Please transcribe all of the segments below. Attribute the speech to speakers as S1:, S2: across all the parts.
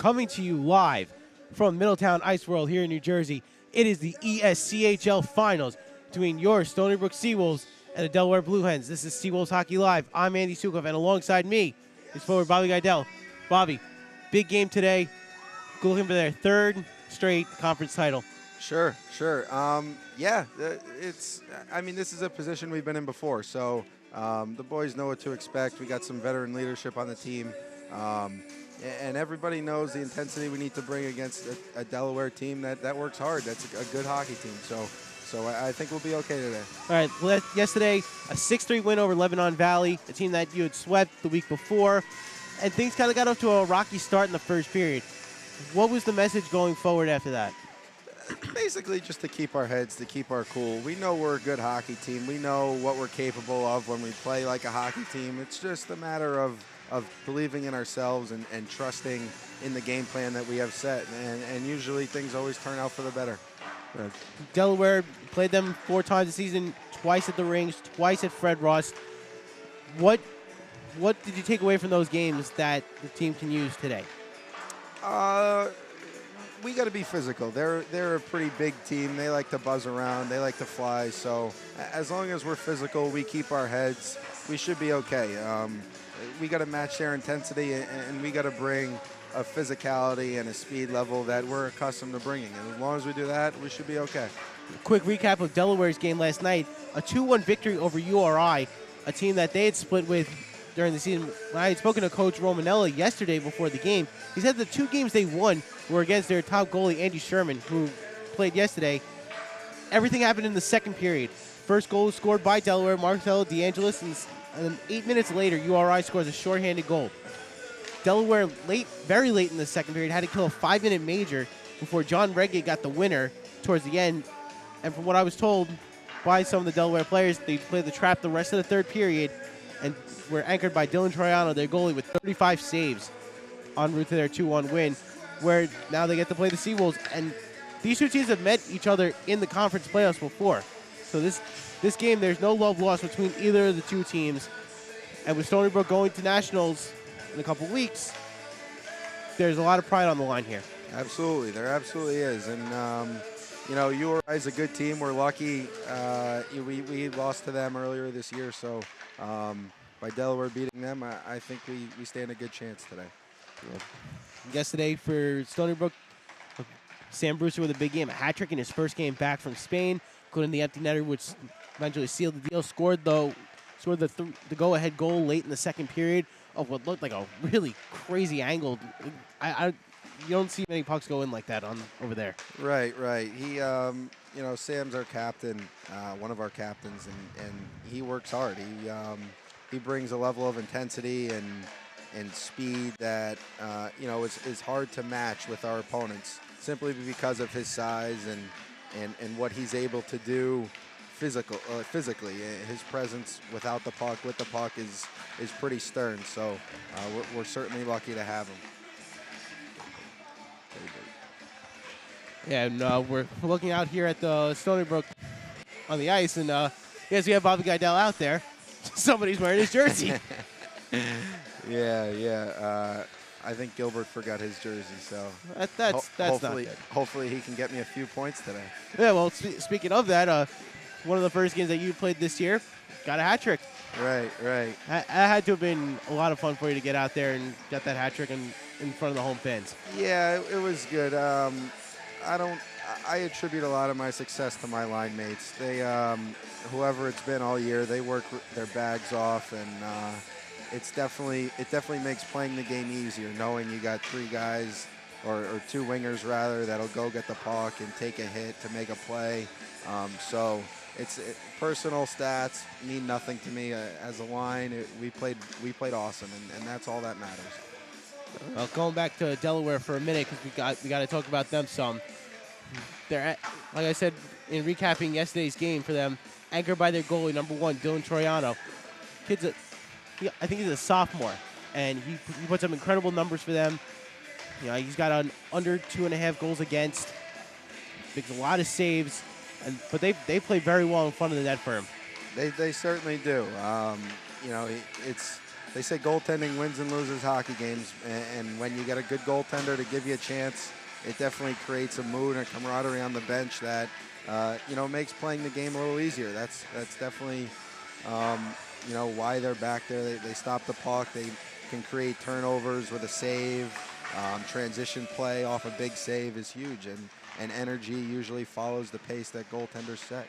S1: coming to you live from Middletown Ice World here in New Jersey. It is the ESCHL Finals between your Stony Brook Seawolves and the Delaware Blue Hens. This is Seawolves Hockey Live. I'm Andy Sukov, and alongside me is forward Bobby Gidell. Bobby, big game today. Looking for their third straight conference title.
S2: Sure. This is a position we've been in before, so the boys know what to expect. We got some veteran leadership on the team, and everybody knows the intensity we need to bring against a Delaware team that works hard. That's a good hockey team, so I think we'll be okay today.
S1: All right, well, yesterday, a 6-3 win over Lebanon Valley, a team that you had swept the week before, and things kind of got off to a rocky start in the first period. What was the message going forward after that?
S2: Basically just to keep our heads, to keep our cool. We know we're a good hockey team. We know what we're capable of when we play like a hockey team. It's just a matter of believing in ourselves and trusting in the game plan that we have set. And usually things always turn out for the better.
S1: Delaware played them 4 times this season, twice at the rinks, twice at Fred Ross. What did you take away from those games that the team can use today?
S2: We got to be physical. They're a pretty big team. They like to buzz around. They like to fly. So as long as we're physical, we keep our heads, we should be okay. We got to match their intensity, and we got to bring a physicality and a speed level that we're accustomed to bringing. And as long as we do that, we should be okay.
S1: Quick recap of Delaware's game last night. A 2-1 victory over URI, a team that they had split with during the season. When I had spoken to Coach Romanella yesterday before the game, he said the 2 games they won were against their top goalie, Andy Sherman, who played yesterday. Everything happened in the second period. First goal was scored by Delaware, Marcelo DeAngelis, and then 8 minutes later, URI scores a shorthanded goal. Delaware, very late in the second period, had to kill a 5-minute major before John Reggae got the winner towards the end. And from what I was told by some of the Delaware players, they played the trap the rest of the third period and were anchored by Dylan Troiano, their goalie, with 35 saves en route to their 2-1 win, where now they get to play the Seawolves. And these two teams have met each other in the conference playoffs before. So this game, there's no love lost between either of the two teams. And with Stony Brook going to nationals in a couple weeks, there's a lot of pride on the line here.
S2: Absolutely. There absolutely is. And, URI is a good team. We're lucky. We lost to them earlier this year, so by Delaware beating them, I think we stand a good chance today.
S1: Yeah. Yesterday for Stony Brook, Sam Brewster with a big game, a hat trick in his first game back from Spain, including the empty netter, which eventually sealed the deal. Scored the go-ahead goal late in the second period of what looked like a really crazy angle. You don't see many pucks go in like that over there.
S2: Right. He, Sam's our captain, one of our captains, and he works hard. He brings a level of intensity and speed that is hard to match with our opponents, simply because of his size and what he's able to do physically. His presence without the puck, with the puck is pretty stern. So we're certainly lucky to have him.
S1: Yeah, and we're looking out here at the Stony Brook on the ice, and yes, we have Bobby Gidell out there. Somebody's wearing his jersey.
S2: Yeah. I think Gilbert forgot his jersey, so
S1: that's not good.
S2: Hopefully he can get me a few points today.
S1: Yeah, well, speaking of that, one of the first games that you played this year, got a hat trick.
S2: Right.
S1: That had to have been a lot of fun for you to get out there and get that hat trick in front of the home fans.
S2: Yeah, it was good. I attribute a lot of my success to my line mates. They, whoever it's been all year, they work their bags off, and it definitely makes playing the game easier, knowing you got 3 guys or 2 wingers rather that'll go get the puck and take a hit to make a play. So personal stats mean nothing to me. As a line, we played awesome, and that's all that matters.
S1: Well, going back to Delaware for a minute, because we got to talk about them some. They're, like I said, in recapping yesterday's game for them, anchored by their goalie, number 1, Dylan Troiano. I think he's a sophomore, and he puts up incredible numbers for them. He's got an under 2.5 goals against. Makes a lot of saves, but they play very well in front of the net for him.
S2: They certainly do. they say goaltending wins and loses hockey games, and when you get a good goaltender to give you a chance, it definitely creates a mood and a camaraderie on the bench that makes playing the game a little easier. That's definitely why they're back there. They stop the puck. They can create turnovers with a save. Transition play off a big save is huge, and energy usually follows the pace that goaltenders set.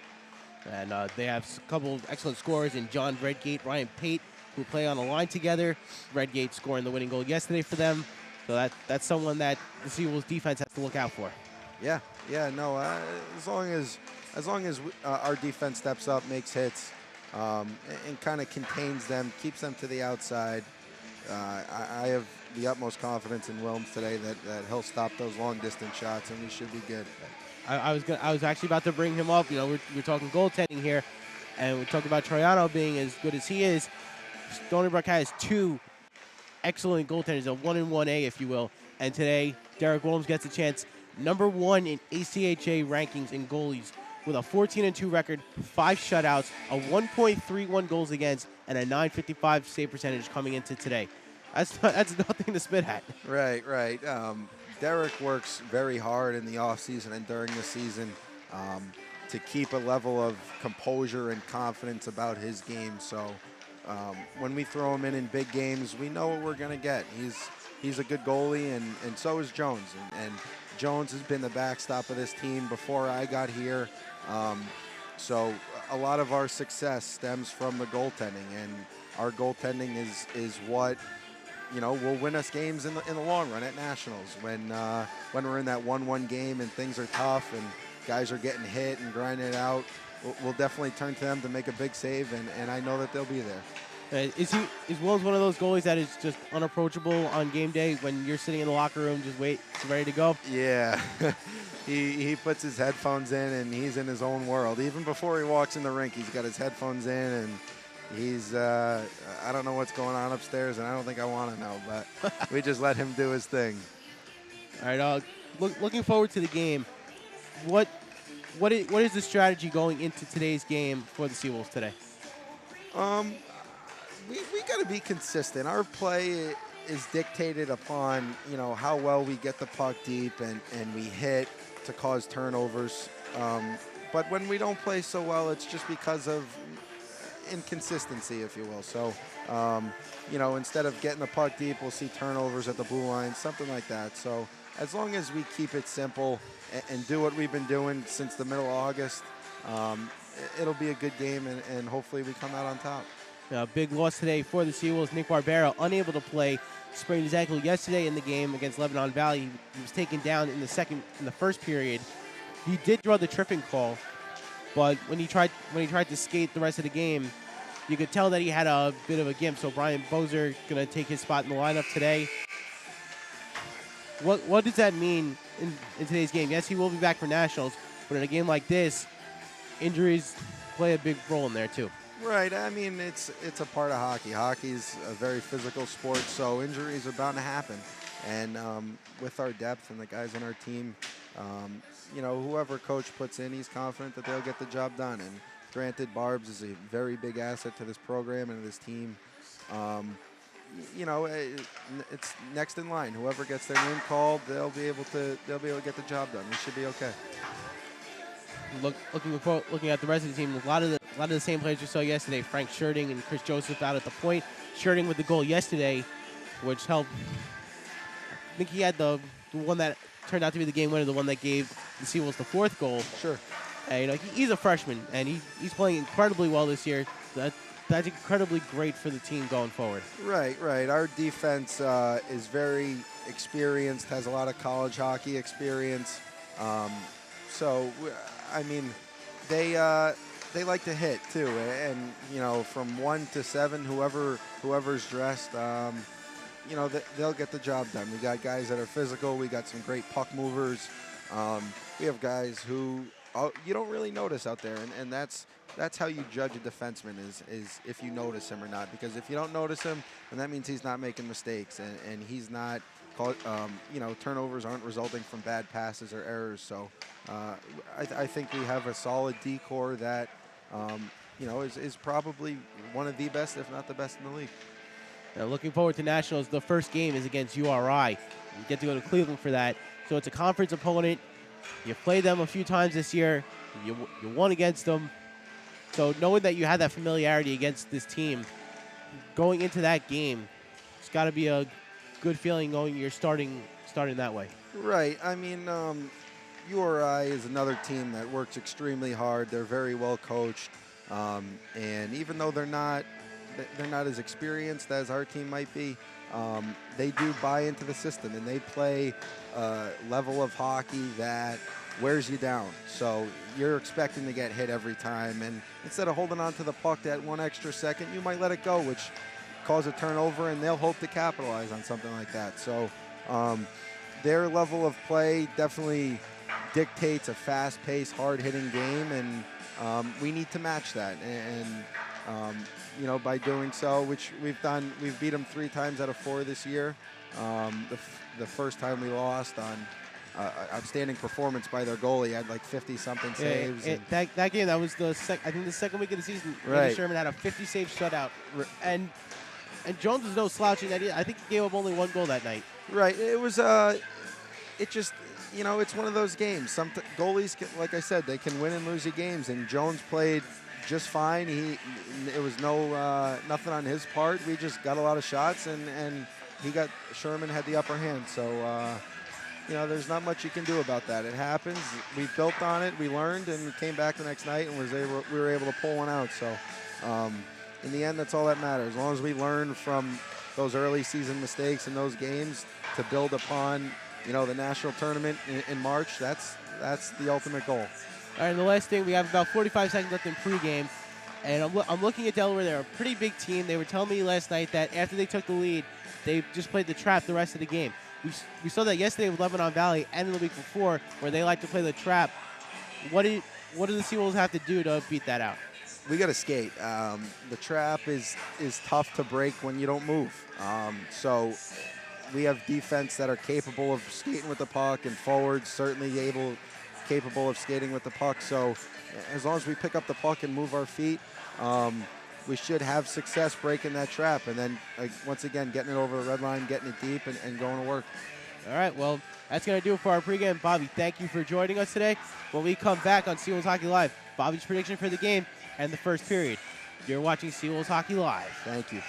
S1: And they have a couple of excellent scorers in John Redgate, Ryan Pate, who play on a line together. Redgate scoring the winning goal yesterday for them. So that's someone that the Seawolves defense has to look out for.
S2: Yeah, no. As long as our defense steps up, makes hits, and kind of contains them, keeps them to the outside, I have the utmost confidence in Wilms today that he'll stop those long distance shots, and we should be good.
S1: I was actually about to bring him up. We're talking goaltending here, and we're talking about Troiano being as good as he is. Stony Brook has two excellent goaltenders, a 1 and 1A, if you will. And today, Derek Wilms gets a chance, number 1 in ACHA rankings in goalies, with a 14-2 record, 5 shutouts, a 1.31 goals against, and a .955 save percentage coming into today. That's nothing to spit at.
S2: Right. Derek works very hard in the offseason and during the season to keep a level of composure and confidence about his game. So when we throw him in big games, we know what we're going to get. He's a good goalie, and so is Jones. And Jones has been the backstop of this team before I got here. So a lot of our success stems from the goaltending, and our goaltending is what will win us games in the long run at nationals. When we're in that 1-1 game and things are tough and guys are getting hit and grinding it out, we'll definitely turn to them to make a big save, and I know that they'll be there.
S1: Is Wilms one of those goalies that is just unapproachable on game day when you're sitting in the locker room just ready to go?
S2: Yeah. He puts his headphones in and he's in his own world. Even before he walks in the rink, he's got his headphones in, and he's I don't know what's going on upstairs, and I don't think I want to know, but we just let him do his thing.
S1: All right, looking forward to the game. What is the strategy going into today's game for the Seawolves today?
S2: We got to be consistent. Our play is dictated upon how well we get the puck deep and we hit to cause turnovers. But when we don't play so well, it's just because of inconsistency, if you will. So, instead of getting the puck deep, we'll see turnovers at the blue line, something like that. So as long as we keep it simple and do what we've been doing since the middle of August, it'll be a good game, and hopefully we come out on top.
S1: Big loss today for the Seawolves. Nick Barbera unable to play, sprained his ankle yesterday in the game against Lebanon Valley. He was taken down in the first period. He did draw the tripping call, but when he tried to skate the rest of the game, you could tell that he had a bit of a gimp. So Brian Bozer going to take his spot in the lineup today. What does that mean in today's game? Yes, he will be back for nationals, but in a game like this, injuries play a big role in there too.
S2: Right. I mean, it's a part of hockey. Hockey's a very physical sport, so injuries are bound to happen. And with our depth and the guys on our team, whoever coach puts in, he's confident that they'll get the job done. And granted, Barbs is a very big asset to this program and to this team. It's next in line. Whoever gets their name called, they'll be able to get the job done. We should be okay.
S1: Looking at the rest of the team, a lot of the same players we saw yesterday. Frank Sherding and Chris Joseph out at the point. Sherding with the goal yesterday, which helped. I think he had the one that turned out to be the game winner, the one that gave the Seawolves the 4th goal.
S2: Sure.
S1: And, he's a freshman, and he's playing incredibly well this year. That's incredibly great for the team going forward. Right.
S2: Our defense is very experienced, has a lot of college hockey experience. So, I mean, they like to hit too, and from 1 to 7, whoever's dressed, they'll get the job done. We got guys that are physical. We got some great puck movers. We have guys who you don't really notice out there, and that's how you judge a defenseman is if you notice him or not. Because if you don't notice him, then that means he's not making mistakes, and he's not. Turnovers aren't resulting from bad passes or errors. So I think we have a solid D-core that, is probably one of the best, if not the best in the league.
S1: Looking forward to Nationals. The first game is against URI. You get to go to Cleveland for that. So it's a conference opponent. You played them a few times this year. You won against them. So knowing that you have that familiarity against this team, going into that game, it's got to be a good feeling knowing you're starting that way.
S2: Right. I mean, URI is another team that works extremely hard. They're very well coached, and even though they're not as experienced as our team might be, they do buy into the system, and they play a level of hockey that wears you down. So you're expecting to get hit every time, and instead of holding on to the puck that 1 extra second, you might let it go, which cause a turnover, and they'll hope to capitalize on something like that. So their level of play definitely dictates a fast-paced, hard-hitting game, and we need to match that. And by doing so, which we've done, we've beat them 3 times out of 4 this year. The first time we lost on outstanding performance by their goalie, had like 50-something saves.
S1: That game, that was I think the second week of the season.
S2: Right.
S1: Andy Sherman had a 50-save shutout, and Jones was no slouch in that. I think he gave up only 1 goal that night.
S2: Right. It was. It just. It's one of those games. Some goalies, like I said, they can win and lose you games. And Jones played just fine. It was nothing on his part. We just got a lot of shots, and Sherman had the upper hand. So there's not much you can do about that. It happens. We built on it. We learned, and we came back the next night and we were able to pull one out. So in the end, that's all that matters. As long as we learn from those early season mistakes in those games to build upon the national tournament in March, that's the ultimate goal.
S1: All right, and the last thing, we have about 45 seconds left in pregame, and I'm looking at Delaware. They're a pretty big team. They were telling me last night that after they took the lead, they just played the trap the rest of the game. We saw that yesterday with Lebanon Valley and the week before, where they like to play the trap. What do the Seawolves have to do to beat that out?
S2: We got to skate. The trap is tough to break when you don't move. So we have defense that are capable of skating with the puck, and forwards certainly capable of skating with the puck. So as long as we pick up the puck and move our feet, we should have success breaking that trap. And then, once again, getting it over the red line, getting it deep, and going to work.
S1: All right, well, that's going to do it for our pregame. Bobby, thank you for joining us today. When we come back on Seawolves Hockey Live, Bobby's prediction for the game and the first period. You're watching Seawolves Hockey Live.
S2: Thank you.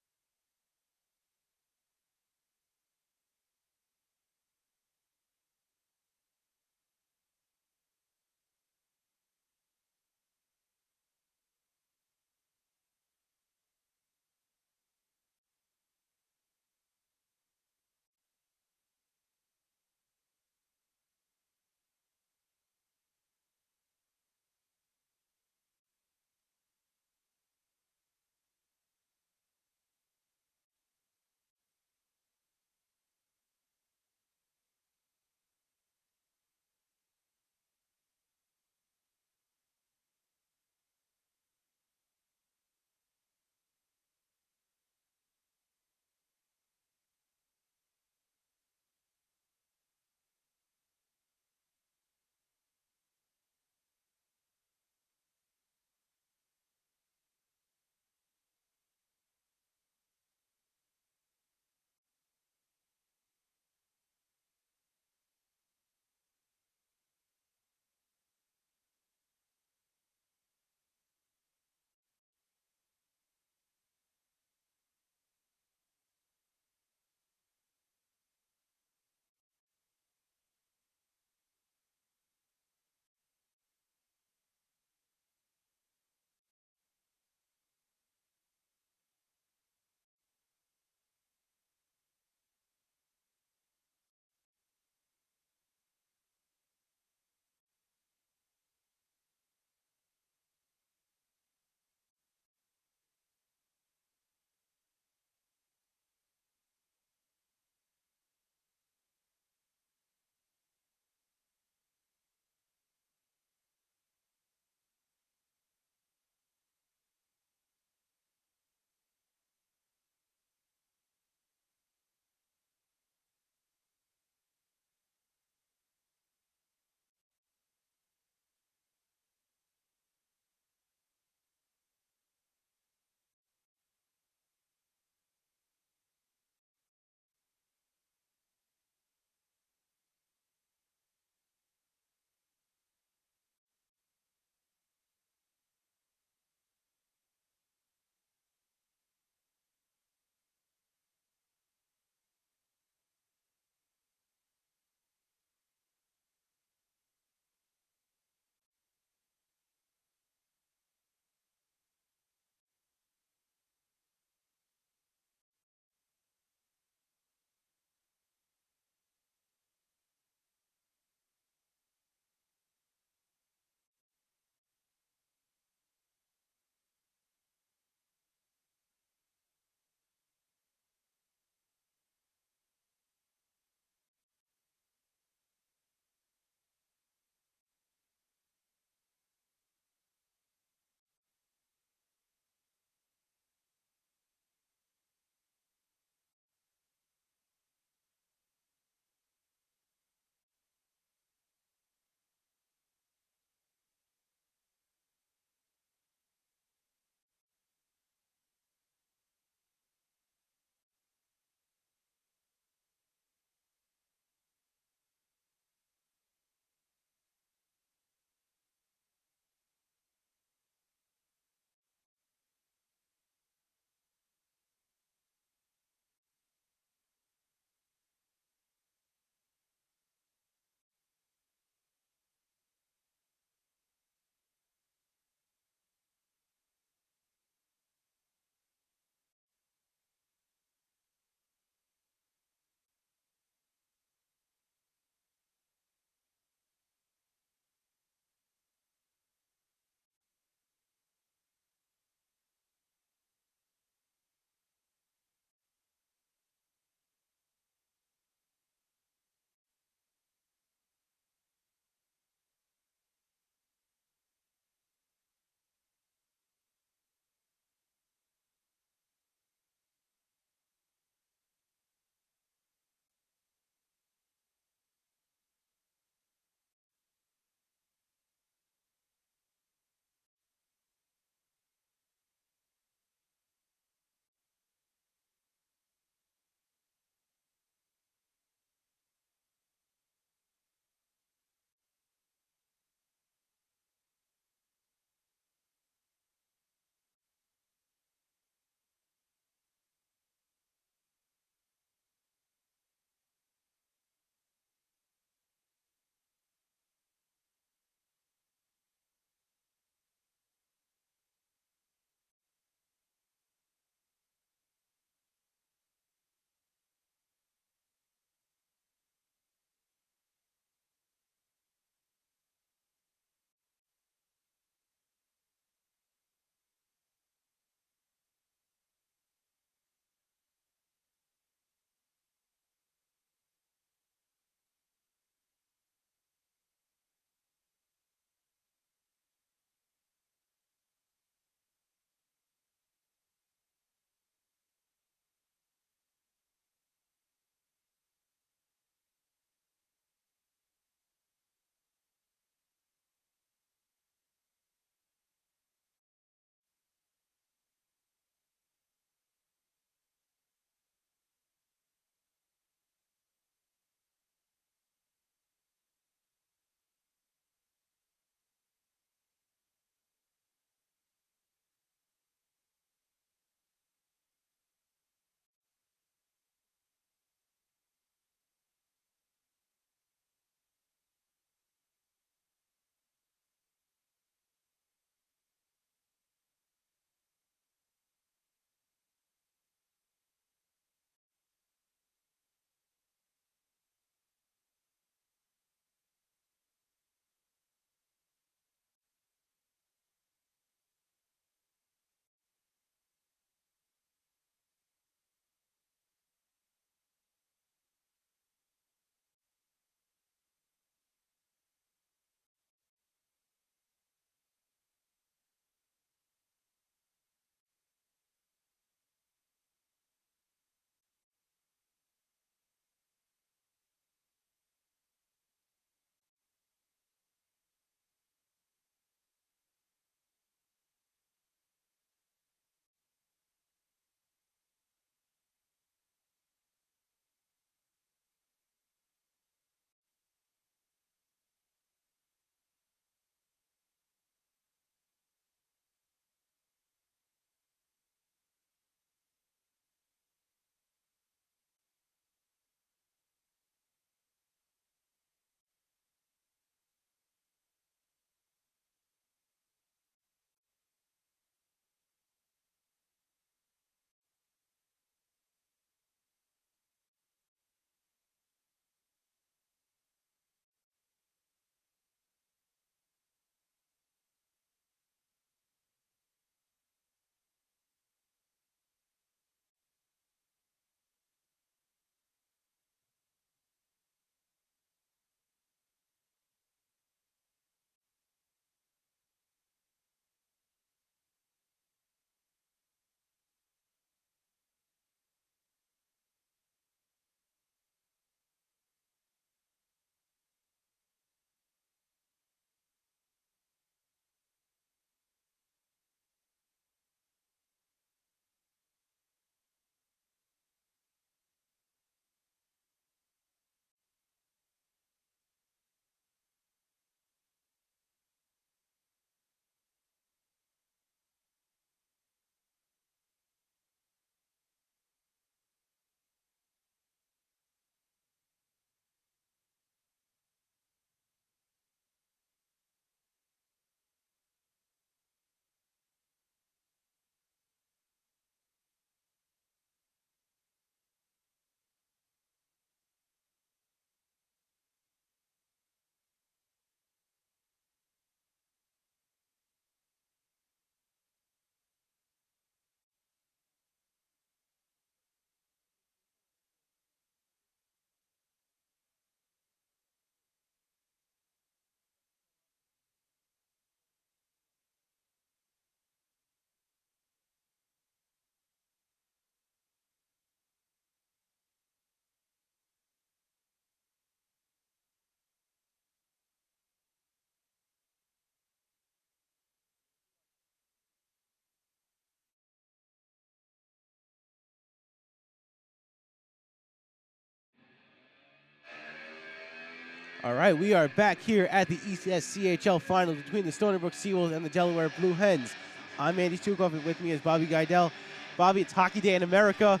S1: All right, we are back here at the ECSCHL Finals between the Stony Brook Seawolves and the Delaware Blue Hens. I'm Andy Stukov, and with me is Bobby Gidell. Bobby, it's Hockey Day in America,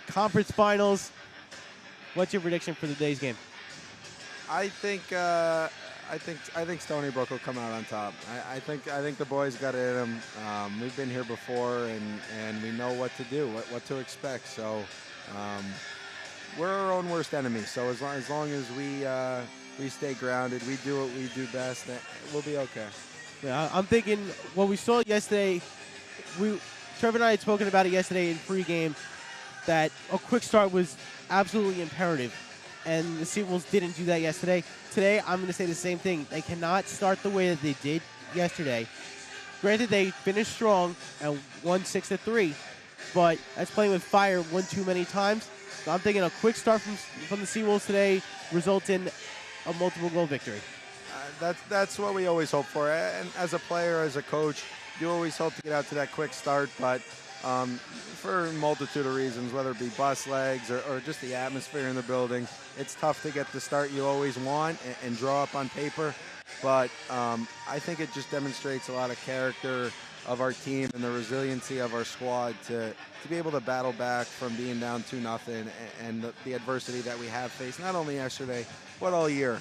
S1: Conference Finals. What's your prediction for today's game?
S2: I think Stony Brook will come out on top. I think the boys got it in them. We've been here before, and we know what to do, what to expect. So we're our own worst enemy. So as long as we stay grounded, we do what we do best, we'll be okay.
S1: Yeah, I'm thinking what we saw yesterday. Trevor and I had spoken about it yesterday in pregame, that a quick start was absolutely imperative, and the Seawolves didn't do that yesterday. Today, I'm going to say the same thing. They cannot start the way that they did yesterday. Granted, they finished strong and won 6-3, but that's playing with fire one too many times. So I'm thinking a quick start from the Seawolves today results in a multiple goal victory.
S2: That's what we always hope for. And as a player, as a coach, you always hope to get out to that quick start, but for a multitude of reasons, whether it be bus legs or just the atmosphere in the building, it's tough to get the start you always want and draw up on paper. But I think it just demonstrates a lot of character of our team and the resiliency of our squad to be able to battle back from being down 2-0 and the adversity that we have faced, not only yesterday, but all year.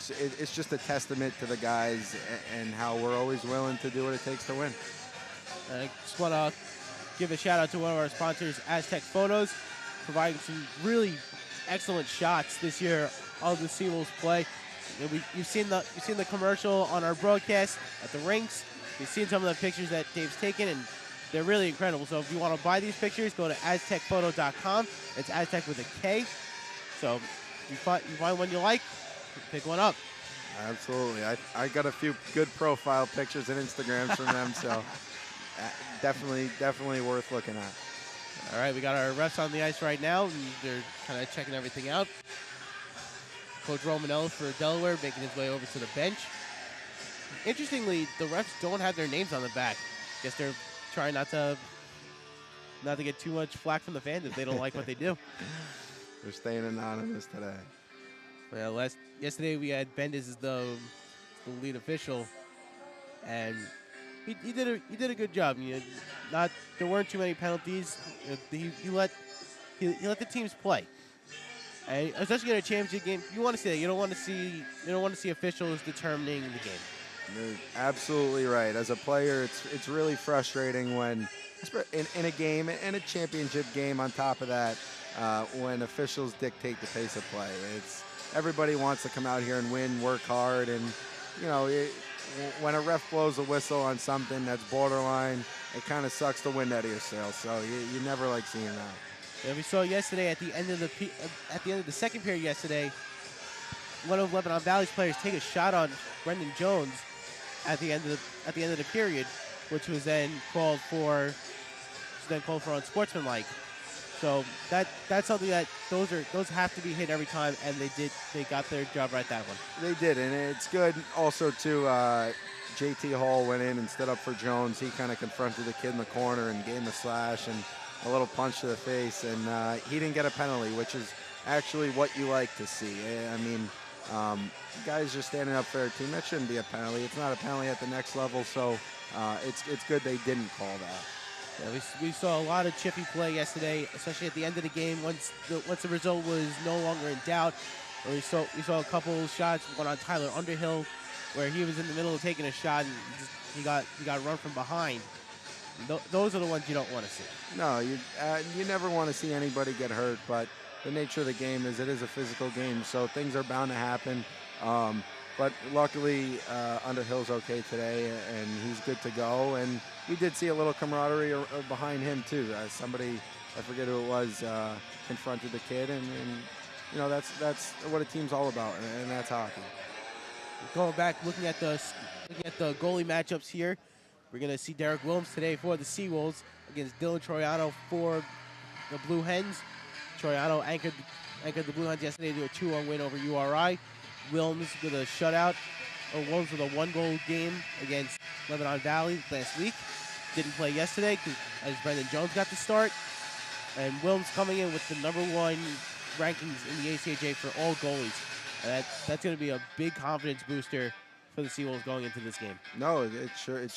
S2: It's just a testament to the guys and how we're always willing to do what it takes to win.
S1: I just want to give a shout out to one of our sponsors, Aztec Photos, providing some really excellent shots this year of the Seawolves play. You've seen the commercial on our broadcast at the rinks. You've seen some of the pictures that Dave's taken, and they're really incredible. So if you want to buy these pictures, go to aztecphoto.com. It's Aztec with a K. So if you find one you like, pick one up.
S2: Absolutely. I got a few good profile pictures and Instagrams from them, so definitely worth looking at.
S1: All right, we got our refs on the ice right now, and they're kind of checking everything out. Coach Romanello for Delaware making his way over to the bench. Interestingly, the refs don't have their names on the back. Guess they're trying not to get too much flack from the fans if they don't like what they do.
S2: They're staying anonymous today.
S1: Well, yesterday we had Bendis as the lead official, and he did a good job. There weren't too many penalties. He let the teams play, and especially in a championship game, you want to see that. You don't want to see officials determining the game.
S2: You're absolutely right. As a player, it's really frustrating when in a game, and a championship game on top of that, when officials dictate the pace of play. Everybody wants to come out here and win, work hard, and when a ref blows a whistle on something that's borderline, it kind of sucks the wind out of your sails. So you never like seeing that.
S1: Yeah, we saw yesterday at the end of the second period yesterday, one of Lebanon Valley's players take a shot on Brendan Jones at the end of the period, which was then called for unsportsmanlike. So that's something that those have to be hit every time, and they got their job right that one.
S2: They did, and it's good also too. JT Hall went in and stood up for Jones. He kind of confronted the kid in the corner and gave him a slash and a little punch to the face, and he didn't get a penalty, which is actually what you like to see. I mean, guys just standing up for their team. That shouldn't be a penalty. It's not a penalty at the next level, so it's good they didn't call that.
S1: Yeah, we saw a lot of chippy play yesterday, especially at the end of the game. Once the result was no longer in doubt, we saw a couple shots, one on Tyler Underhill, where he was in the middle of taking a shot and he got run from behind. Those are the ones you don't want to see.
S2: No, you never want to see anybody get hurt, but the nature of the game is it is a physical game, so things are bound to happen. But luckily, Underhill's okay today, and he's good to go. And we did see a little camaraderie behind him too. Somebody, I forget who it was, confronted the kid, and that's what a team's all about, and that's hockey.
S1: Going back, looking at the goalie matchups here, we're going to see Derek Williams today for the Seawolves against Dylan Troiano for the Blue Hens. Troiano anchored the Blue Hens yesterday to a 2-1 win over URI. Williams with a shutout, or Williams with a 1-goal game against Lebanon Valley last week. Didn't play yesterday as Brendan Jones got the start. And Williams coming in with the #1 rankings in the ACHA for all goalies. That's going to be a big confidence booster for the Seawolves going into this game.
S2: No, it sure is.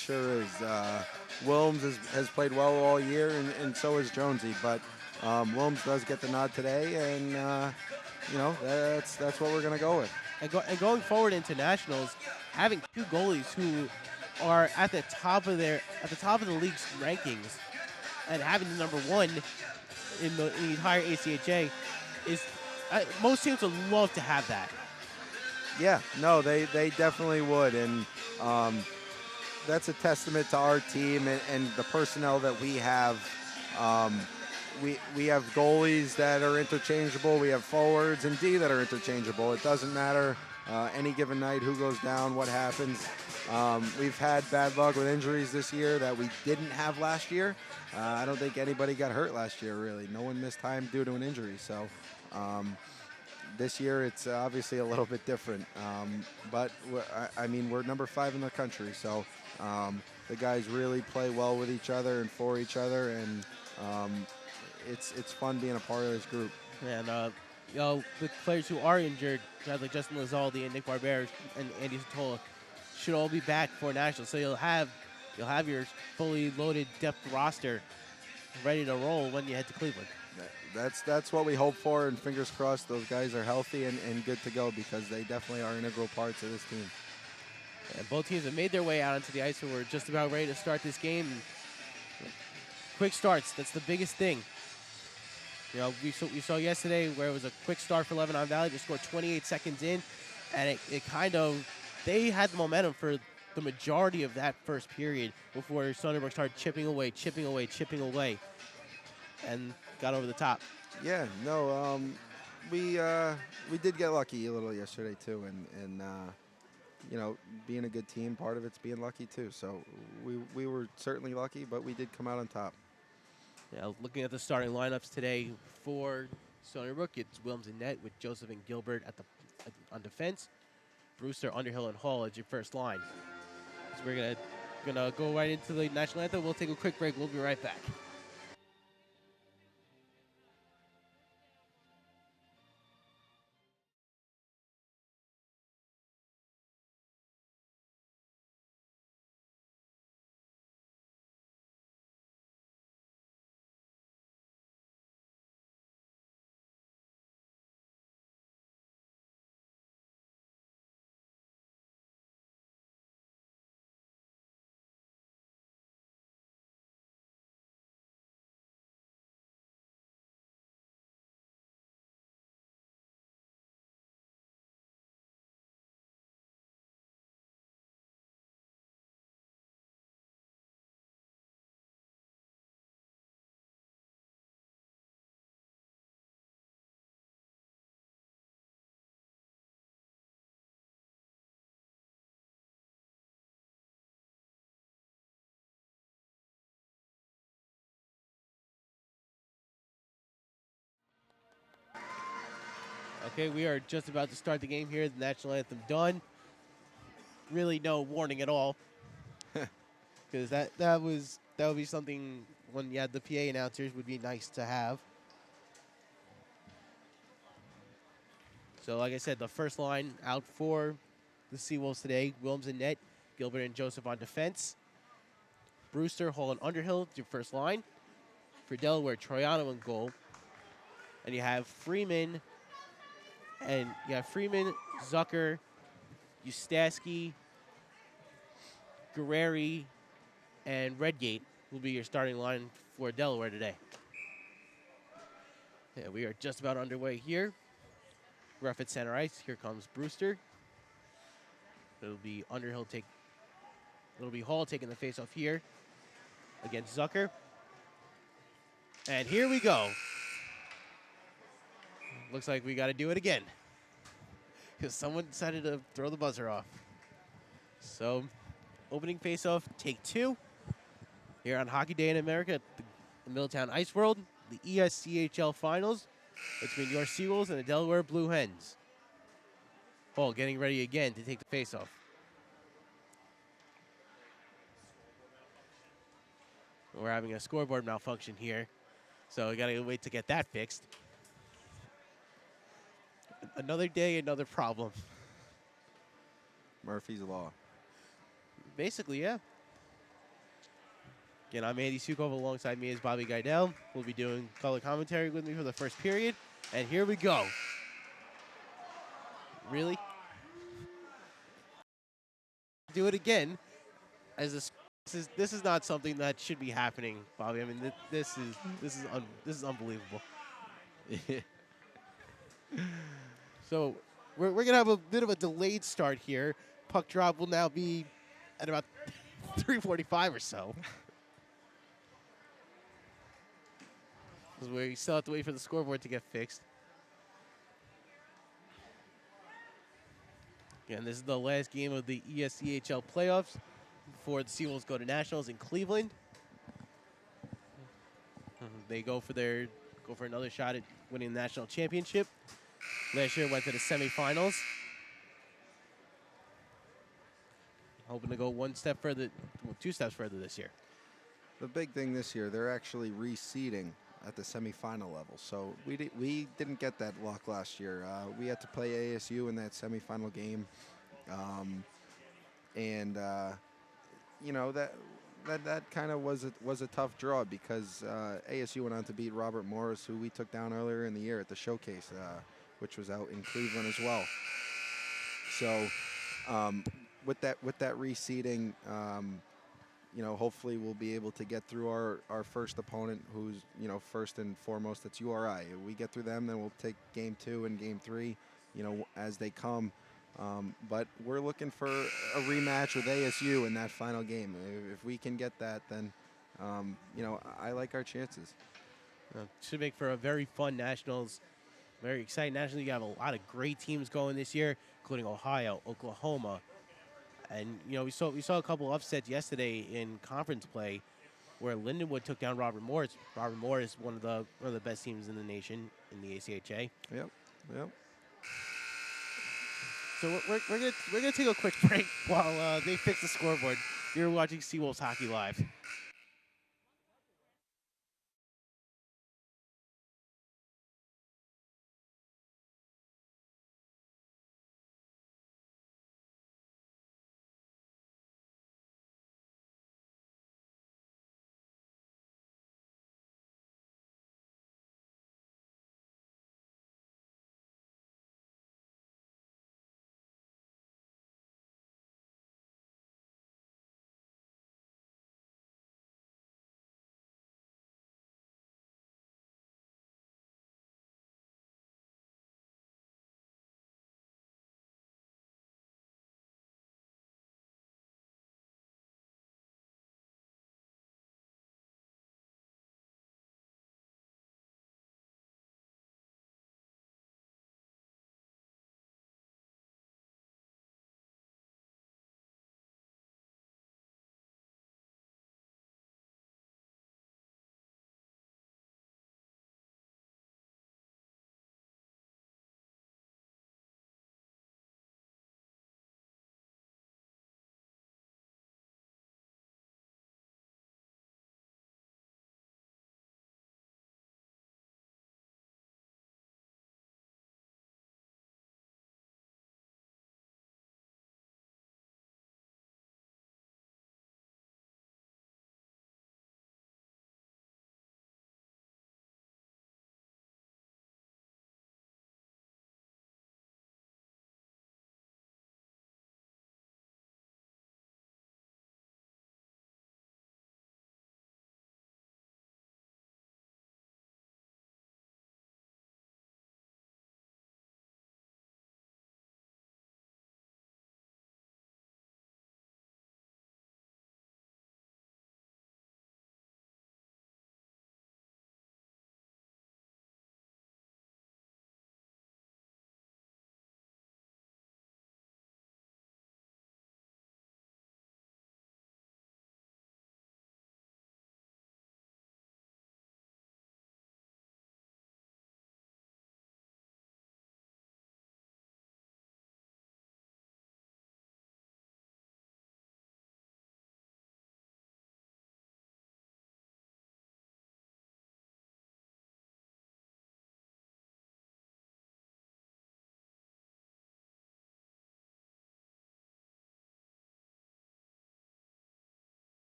S2: Wilms has played well all year, and so has Jonesy. But Wilms does get the nod today, and that's what we're gonna go with.
S1: And going forward into nationals, having two goalies who are at the top of the league's rankings, and having the number one in the entire ACHA is most teams would love to have that.
S2: Yeah, no, they definitely would, and that's a testament to our team and the personnel that we have. We have goalies that are interchangeable. We have forwards and D that are interchangeable. It doesn't matter any given night who goes down, what happens. We've had bad luck with injuries this year that we didn't have last year. I don't think anybody got hurt last year, really. No one missed time due to an injury. So this year it's obviously a little bit different. But we're number 5 in the country. So the guys really play well with each other and for each other. And it's fun being a part of this group.
S1: And the players who are injured, guys like Justin Lizaldi and Nick Barbera and Andy Satola, should all be back for nationals. So you'll have your fully loaded depth roster ready to roll when you head to Cleveland.
S2: That's what we hope for, and fingers crossed those guys are healthy and good to go, because they definitely are integral parts of this team.
S1: And both teams have made their way out onto the ice, so we're just about ready to start this game. Quick starts, that's the biggest thing. We saw yesterday where it was a quick start for Lebanon Valley. They scored 28 seconds in, and they had the momentum for the majority of that first period before Stony Brook started chipping away, and got over the top.
S2: Yeah, no, we did get lucky a little yesterday too, and being a good team, part of it's being lucky too. So we were certainly lucky, but we did come out on top.
S1: Yeah, looking at the starting lineups today for Stony Brook, it's Wilms and net with Joseph and Gilbert on defense. Brewster, Underhill, and Hall as your first line. So we're gonna go right into the national anthem. We'll take a quick break. We'll be right back. Okay, we are just about to start the game here. The national anthem done. Really no warning at all, because that would be something when you had the PA announcers would be nice to have. So like I said, the first line out for the Seawolves today: Wilms and net, Gilbert and Joseph on defense, Brewster, Hall, and Underhill your first line. For Delaware, Troiano in goal, and you have Freeman. And you have Freeman, Zucker, Ustaski, Guerreri, and Redgate will be your starting line for Delaware today. Yeah, we are just about underway here. Rough at center ice. Here comes Brewster. It'll be It'll be Hall taking the face-off here against Zucker. And here we go. Looks like we got to do it again, because someone decided to throw the buzzer off. So, opening face-off, take 2. Here on Hockey Day in America at the Middletown Ice World, the ESCHL Finals between your Seawolves and the Delaware Blue Hens. Hall getting ready again to take the face-off. We're having a scoreboard malfunction here, so we got to wait to get that fixed. Another day, another problem.
S2: Murphy's Law.
S1: Basically, yeah. Again, I'm Andy Sukov. Alongside me is Bobby Gidell. We'll be doing color commentary with me for the first period. And here we go. Really? Do it again. This is not something that should be happening, Bobby. I mean, this is unbelievable. So we're gonna have a bit of a delayed start here. Puck drop will now be at about 3:45 or so. Because we still have to wait for the scoreboard to get fixed. Again, this is the last game of the ESCHL playoffs before the Seawolves go to Nationals in Cleveland. They go for another shot at winning the national championship. Last year went to the semifinals. Hoping to go two steps further this year.
S2: The big thing this year, they're actually reseeding at the semifinal level. So we didn't get that luck last year. We had to play ASU in that semifinal game, and you know that kind of was a tough draw because ASU went on to beat Robert Morris, who we took down earlier in the year at the showcase, which was out in Cleveland as well. So with that reseeding, you know, hopefully we'll be able to get through our first opponent, who's, you know, first and foremost, that's URI. If we get through them, then we'll take game 2 and game 3, you know, as they come. But we're looking for a rematch with ASU in that final game. If we can get that, then, you know, I like our chances.
S1: Should make for a very fun Nationals. Very exciting Nationals. You have a lot of great teams going this year, including Ohio, Oklahoma. And, you know, we saw a couple upsets yesterday in conference play where Lindenwood took down Robert Morris. Robert Morris, one of the best teams in the nation in the ACHA.
S2: Yep.
S1: So we're gonna take a quick break while they fix the scoreboard. You're watching Seawolves Hockey Live.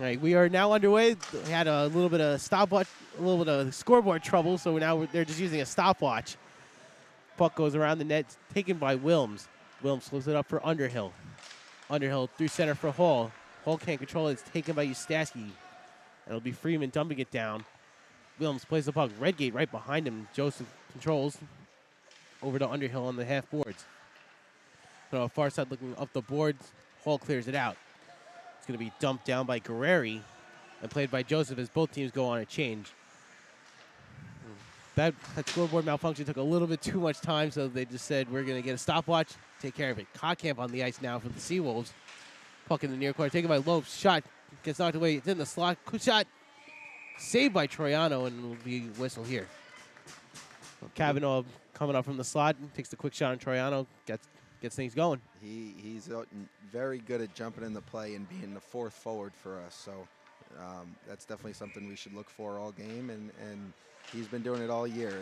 S1: All right, we are now underway. We had a little bit of stopwatch, a little bit of scoreboard trouble, so they're just using a stopwatch. Puck goes around the net, taken by Wilms. Wilms flips it up for Underhill. Underhill through center for Hall. Hall can't control it. It's taken by Ustaski. It'll be Freeman dumping it down. Wilms plays the puck. Redgate right behind him. Joseph controls over to Underhill on the half boards. So far side looking up the boards. Hall clears it out. It's going to be dumped down by Guerreri and played by Joseph as both teams go on a change. That scoreboard malfunction took a little bit too much time, so they just said, we're going to get a stopwatch, take care of it. Kottkamp on the ice now for the Seawolves. Puck in the near corner, taken by Lopes. Shot gets knocked away. It's in the slot. Good shot. Saved by Troiano, and will be whistle here. Kavanaugh coming up from the slot, takes the quick shot on Troiano, gets things going.
S2: He's very good at jumping in the play and being the fourth forward for us. So that's definitely something we should look for all game, and he's been doing it all year.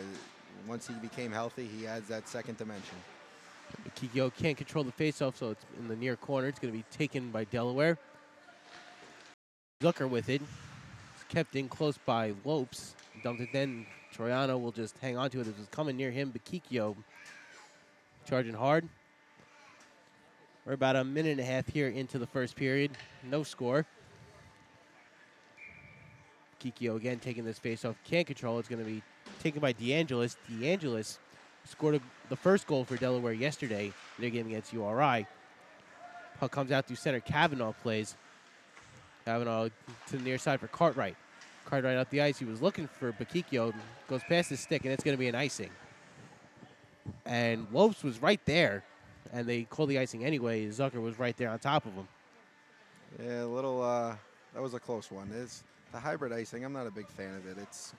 S2: Once he became healthy, he adds that second dimension.
S1: Kikyo can't control the faceoff, so it's in the near corner. It's going to be taken by Delaware. Zucker with it. It's kept in close by Lopes. Dumped it then. Troiano will just hang on to it. It was coming near him, but Kikyo charging hard. We're about a minute and a half here into the first period. No score. Kikyo again taking this faceoff. Can't control. It's going to be taken by DeAngelis. DeAngelis scored the first goal for Delaware yesterday in their game against URI. Puck comes out through center. Kavanaugh plays. Kavanaugh to the near side for Cartwright. Cartwright up the ice. He was looking for Bakikyo. Goes past his stick, and it's going to be an icing. And Lopes was right there, and they called the icing anyway. Zucker was right there on top of him.
S2: Yeah, that was a close one. It's the hybrid icing. I'm not a big fan of it. It's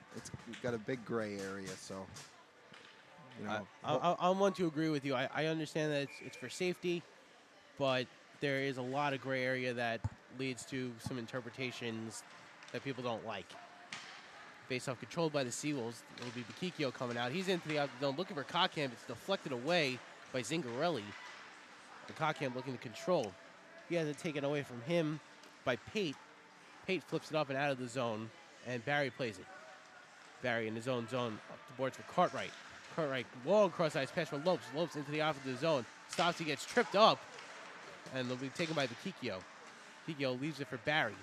S2: got a big gray area, so you know.
S1: I want to agree with you. I understand that it's for safety, but there is a lot of gray area that leads to some interpretations that people don't like. Face-off controlled by the Seawolves. It'll be Bakikyo coming out. He's into the outside zone looking for Kottkamp. It's deflected away by Zingarelli. And Kottkamp looking to control. He has it taken away from him by Pate. Pate flips it up and out of the zone, and Barry plays it. Barry in his own zone, up the boards for Cartwright. Cartwright, long cross-ice pass for Lopes. Lopes into the offensive zone. Stops, he gets tripped up, and they'll be taken by Bakikyo. Bakikyo leaves it for Barry.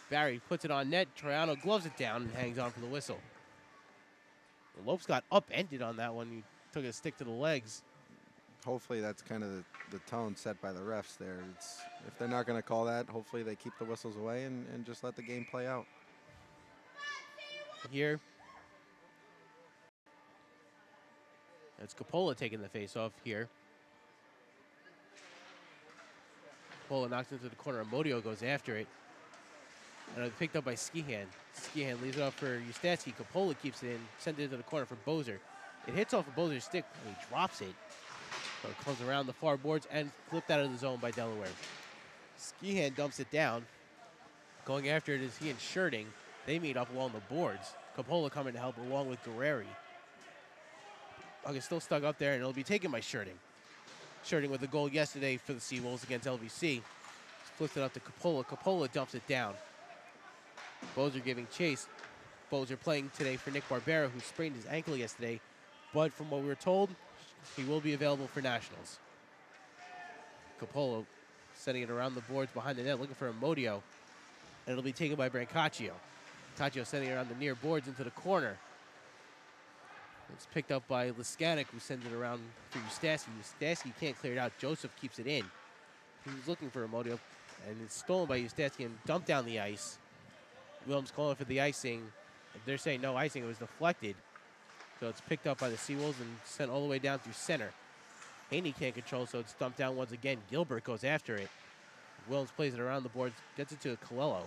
S1: Barry puts it on net. Troiano gloves it down and hangs on for the whistle. Lopes got upended on that one. He took a stick to the legs.
S2: Hopefully that's kind of the tone set by the refs there. If they're not going to call that, hopefully they keep the whistles away and just let the game play out.
S1: Here, it's Coppola taking the face-off here. Coppola knocks into the corner. Amodio goes after it. And it's picked up by Skihan. Skihan leaves it up for Ustaski. Coppola keeps it in, sends it into the corner for Bozer. It hits off of Bozer's stick, and he drops it. So it comes around the far boards and flipped out of the zone by Delaware. Skihan dumps it down. Going after it is he and Shirting. They meet up along the boards. Coppola coming to help along with Guerreri. Puck is still stuck up there, and it'll be taken by Shirting. Shirting with a goal yesterday for the Seawolves against LVC. Flips it up to Coppola. Coppola dumps it down. Bozer giving chase. Bozer playing today for Nick Barbera, who sprained his ankle yesterday. But from what we were told, he will be available for nationals. Coppola sending it around the boards behind the net, looking for Amodio. And it'll be taken by Brancaccio. Brancaccio sending it around the near boards into the corner. It's picked up by Liskanek, who sends it around for Ustaski. Ustaski can't clear it out. Joseph keeps it in. He's looking for Amodio, and it's stolen by Ustaski and dumped down the ice. Williams calling for the icing. They're saying no icing. It was deflected. So it's picked up by the Seawolves and sent all the way down through center. Haney can't control, so it's dumped down once again. Gilbert goes after it. Williams plays it around the boards, gets it to Colello.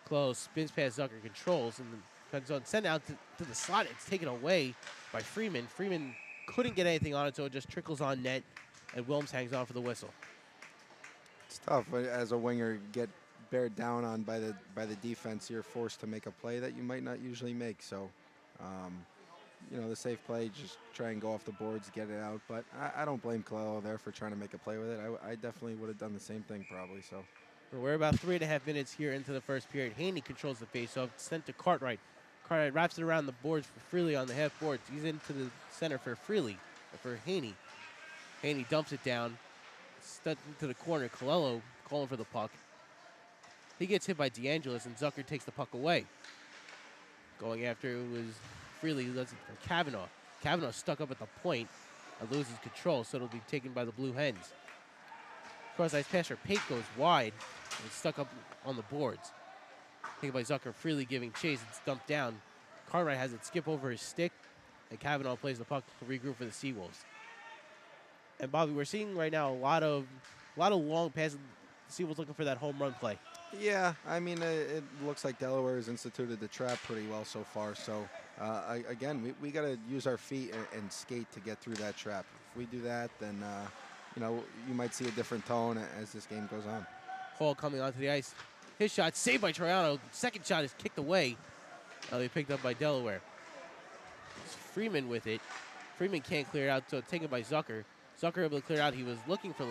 S1: Colello spins past Zucker, controls, and comes on. Sent out to the slot. It's taken away by Freeman. Freeman couldn't get anything on it, so it just trickles on net, and Williams hangs on for the whistle.
S2: It's tough as a winger get bared down on by the defense. You're forced to make a play that you might not usually make. So, you know, the safe play, just try and go off the boards, get it out. But I don't blame Colello there for trying to make a play with it. I definitely would have done the same thing probably. So
S1: We're about 3.5 minutes here into the first period. Haney controls the faceoff, sent to Cartwright. Cartwright wraps it around the boards for Freely on the half boards. He's into the center for Freely, for Haney. Haney dumps it down, stuck into the corner. Colello calling for the puck. He gets hit by DeAngelis, and Zucker takes the puck away. Going after it was Freely, who does it for Kavanaugh. Kavanaugh stuck up at the point and loses control, so it'll be taken by the Blue Hens. Cross-ice pass for Pate goes wide, and it's stuck up on the boards. Taken by Zucker, Freely giving chase. It's dumped down. Cartwright has it skip over his stick, and Kavanaugh plays the puck to regroup for the Seawolves. And Bobby, we're seeing right now a lot of long passes. The Seawolves looking for that home run play.
S2: Yeah, I mean, it looks like Delaware has instituted the trap pretty well so far. So, again, we got to use our feet and skate to get through that trap. If we do that, then, you might see a different tone as this game goes on.
S1: Hall coming onto the ice. His shot saved by Troiano. Second shot is kicked away. Now they picked up by Delaware. It's Freeman with it. Freeman can't clear it out, so taken by Zucker. Zucker able to clear it out. He was looking for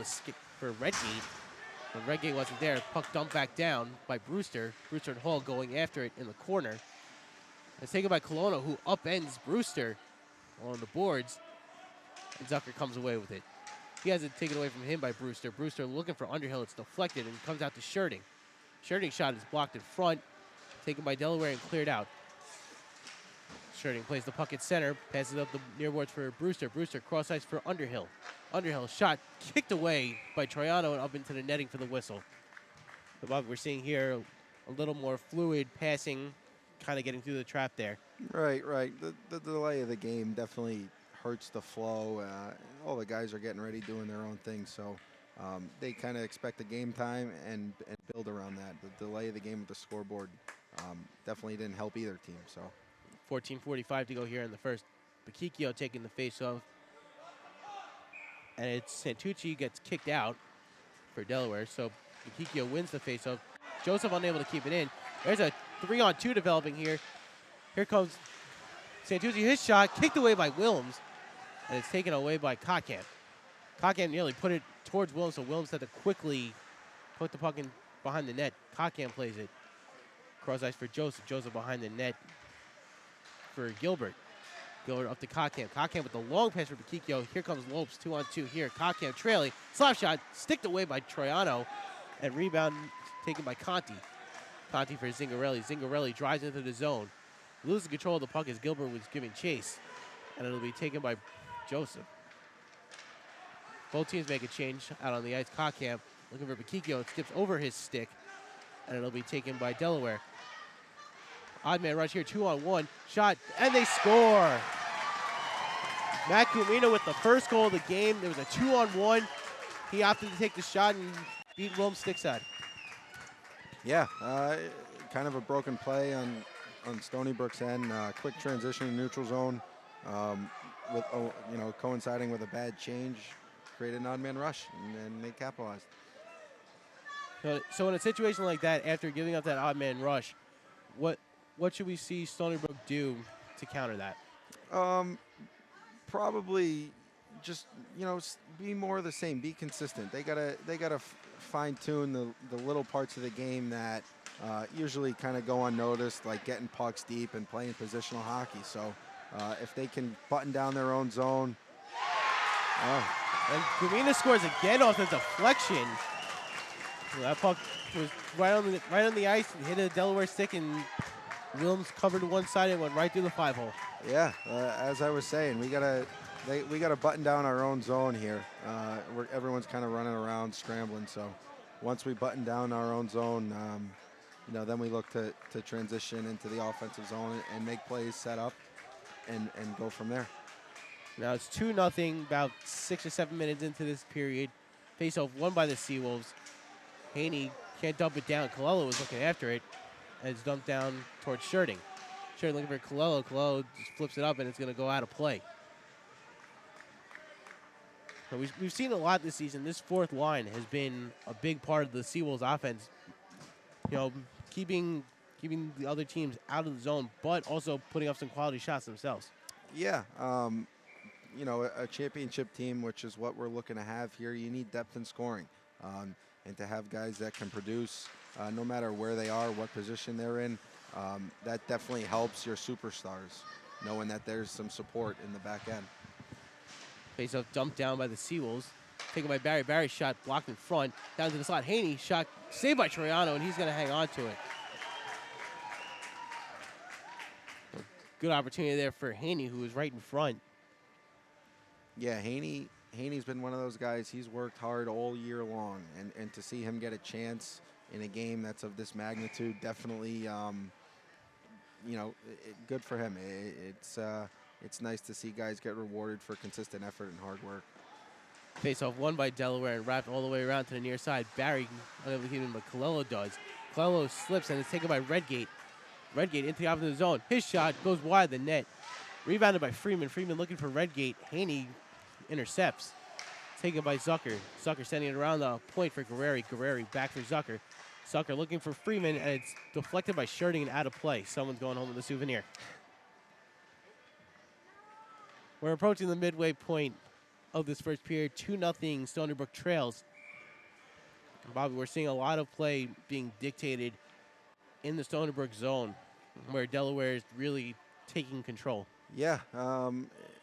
S1: Redgate. When Redgate wasn't there, puck dumped back down by Brewster. Brewster and Hall going after it in the corner. It's taken by Colonna, who upends Brewster on the boards. And Zucker comes away with it. He has it taken away from him by Brewster. Brewster looking for Underhill. It's deflected and comes out to Sherding. Sherding's shot is blocked in front. Taken by Delaware and cleared out. Sherding plays the puck at center. Passes up the near boards for Brewster. Brewster cross ice for Underhill. Underhill shot kicked away by Troiano and up into the netting for the whistle. So Bob, we're seeing here a little more fluid passing, kind of getting through the trap there.
S2: Right. The delay of the game definitely hurts the flow. All the guys are getting ready, doing their own thing. So they kind of expect the game time and build around that. The delay of the game with the scoreboard definitely didn't help either team. So
S1: 14:45 to go here in the first. Bakikio taking the face-off. And it's Santucci gets kicked out for Delaware. So Bakikio wins the face-off. Joseph unable to keep it in. There's a 3-on-2 developing here. Here comes Santucci. His shot kicked away by Wilms. And it's taken away by Kotkamp. Kotkamp nearly put it towards Wilms, so Wilms had to quickly put the puck in behind the net. Kotkamp plays it. Cross ice for Joseph. Joseph behind the net for Gilbert. Gilbert up to Kotkamp. Kotkamp with the long pass for Bakikio. Here comes Lopes, 2-on-2 here. Kotkamp trailing. Slap shot sticked away by Troiano. And rebound taken by Conti. Conti for Zingarelli. Zingarelli drives into the zone. Loses control of the puck as Gilbert was giving chase. And it'll be taken by Joseph. Both teams make a change out on the ice. Kotkamp looking for Bakikio. It skips over his stick. And it'll be taken by Delaware. Odd man rush here, 2-on-1. Shot, and they score. Matt Gumino with the first goal of the game. There was a 2-on-1. He opted to take the shot and beat Wilms stickside.
S2: Yeah, kind of a broken play on Stony Brook's end. Quick transition in neutral zone, with coinciding with a bad change, created an odd man rush, and they capitalized.
S1: So in a situation like that, after giving up that odd man rush, what should we see Stony Brook do to counter that?
S2: Probably just be more of the same. Be consistent. They gotta fine tune the little parts of the game that usually kind of go unnoticed, like getting pucks deep and playing positional hockey. So if they can button down their own zone.
S1: And Gumina scores again off the deflection. That puck was right on the ice and hit a Delaware stick, and Wilms covered to one side and went right through the 5-hole.
S2: Yeah, as I was saying, we gotta button down our own zone here. Where everyone's kind of running around, scrambling. So once we button down our own zone, then we look to transition into the offensive zone and make plays, set up, and go from there.
S1: Now it's 2-0, about 6 or 7 minutes into this period. Face-off won by the Seawolves. Haney can't dump it down. Colello was looking after it, and it's dumped down towards Sherding. Sherding looking for Colello. Colello just flips it up, and it's going to go out of play. So we've seen a lot this season. This fourth line has been a big part of the Seawolves offense. Keeping the other teams out of the zone, but also putting up some quality shots themselves.
S2: Yeah, a championship team, which is what we're looking to have here. You need depth in scoring. and to have guys that can produce no matter where they are, what position they're in, that definitely helps your superstars, knowing that there's some support in the back end.
S1: Face-off dumped down by the Seawolves. Taken by Barry. Barry's shot blocked in front. Down to the slot. Haney shot saved by Troiano, and he's going to hang on to it. Good opportunity there for Haney, who was right in front.
S2: Yeah, Haney's been one of those guys. He's worked hard all year long, and to see him get a chance in a game that's of this magnitude, definitely, good for him. It's nice to see guys get rewarded for consistent effort and hard work.
S1: Face-off won by Delaware and wrapped all the way around to the near side. Barry unable to keep him, but Colello does. Colello slips and is taken by Redgate. Redgate into the opposite zone. His shot goes wide of the net. Rebounded by Freeman. Freeman looking for Redgate. Haney intercepts. Taken by Zucker. Zucker sending it around the point for Guerreri. Guerreri back for Zucker. Zucker looking for Freeman, and it's deflected by Sherding and out of play. Someone's going home with a souvenir. We're approaching the midway point of this first period. 2-0 Stony Brook trails. Bobby, we're seeing a lot of play being dictated in the Stony Brook zone, where Delaware is really taking control.
S2: Yeah,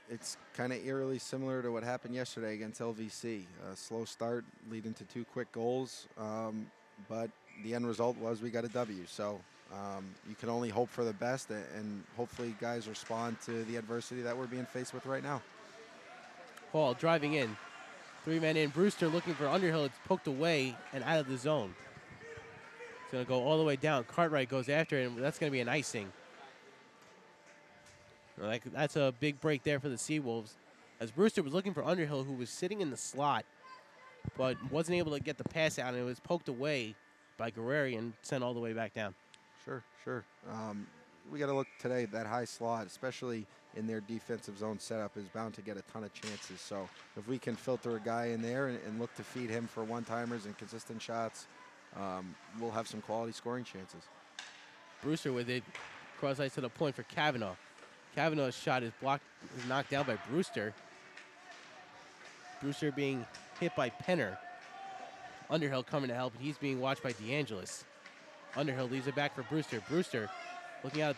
S2: it's kind of eerily similar to what happened yesterday against LVC. A slow start leading to 2 quick goals, but the end result was we got a W. So you can only hope for the best, and hopefully guys respond to the adversity that we're being faced with right now.
S1: Hall driving in. 3-man in. Brewster looking for Underhill. It's poked away and out of the zone. It's going to go all the way down. Cartwright goes after it, and that's going to be an icing. That's a big break there for the Seawolves, as Brewster was looking for Underhill, who was sitting in the slot, but wasn't able to get the pass out, and it was poked away by Guerreri and sent all the way back down.
S2: Sure. We got to look today, that high slot, especially in their defensive zone setup, is bound to get a ton of chances. So if we can filter a guy in there and look to feed him for one-timers and consistent shots, we'll have some quality scoring chances.
S1: Brewster with it. Cross ice to the point for Kavanaugh. Kavanaugh's shot is knocked down by Brewster. Brewster being hit by Penner. Underhill coming to help, and he's being watched by DeAngelis. Underhill leaves it back for Brewster. Brewster looking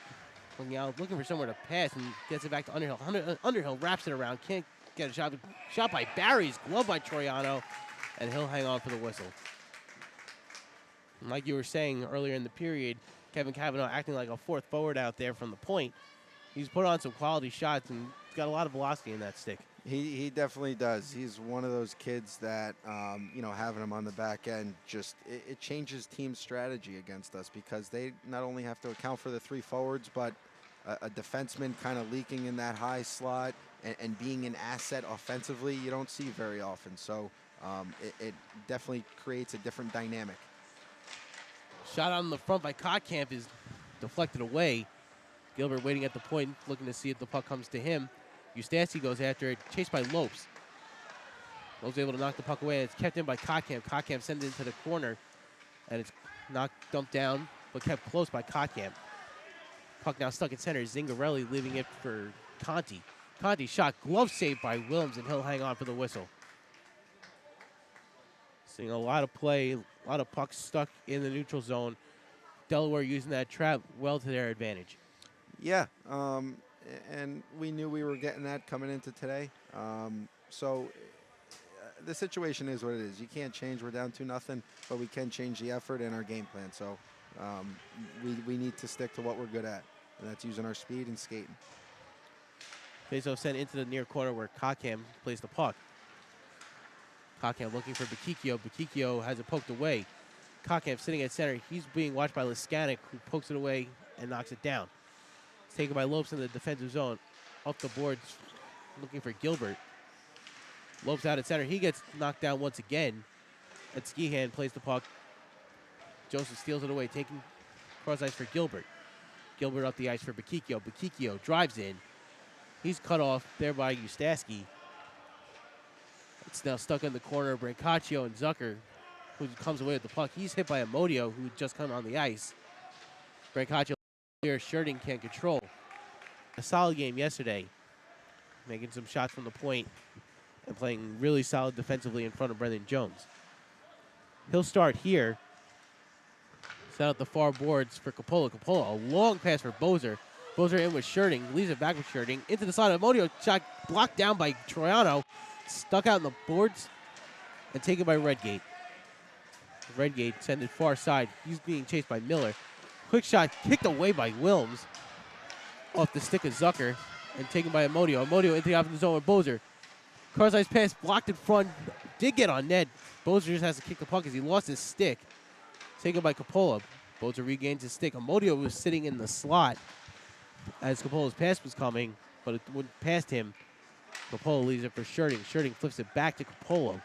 S1: for somewhere to pass, and gets it back to Underhill. Underhill wraps it around, can't get a shot. Shot by Barry's, glove by Troiano, and he'll hang on for the whistle. And like you were saying earlier in the period, Kevin Kavanaugh acting like a fourth forward out there from the point. He's put on some quality shots and got a lot of velocity in that stick.
S2: He definitely does. He's one of those kids that, having him on the back end, it changes team strategy against us, because they not only have to account for the 3 forwards, but a defenseman kind of leaking in that high slot and being an asset offensively, you don't see very often. So it definitely creates a different dynamic.
S1: Shot on the front by Kottkamp is deflected away. Gilbert waiting at the point, looking to see if the puck comes to him. Ustasi goes after it, chased by Lopes. Lopes able to knock the puck away, and it's kept in by Kottkamp. Kottkamp sends it into the corner, and it's dumped down, but kept close by Kottkamp. Puck now stuck at center. Zingarelli leaving it for Conti. Conti shot, glove saved by Williams, and he'll hang on for the whistle. Seeing a lot of play, a lot of pucks stuck in the neutral zone. Delaware using that trap well to their advantage.
S2: Yeah, and we knew we were getting that coming into today. So the situation is what it is. You can't change. We're down 2-0, but we can change the effort and our game plan. So we need to stick to what we're good at, and that's using our speed and skating.
S1: Faceoff sent into the near corner where Kottkamp plays the puck. Kottkamp looking for Bakikio. Bakikio has it poked away. Kottkamp sitting at center. He's being watched by Liskanek, who pokes it away and knocks it down. It's taken by Lopes in the defensive zone. Up the boards, looking for Gilbert. Lopes out at center. He gets knocked down once again. And Skihan plays the puck. Joseph steals it away, taking cross ice for Gilbert. Gilbert up the ice for Bakikio. Bakikio drives in. He's cut off there by Ustaski. It's now stuck in the corner. Brancaccio and Zucker, who comes away with the puck. He's hit by Amodio, who just come on the ice. Brancaccio here, Sherding can't control. A solid game yesterday, making some shots from the point and playing really solid defensively in front of Brendan Jones. He'll start here. Set out the far boards for Coppola. Coppola, a long pass for Bozer. Bozer in with Sherding. Leaves it back with Sherding. Into the side of Amodio. Shot blocked down by Troiano. Stuck out in the boards and taken by Redgate. Redgate sent it far side. He's being chased by Miller. Quick shot kicked away by Wilms. Off the stick of Zucker and taken by Amodio. Amodio into the offensive zone with Bozer. Carsey's pass blocked in front. Did get on net. Bozer just has to kick the puck as he lost his stick. Taken by Coppola. Bozer regains his stick. Amodio was sitting in the slot as Coppola's pass was coming, but it went past him. Coppola leaves it for Sherding. Sherding flips it back to Coppola.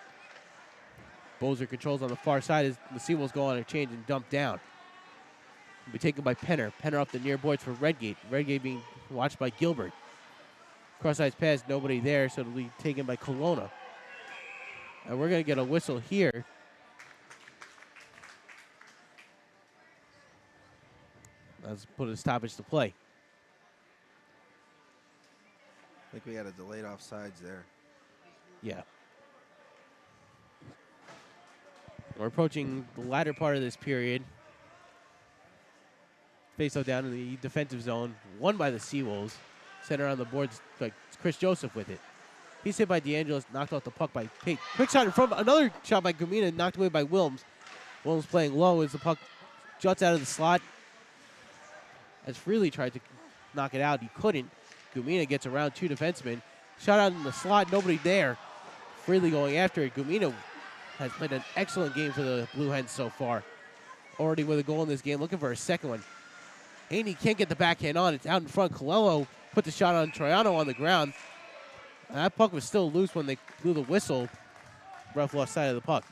S1: Bozer controls on the far side as the Seawolves go on a change and dump down. Will be taken by Penner. Penner up the near boards for Redgate. Redgate being watched by Gilbert. Cross-ice pass, nobody there, so it'll be taken by Kelowna. And we're going to get a whistle here. Let's put a stoppage to play.
S2: I think we had a delayed offsides there.
S1: Yeah. We're approaching the latter part of this period. Face-off down in the defensive zone. Won by the Seawolves. Center on the boards, like Chris Joseph with it. He's hit by DeAngelis, knocked off the puck by Pate. Quick shot in front, another shot by Gumina, knocked away by Wilms. Wilms playing low as the puck juts out of the slot. As Freely tried to knock it out, he couldn't. Gumina gets around two defensemen. Shot out in the slot, nobody there. Freely going after it. Gumina has played an excellent game for the Blue Hens so far. Already with a goal in this game, looking for a second one. Haney can't get the backhand on. It's out in front. Colello put the shot on Troiano on the ground. And that puck was still loose when they blew the whistle. Ref lost sight of the puck.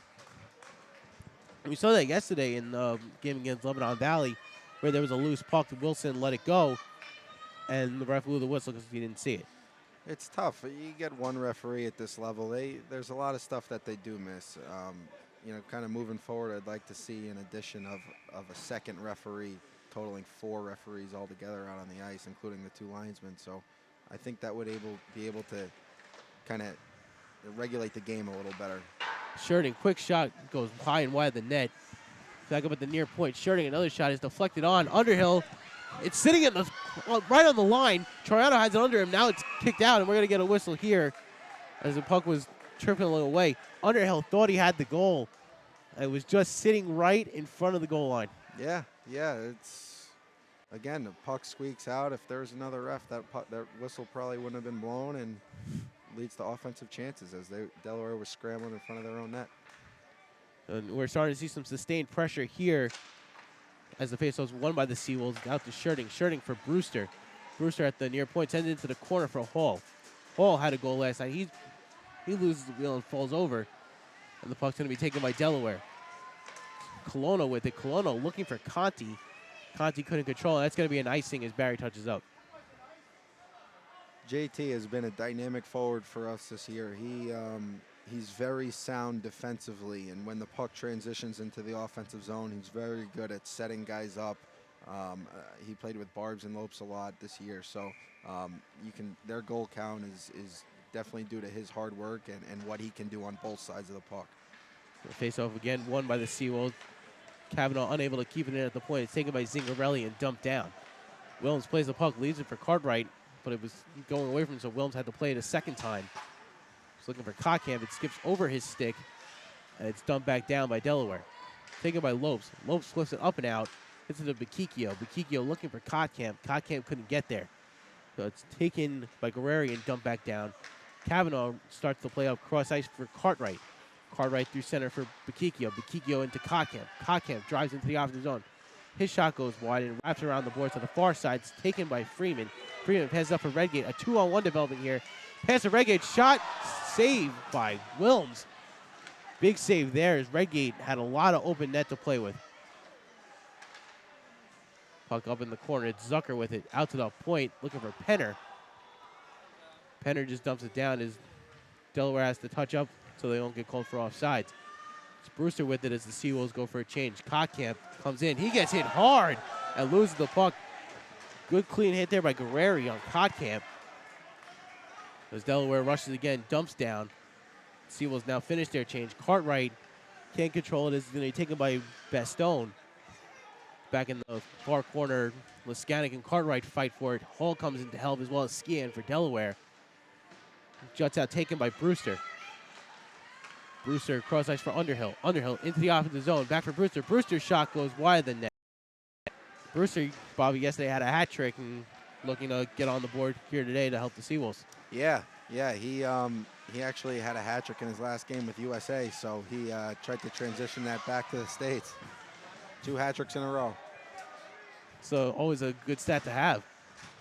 S1: We saw that yesterday in the game against Lebanon Valley, where there was a loose puck. Wilson let it go, and the ref blew the whistle because he didn't see it.
S2: It's tough. You get one referee at this level. There's a lot of stuff that they do miss. Kind of moving forward, I'd like to see an addition of a second referee, totaling 4 referees altogether out on the ice, including the 2 linesmen. So I think that would be able to kind of regulate the game a little better.
S1: Sherding, quick shot, goes high and wide of the net. Back up at the near point. Sherding, another shot is deflected on. Underhill, it's sitting in the right on the line. Troiano has it under him. Now it's kicked out, and we're going to get a whistle here as the puck was tripping away. Underhill thought he had the goal. It was just sitting right in front of the goal line.
S2: Yeah, it's, again, the puck squeaks out. If there's another ref, that whistle probably wouldn't have been blown, and leads to offensive chances as Delaware was scrambling in front of their own net.
S1: And we're starting to see some sustained pressure here as the faceoff's won by the Seawolves. Out to Sherding. Sherding for Brewster. Brewster at the near point sends it into the corner for Hall. Hall had a goal last night. He loses the wheel and falls over. And the puck's going to be taken by Delaware. Kelowna with it. Kelowna looking for Conti. Conti couldn't control it. That's going to be an icing as Barry touches up.
S2: JT has been a dynamic forward for us this year. He's very sound defensively, and when the puck transitions into the offensive zone, he's very good at setting guys up. He played with Barbs and Lopes a lot this year, so their goal count is definitely due to his hard work and what he can do on both sides of the puck.
S1: The face-off again won by the Seawolves. Kavanaugh unable to keep it in at the point. It's taken by Zingarelli and dumped down. Williams plays the puck, leaves it for Cartwright, but it was going away from him, so Williams had to play it a second time. He's looking for Cockham. It skips over his stick, and it's dumped back down by Delaware. Taken by Lopes. Lopes flips it up and out. Hits it to Bakikio. Bakikio looking for Cockham. Cockham couldn't get there. So it's taken by Guerreri and dumped back down. Kavanaugh starts to play up cross ice for Cartwright. Cartwright through center for Bakikio. Bakikio into Cockham. Cockham drives into the offensive zone. His shot goes wide and wraps around the boards to the far side. It's taken by Freeman. Freeman passes up for Redgate. A 2-on-1 development here. Pass to Redgate. Shot saved by Wilms. Big save there as Redgate had a lot of open net to play with. Puck up in the corner. It's Zucker with it. Out to the point. Looking for Penner. Penner just dumps it down as Delaware has to touch up so they don't get called for offsides. It's Brewster with it as the Seawolves go for a change. Cockamp comes in. He gets hit hard and loses the puck. Good clean hit there by Guerreri on Cockamp. As Delaware rushes again, dumps down. Seawolves now finish their change. Cartwright Can't control it. It's going to be taken by Bastogne. Back in the far corner, Liskanek and Cartwright fight for it. Hall comes in to help, as well as Skian for Delaware. Juts out, taken by Brewster. Brewster cross ice for Underhill. Underhill into the offensive zone. Back for Brewster. Brewster's shot goes wide of the net. Brewster, Bobby, yesterday had a hat trick and looking to get on the board here today to help the Seawolves.
S2: Yeah, he actually had a hat trick in his last game with USA, so he tried to transition that back to the States. 2 hat tricks in a row.
S1: So always a good stat to have.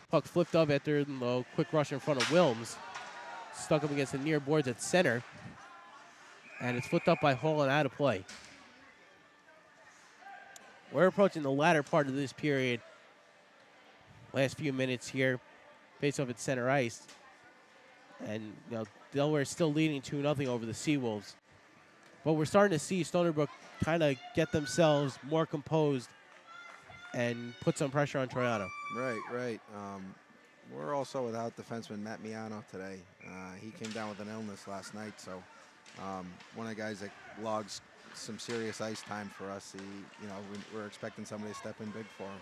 S1: Puck flipped up after the quick rush in front of Wilms. Stuck up against the near boards at center. And it's flipped up by Hall and out of play. We're approaching the latter part of this period. Last few minutes here. Face off at center ice. And Delaware is still leading 2-0 over the Seawolves. But we're starting to see Stony Brook kind of get themselves more composed and put some pressure on Troiano.
S2: Right. We're also without defenseman Matt Miano today. He came down with an illness last night, so one of the guys that logs some serious ice time for us. We're expecting somebody to step in big for him.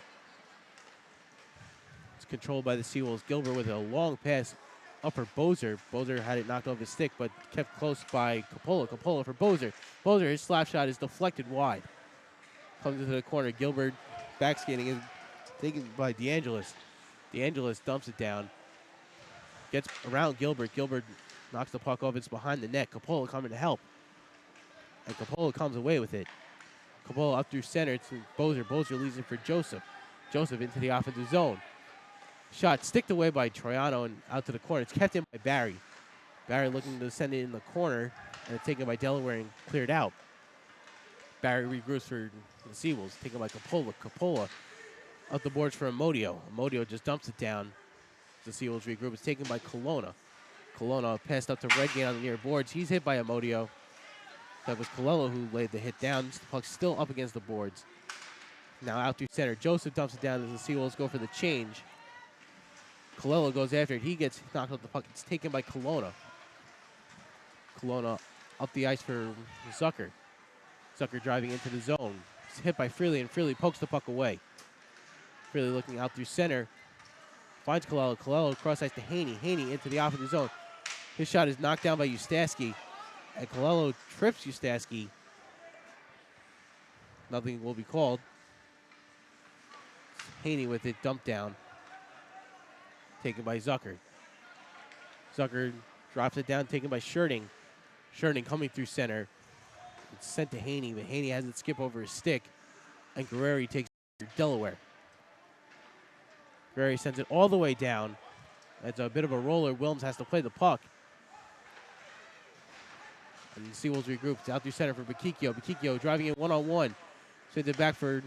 S1: It's controlled by the Seawolves. Gilbert with a long pass up for Bozer. Bozer had it knocked off his stick, but kept close by Coppola. Coppola for Bozer. Bozer, his slap shot is deflected wide. Comes into the corner. Gilbert backskating is taken by DeAngelis. DeAngelis dumps it down. Gets around Gilbert. Gilbert knocks the puck off. It's behind the net. Coppola coming to help. And Coppola comes away with it. Coppola up through center to Bozer. Bozer leaves it for Joseph. Joseph into the offensive zone. Shot sticked away by Troiano and out to the corner. It's kept in by Barry. Barry looking to send it in the corner, and it's taken by Delaware and cleared out. Barry regroups for the Seawolves, taken by Coppola. Coppola up the boards for Amodio. Amodio just dumps it down. The Seawolves regroup. It's taken by Colonna. Colonna passed up to Redgate on the near boards. He's hit by Amodio. That was Colella who laid the hit down. The puck's still up against the boards. Now out through center. Joseph dumps it down as the Seawolves go for the change. Colella goes after it. He gets knocked off the puck. It's taken by Colonna. Colonna up the ice for Zucker. Zucker driving into the zone. It's hit by Freely, and Freely pokes the puck away. Freely looking out through center. Finds Colella. Colella cross ice to Haney. Haney into the offensive zone. His shot is knocked down by Ustaski. And Colella trips Ustaski. Nothing will be called. Haney with it dumped down. Taken by Zucker. Zucker drops it down, taken by Scherting. Scherting coming through center. It's sent to Haney, but Haney has it skip over his stick. And Guerreri takes it to Delaware. Guerreri sends it all the way down. It's a bit of a roller. Wilms has to play the puck. And the Seawolves regroup. It's out through center for Bakikio. Bakikio driving in one-on-one. Sends it back for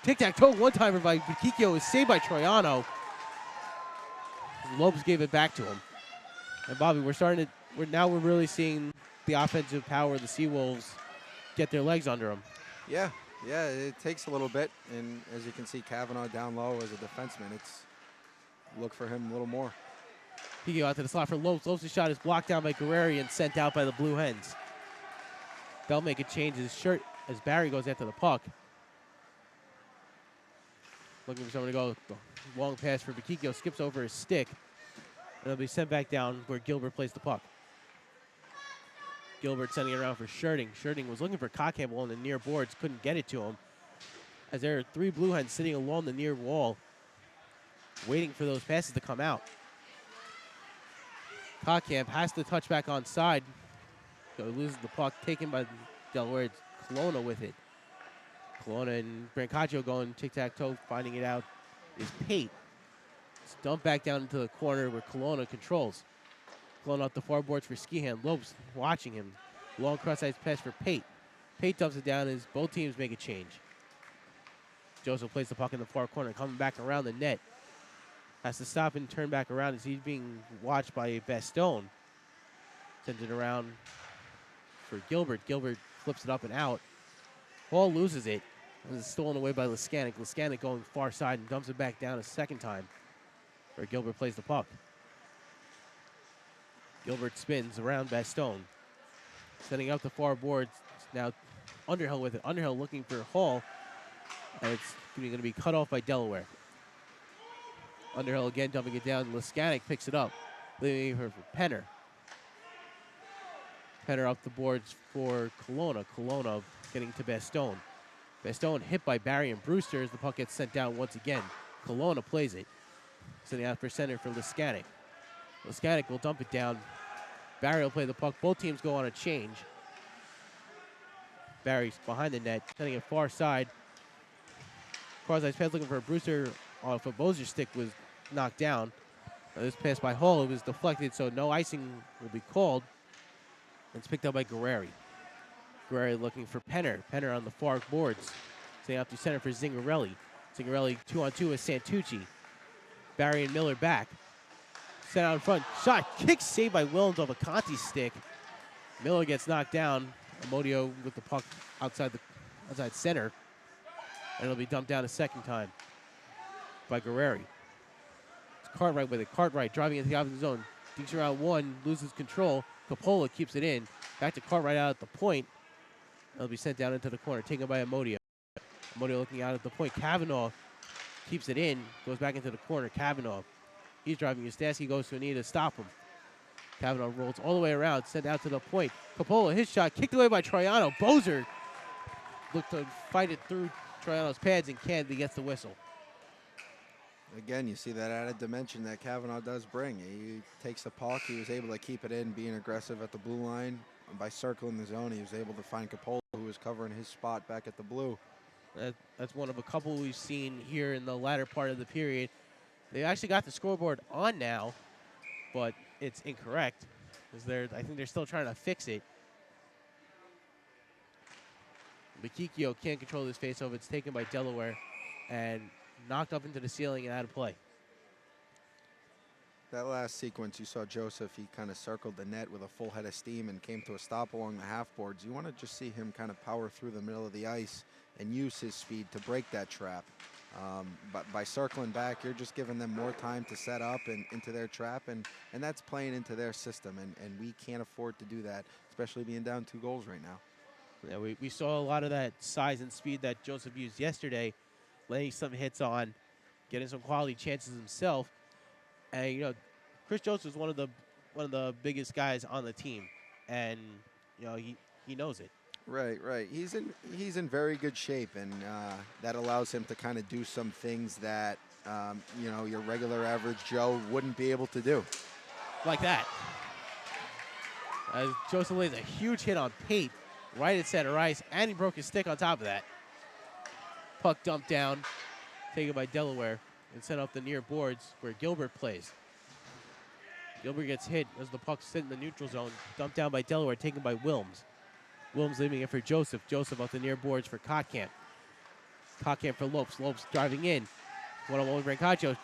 S1: tic-tac-toe one-timer by Bakikio is saved by Troiano. Lopes gave it back to him. And Bobby, we're really seeing the offensive power of the Seawolves get their legs under them.
S2: Yeah, it takes a little bit. And as you can see, Kavanaugh down low as a defenseman. Look for him a little more.
S1: He goes out to the slot for Lopes. Lopes' shot is blocked down by Guerreri and sent out by the Blue Hens. They'll make a change his shirt as Barry goes after the puck. Looking for someone to go. Long pass for Bakikio. Skips over his stick. And it'll be sent back down where Gilbert plays the puck. Gilbert sending it around for Scherting. Scherting was looking for Cockhamble on the near boards. Couldn't get it to him. As there are 3 Blue Hens sitting along the near wall, waiting for those passes to come out. Cockamp has to touch back on side. So he loses the puck, taken by Delaware. It's Colonna with it. Colonna and Brancaccio going tic-tac-toe, finding it out is Pate. It's dumped back down into the corner where Colonna controls. Colonna up the far boards for Skihan. Lopes watching him. Long cross-ice pass for Pate. Pate dumps it down as both teams make a change. Joseph plays the puck in the far corner, coming back around the net. Has to stop and turn back around as he's being watched by Bastogne. Sends it around for Gilbert. Gilbert flips it up and out. Hall loses it. It's stolen away by Liskanek. Liskanek going far side and dumps it back down a second time where Gilbert plays the puck. Gilbert spins around Bastogne. Setting up the far boards. Now Underhill with it. Underhill looking for Hall. And it's going to be cut off by Delaware. Underhill again dumping it down. Liskanek picks it up. Leaving her for Penner. Penner up the boards for Kelowna. Kelowna getting to Bastogne. Bastogne hit by Barry and Brewster as the puck gets sent down once again. Kelowna plays it. Sending out for center for Liskanek. Liskanek will dump it down. Barry will play the puck. Both teams go on a change. Barry's behind the net, sending it far side. Cross-ice pass looking for Brewster off a Bozier's stick was knocked down. This pass by Hall, it was deflected, so no icing will be called. It's picked up by Guerreri. Guerreri looking for Penner. Penner on the far boards. Sending out to center for Zingarelli. Zingarelli 2-on-2 with Santucci. Barry and Miller back. Sent out in front. Shot. Kick saved by Willems off a Conti stick. Miller gets knocked down. Amodio with the puck outside center. And it'll be dumped down a second time by Guerreri. It's Cartwright with it. Cartwright driving into the opposite zone. Dinks around one, loses control. Coppola keeps it in. Back to Cartwright out at the point. It'll be sent down into the corner, taken by Amodio. Amodio looking out at the point. Kavanaugh keeps it in, goes back into the corner. Kavanaugh, he's driving. Ustaski goes to a knee to stop him. Kavanaugh rolls all the way around, sent out to the point. Coppola, his shot, kicked away by Troiano. Bozer looked to fight it through Troiano's pads and can't, he gets the whistle.
S2: Again, you see that added dimension that Kavanaugh does bring. He takes the puck. He was able to keep it in, being aggressive at the blue line. And by circling the zone, he was able to find Coppola, who was covering his spot back at the blue.
S1: That's one of a couple we've seen here in the latter part of the period. They actually got the scoreboard on now, but it's incorrect. I think they're still trying to fix it. Mikikio can't control this faceover. It's taken by Delaware and knocked up into the ceiling and out of play.
S2: That last sequence, you saw Joseph, he kind of circled the net with a full head of steam and came to a stop along the half boards. You want to just see him kind of power through the middle of the ice and use his speed to break that trap. But by circling back, you're just giving them more time to set up and into their trap, and that's playing into their system, and we can't afford to do that, especially being down 2 goals right now.
S1: Yeah, we saw a lot of that size and speed that Joseph used yesterday, laying some hits on, getting some quality chances himself. And Chris Joseph is one of the biggest guys on the team, and he knows it.
S2: Right. He's in very good shape, and that allows him to kind of do some things that your regular average Joe wouldn't be able to do.
S1: Like that. Joseph lays a huge hit on Pate right at center ice, and he broke his stick on top of that. Puck dumped down, taken by Delaware, and sent up the near boards where Gilbert plays. Gilbert gets hit as the puck's sit in the neutral zone, dumped down by Delaware, taken by Wilms. Wilms leaving it for Joseph. Joseph up the near boards for Kotkamp. Kotkamp for Lopes. Lopes driving in. One-on-one with Brancaccio.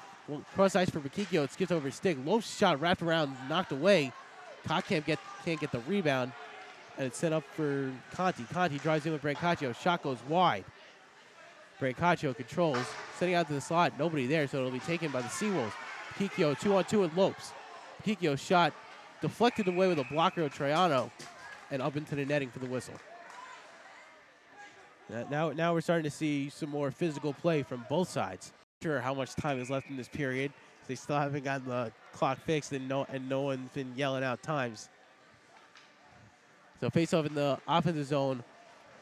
S1: Cross ice for Mikikio. It skips over his stick. Lopes' shot wrapped around, knocked away. Kotkamp can't get the rebound. And it's set up for Conti. Conti drives in with Brancaccio. Shot goes wide. Brancaccio controls. Sending out to the slot. Nobody there, so it'll be taken by the Seawolves. Mikikio 2-on-2 with Lopes. Mikikio's shot deflected away with a blocker of Troiano and up into the netting for the whistle. Now we're starting to see some more physical play from both sides. Not sure how much time is left in this period. They still haven't gotten the clock fixed, and no one's been yelling out times. So face off in the offensive zone.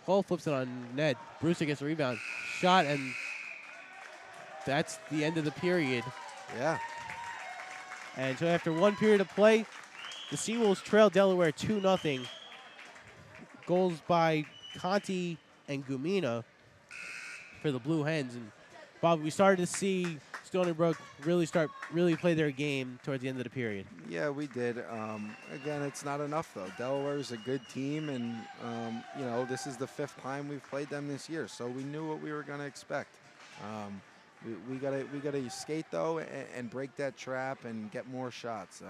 S1: Hall flips it on net. Brewster gets a rebound. Shot, and that's the end of the period.
S2: Yeah.
S1: And so after one period of play, the Seawolves trail Delaware 2-0. Goals by Conti and Gumina for the Blue Hens. And Bob, we started to see Stony Brook really play their game towards the end of the period.
S2: Yeah, we did. Again, it's not enough though. Delaware is a good team, and this is the 5th time we've played them this year, so we knew what we were going to expect. We gotta skate though and break that trap and get more shots.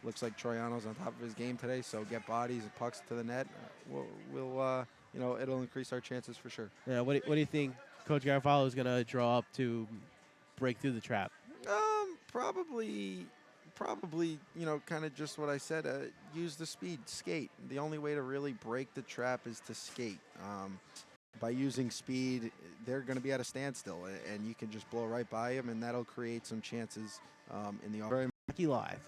S2: Looks like Troiano's on top of his game today, so get bodies and pucks to the net. It'll increase our chances for sure.
S1: Yeah. What do you think Coach Garofalo is going to draw up to break through the trap?
S2: Probably Probably, kind of just what I said. Use the speed, skate. The only way to really break the trap is to skate. By using speed, they're going to be at a standstill, and you can just blow right by them, and that'll create some chances in the offense.
S1: Live.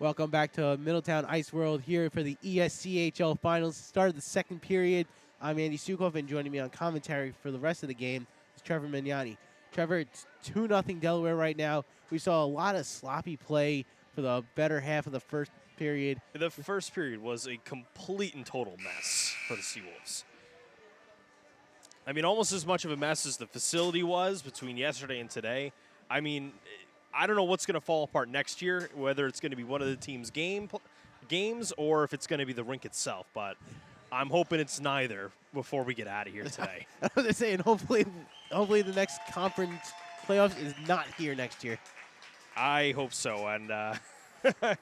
S1: Welcome back to Middletown Ice World here for the ESCHL Finals. Start of the second period. I'm Andy Sukov, and joining me on commentary for the rest of the game is Trevor Mignani. Trevor, it's 2-0 Delaware right now. We saw a lot of sloppy play for the better half of the first period.
S3: The first period was a complete and total mess for the Seawolves. I mean, almost as much of a mess as the facility was between yesterday and today. I mean, I don't know what's going to fall apart next year, whether it's going to be one of the team's games or if it's going to be the rink itself. But I'm hoping it's neither before we get out of here today.
S1: I was just saying, hopefully the next conference playoffs is not here next year.
S3: I hope so, and I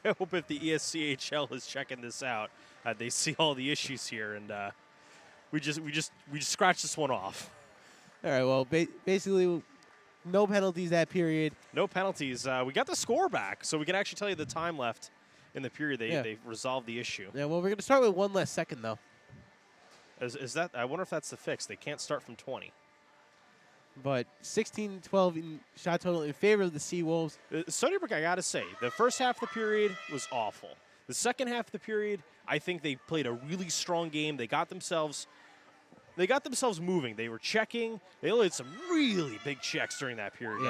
S3: hope if the ESCHL is checking this out, they see all the issues here, and we just scratch this one off.
S1: All right. Well, basically, no penalties that period.
S3: No penalties. We got the score back, so we can actually tell you the time left in the period. They resolved the issue.
S1: Yeah. Well, we're gonna start with one less second though.
S3: Is that? I wonder if that's the fix. They can't start from 20.
S1: But 16-12 in shot total in favor of the Seawolves.
S3: Stony Brook, I got to say, the first half of the period was awful. The second half of the period, I think they played a really strong game. They got themselves moving. They were checking. They had some really big checks during that period.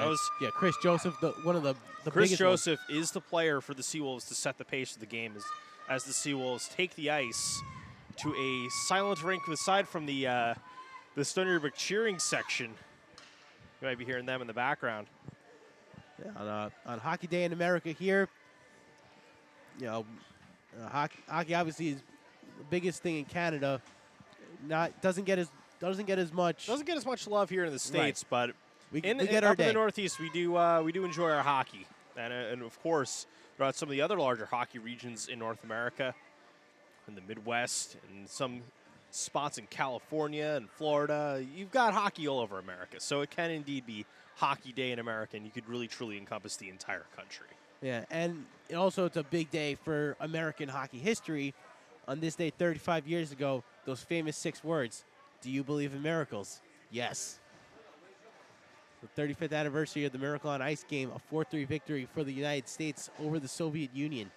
S1: Yeah, Chris Joseph, one of the
S3: Chris
S1: biggest
S3: Joseph is the player for the Seawolves to set the pace of the game as the Seawolves take the ice to a silent rink aside from the Stony Brook cheering section. You might be hearing them in the background.
S1: Yeah, on Hockey Day in America here, you know, hockey obviously is the biggest thing in Canada. Doesn't get as much
S3: Love here in the States,
S1: right.
S3: But
S1: we
S3: get
S1: our
S3: up
S1: day.
S3: in the Northeast, we do enjoy our hockey, and of course throughout some of the other larger hockey regions in North America, in the Midwest, and some spots in California and Florida, you've got hockey all over America. So it can indeed be Hockey Day in America, and you could really truly encompass the entire country.
S1: Yeah, and also it's a big day for American hockey history. On this day 35 years ago, those famous 6 words, do you believe in miracles? Yes. The 35th anniversary of the Miracle on Ice game, a 4-3 victory for the United States over the Soviet Union,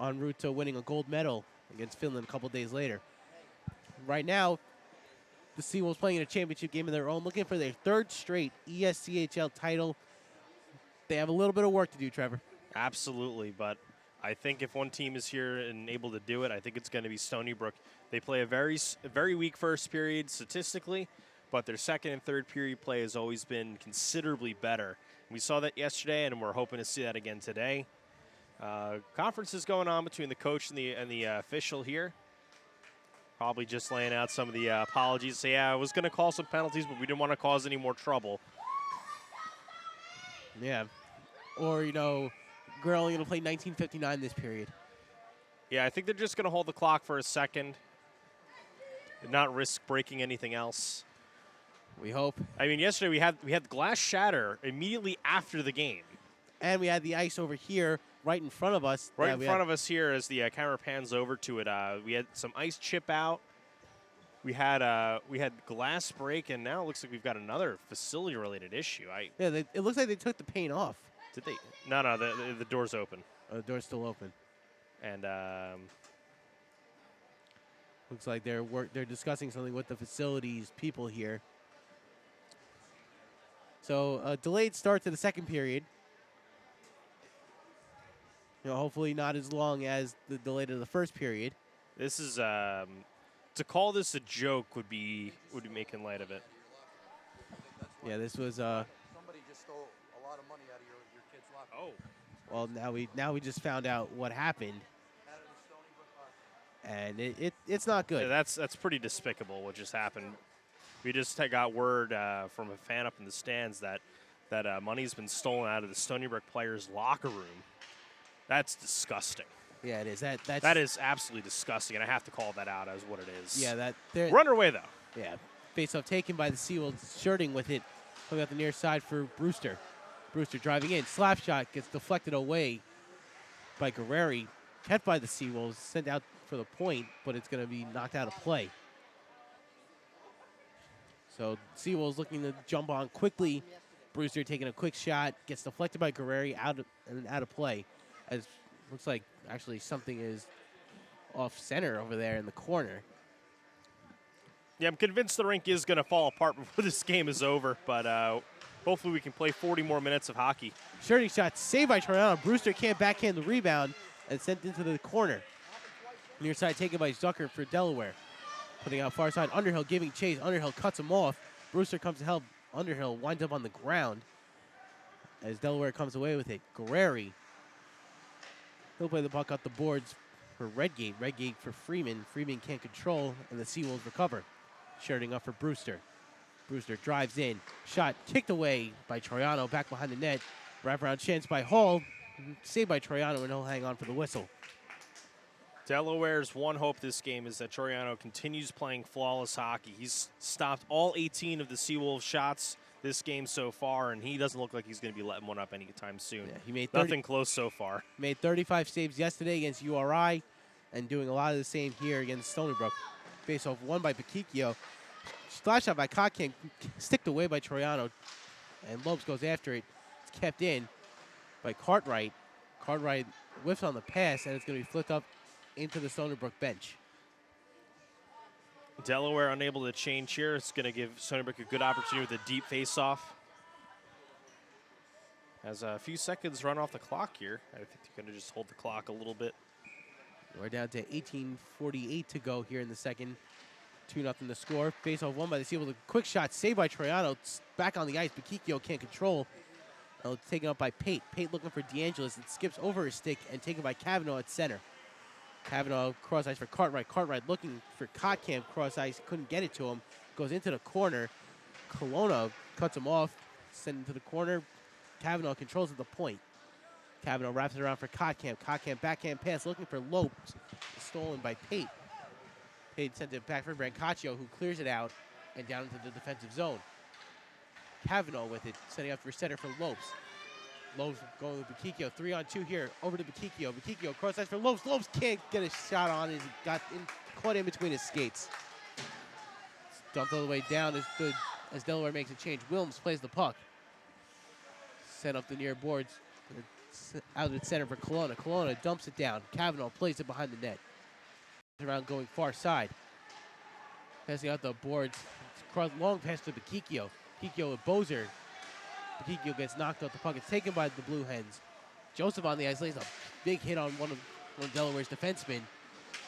S1: en route to winning a gold medal against Finland a couple days later. Right now, the Seawolves playing in a championship game of their own, looking for their 3rd straight ESCHL title. They have a little bit of work to do, Trevor.
S3: Absolutely, but I think if one team is here and able to do it, I think it's going to be Stony Brook. They play a very weak first period statistically, but their second and third period play has always been considerably better. We saw that yesterday, and we're hoping to see that again today. Conferences going on between the coach and the official here. Probably just laying out some of the apologies. Say, yeah, I was going to call some penalties, but we didn't want to cause any more trouble.
S1: Yeah. Or, we're only going to play 1959 this period.
S3: Yeah, I think they're just going to hold the clock for a second and not risk breaking anything else.
S1: We hope.
S3: I mean, yesterday we had glass shatter immediately after the game.
S1: And we had the ice over here right in front of us.
S3: Right in front of us here as the camera pans over to it. We had some ice chip out. We had glass break, and now it looks like we've got another facility-related issue.
S1: It looks like they took the paint off.
S3: Did they? No, the door's open.
S1: Oh, the door's still open.
S3: And
S1: looks like they're discussing something with the facilities people here. So a delayed start to the second period. Hopefully not as long as the delay to the first period.
S3: This is to call this a joke would be making light of it.
S1: Yeah, this was
S2: Somebody just stole a lot of money out of your kid's locker.
S3: Oh.
S1: Well, now we just found out what happened. And it's not good.
S3: Yeah, that's pretty despicable what just happened. We just got word from a fan up in the stands that money's been stolen out of the Stony Brook players' locker room. That's disgusting.
S1: Yeah, it is.
S3: That is absolutely disgusting, and I have to call that out as what it is.
S1: Yeah,
S3: we're underway though.
S1: Yeah, face-off taken by the Seawolves, shirting with it, coming out the near side for Brewster. Brewster driving in, slap shot gets deflected away by Guerreri, kept by the Seawolves, sent out for the point, but it's going to be knocked out of play. So Seawolves looking to jump on quickly. Brewster taking a quick shot, gets deflected by Guerreri out of play. As Looks like actually something is off center over there in the corner.
S3: Yeah, I'm convinced the rink is going to fall apart before this game is over, but hopefully we can play 40 more minutes of hockey.
S1: Shooting shot saved by Troiano. Brewster can't backhand the rebound and sent into the corner. Near side taken by Zucker for Delaware. Putting out far side. Underhill giving chase. Underhill cuts him off. Brewster comes to help. Underhill winds up on the ground as Delaware comes away with it. Guerreri. He'll play the puck up the boards for Redgate. Redgate for Freeman. Freeman can't control, and the Seawolves recover. Shirting up for Brewster. Brewster drives in. Shot kicked away by Troiano. Back behind the net. Wraparound chance by Hall. Saved by Troiano, and he'll hang on for the whistle.
S3: Delaware's one hope this game is that Troiano continues playing flawless hockey. He's stopped all 18 of the Seawolves shots this game so far, and he doesn't look like he's going to be letting one up anytime soon.
S1: Yeah, he made
S3: nothing close so far.
S1: Made 35 saves yesterday against URI, and doing a lot of the same here against Stony Brook. Face-off won by Pakikio. Flash shot by Kotkin, sticked away by Troiano, and Lopes goes after it. It's kept in by Cartwright. Cartwright whiffs on the pass, and it's going to be flipped up into the Stony Brook bench.
S3: Delaware unable to change here. It's going to give Stony Brook a good opportunity with a deep face-off. As a few seconds run off the clock here. I think they're going to just hold the clock a little bit.
S1: We're down to 18:48 to go here in the second. 2-0 the score. Face-off won by the Seawolves. A quick shot saved by Troiano. It's back on the ice. Pakikio can't control. Taken up by Pate. Pate looking for DeAngelis. It skips over his stick and taken by Kavanaugh at center. Kavanaugh cross ice for Cartwright. Cartwright looking for Kotkamp cross ice. Couldn't get it to him. Goes into the corner. Kelowna cuts him off. Sent into the corner. Kavanaugh controls at the point. Kavanaugh wraps it around for Kotkamp. Kotkamp backhand pass looking for Lopes. Stolen by Pate. Pate sent it back for Brancaccio, who clears it out and down into the defensive zone. Kavanaugh with it, setting up for center for Lopes. Lopes going with Bakikio. 3-on-2 here. Over to Bakikio. Bakikio cross ice for Lopes. Lopes can't get a shot on it. He got caught in between his skates. It's dumped all the way down as Delaware makes a change. Wilms plays the puck. Sent up the near boards. Out at center for Kelowna. Kelowna dumps it down. Kavanaugh plays it behind the net. Around going far side. Passing out the boards. Long pass to Bakikio. Bakikio with Bozer. Bakikio gets knocked off the puck. It's taken by the Blue Hens. Joseph on the ice lays a big hit on one of Delaware's defensemen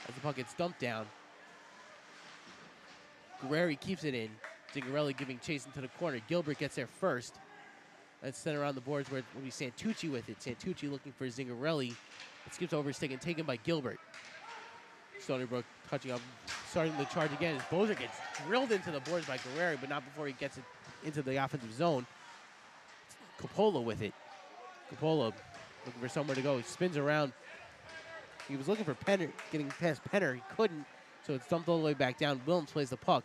S1: as the puck gets dumped down. Guerreri keeps it in. Zingarelli giving chase into the corner. Gilbert gets there first. That's sent around the boards where it will be Santucci with it. Santucci looking for Zingarelli. It skips over his stick and taken by Gilbert. Stony Brook touching up, starting the charge again as Bozer gets drilled into the boards by Guerreri, but not before he gets it into the offensive zone. Coppola with it. Coppola looking for somewhere to go. He spins around. He was looking for Penner, getting past Penner. He couldn't, so it's dumped all the way back down. Williams plays the puck.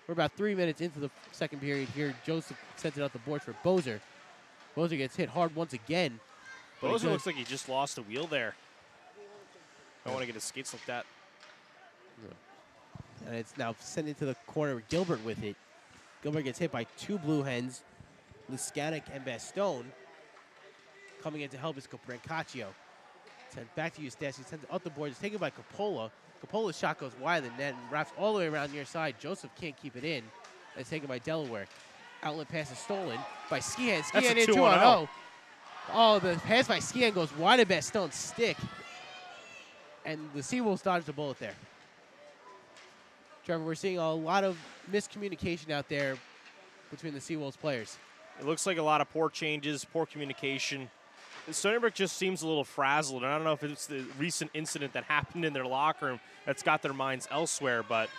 S1: We're about 3 minutes into the second period here. Joseph sends it out the boards for Bozer. Bozer gets hit hard once again.
S3: Bozer looks like he just lost a wheel there. I don't want to get his skates like that.
S1: And it's now sent into the corner with Gilbert with it. Gilbert gets hit by two Blue Hens, Liskanek and Bastone. Coming in to help is Brancaccio. Sent back to Eustachy, sent it up the board. It's taken by Coppola. Coppola's shot goes wide of the net and wraps all the way around near side. Joseph can't keep it in. And it's taken by Delaware. Outlet pass is stolen by Skihan. Skihan in 2-on-0. Oh, the pass by Skihan goes wide of Bastone's stick. And the Seawolves dodged the bullet there. Trevor, we're seeing a lot of miscommunication out there between the Seawolves players.
S3: It looks like a lot of poor changes, poor communication. Stony Brook just seems a little frazzled, and I don't know if it's the recent incident that happened in their locker room that's got their minds elsewhere, but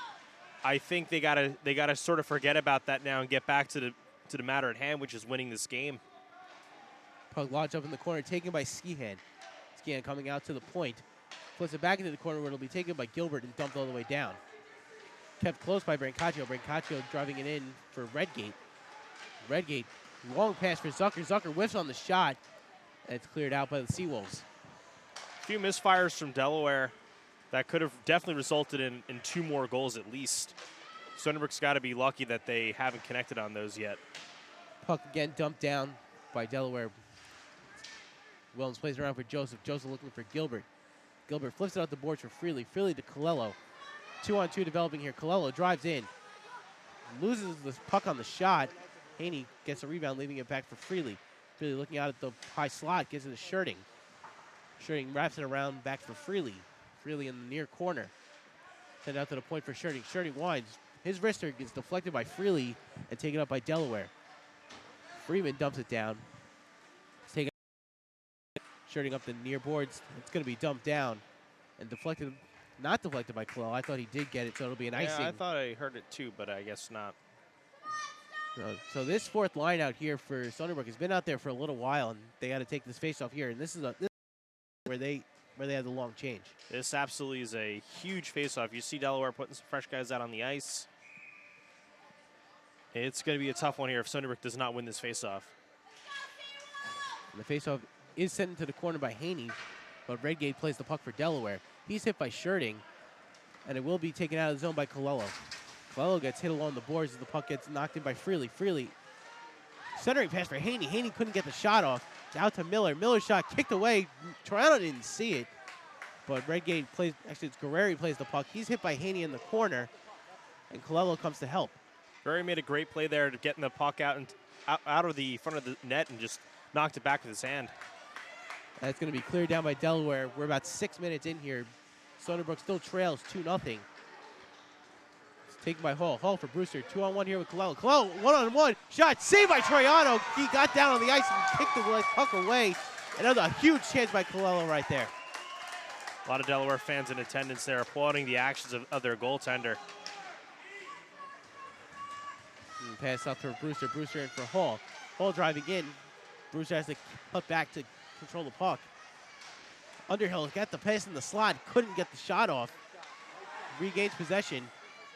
S3: I think they gotta sort of forget about that now and get back to the matter at hand, which is winning this game.
S1: Puck lodged up in the corner, taken by Skihan. Skihan coming out to the point. Flips it back into the corner where it'll be taken by Gilbert and dumped all the way down. Kept close by Brancaccio. Brancaccio driving it in for Redgate. Redgate, long pass for Zucker. Zucker whiffs on the shot. And it's cleared out by the Seawolves.
S3: A few misfires from Delaware that could have definitely resulted in 2 more goals at least. Stony Brook's got to be lucky that they haven't connected on those yet.
S1: Puck again dumped down by Delaware. Williams plays around for Joseph. Joseph looking for Gilbert. Gilbert flips it out the boards for Freely. Freely to Colello. 2-on-2 developing here. Colello drives in. Loses the puck on the shot. Haney gets a rebound, leaving it back for Freely. Freely looking out at the high slot, gives it to Sherding. Sherding wraps it around back for Freely. Freely in the near corner. Send out to the point for Sherding. Sherding winds. His wrister gets deflected by Freely and taken up by Delaware. Freeman dumps it down. It's taken. Sherding up the near boards. It's going to be dumped down and deflected. Not deflected by Colello. I thought he did get it, so it'll be an icing.
S3: Yeah, I thought I heard it too, but I guess not.
S1: So this fourth line out here for Stony Brook has been out there for a little while, and they got to take this face off here. And this is where they have the long change.
S3: This absolutely is a huge face-off. You see Delaware putting some fresh guys out on the ice. It's going to be a tough one here if Stony Brook does not win this face-off.
S1: And the face-off is sent into the corner by Haney, but Redgate plays the puck for Delaware. He's hit by Sherding, and it will be taken out of the zone by Colello. Colello gets hit along the boards as the puck gets knocked in by Freely. Freely centering pass for Haney. Haney couldn't get the shot off. It's out to Miller. Miller's shot kicked away. Toronto didn't see it, but Redgate plays, actually it's Guerreri plays the puck. He's hit by Haney in the corner, and Colello comes to help.
S3: Guerreri made a great play there to getting the puck out of the front of the net and just knocked it back with his hand.
S1: That's going to be cleared down by Delaware. We're about 6 minutes in here. Stony Brook still trails 2-0. It's taken by Hall. Hall for Brewster. 2-on-1 here with Colello. Colello, 1-on-1. Shot saved by Troiano. He got down on the ice and kicked the puck away. Another huge chance by Colello right there.
S3: A lot of Delaware fans in attendance there applauding the actions of their goaltender.
S1: And pass up for Brewster. Brewster in for Hall. Hall driving in. Brewster has to put back to control the puck. Underhill got the pass in the slot, couldn't get the shot off. Regains possession,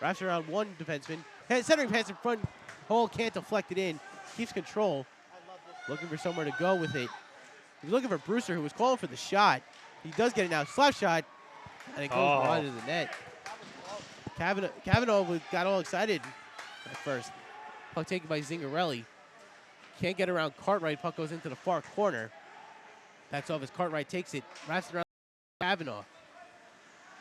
S1: wraps around one defenseman. Centering pass in front, Hall can't deflect it in, keeps control. Looking for somewhere to go with it. He's looking for Brewster, who was calling for the shot. He does get it now, slap shot, and it goes wide of the net. Cavanaugh got all excited at first. Puck taken by Zingarelli. Can't get around Cartwright. Puck goes into the far corner. Backs off as Cartwright takes it. Wraps it around Cavanaugh.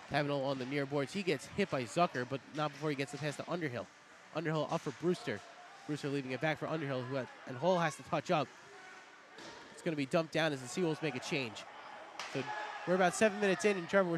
S1: Cavanaugh on the near boards. He gets hit by Zucker, but not before he gets the pass to Underhill. Underhill up for Brewster. Brewster leaving it back for Underhill, and Hull has to touch up. It's going to be dumped down as the Seawolves make a change. So we're about 7 minutes in, and Trevor,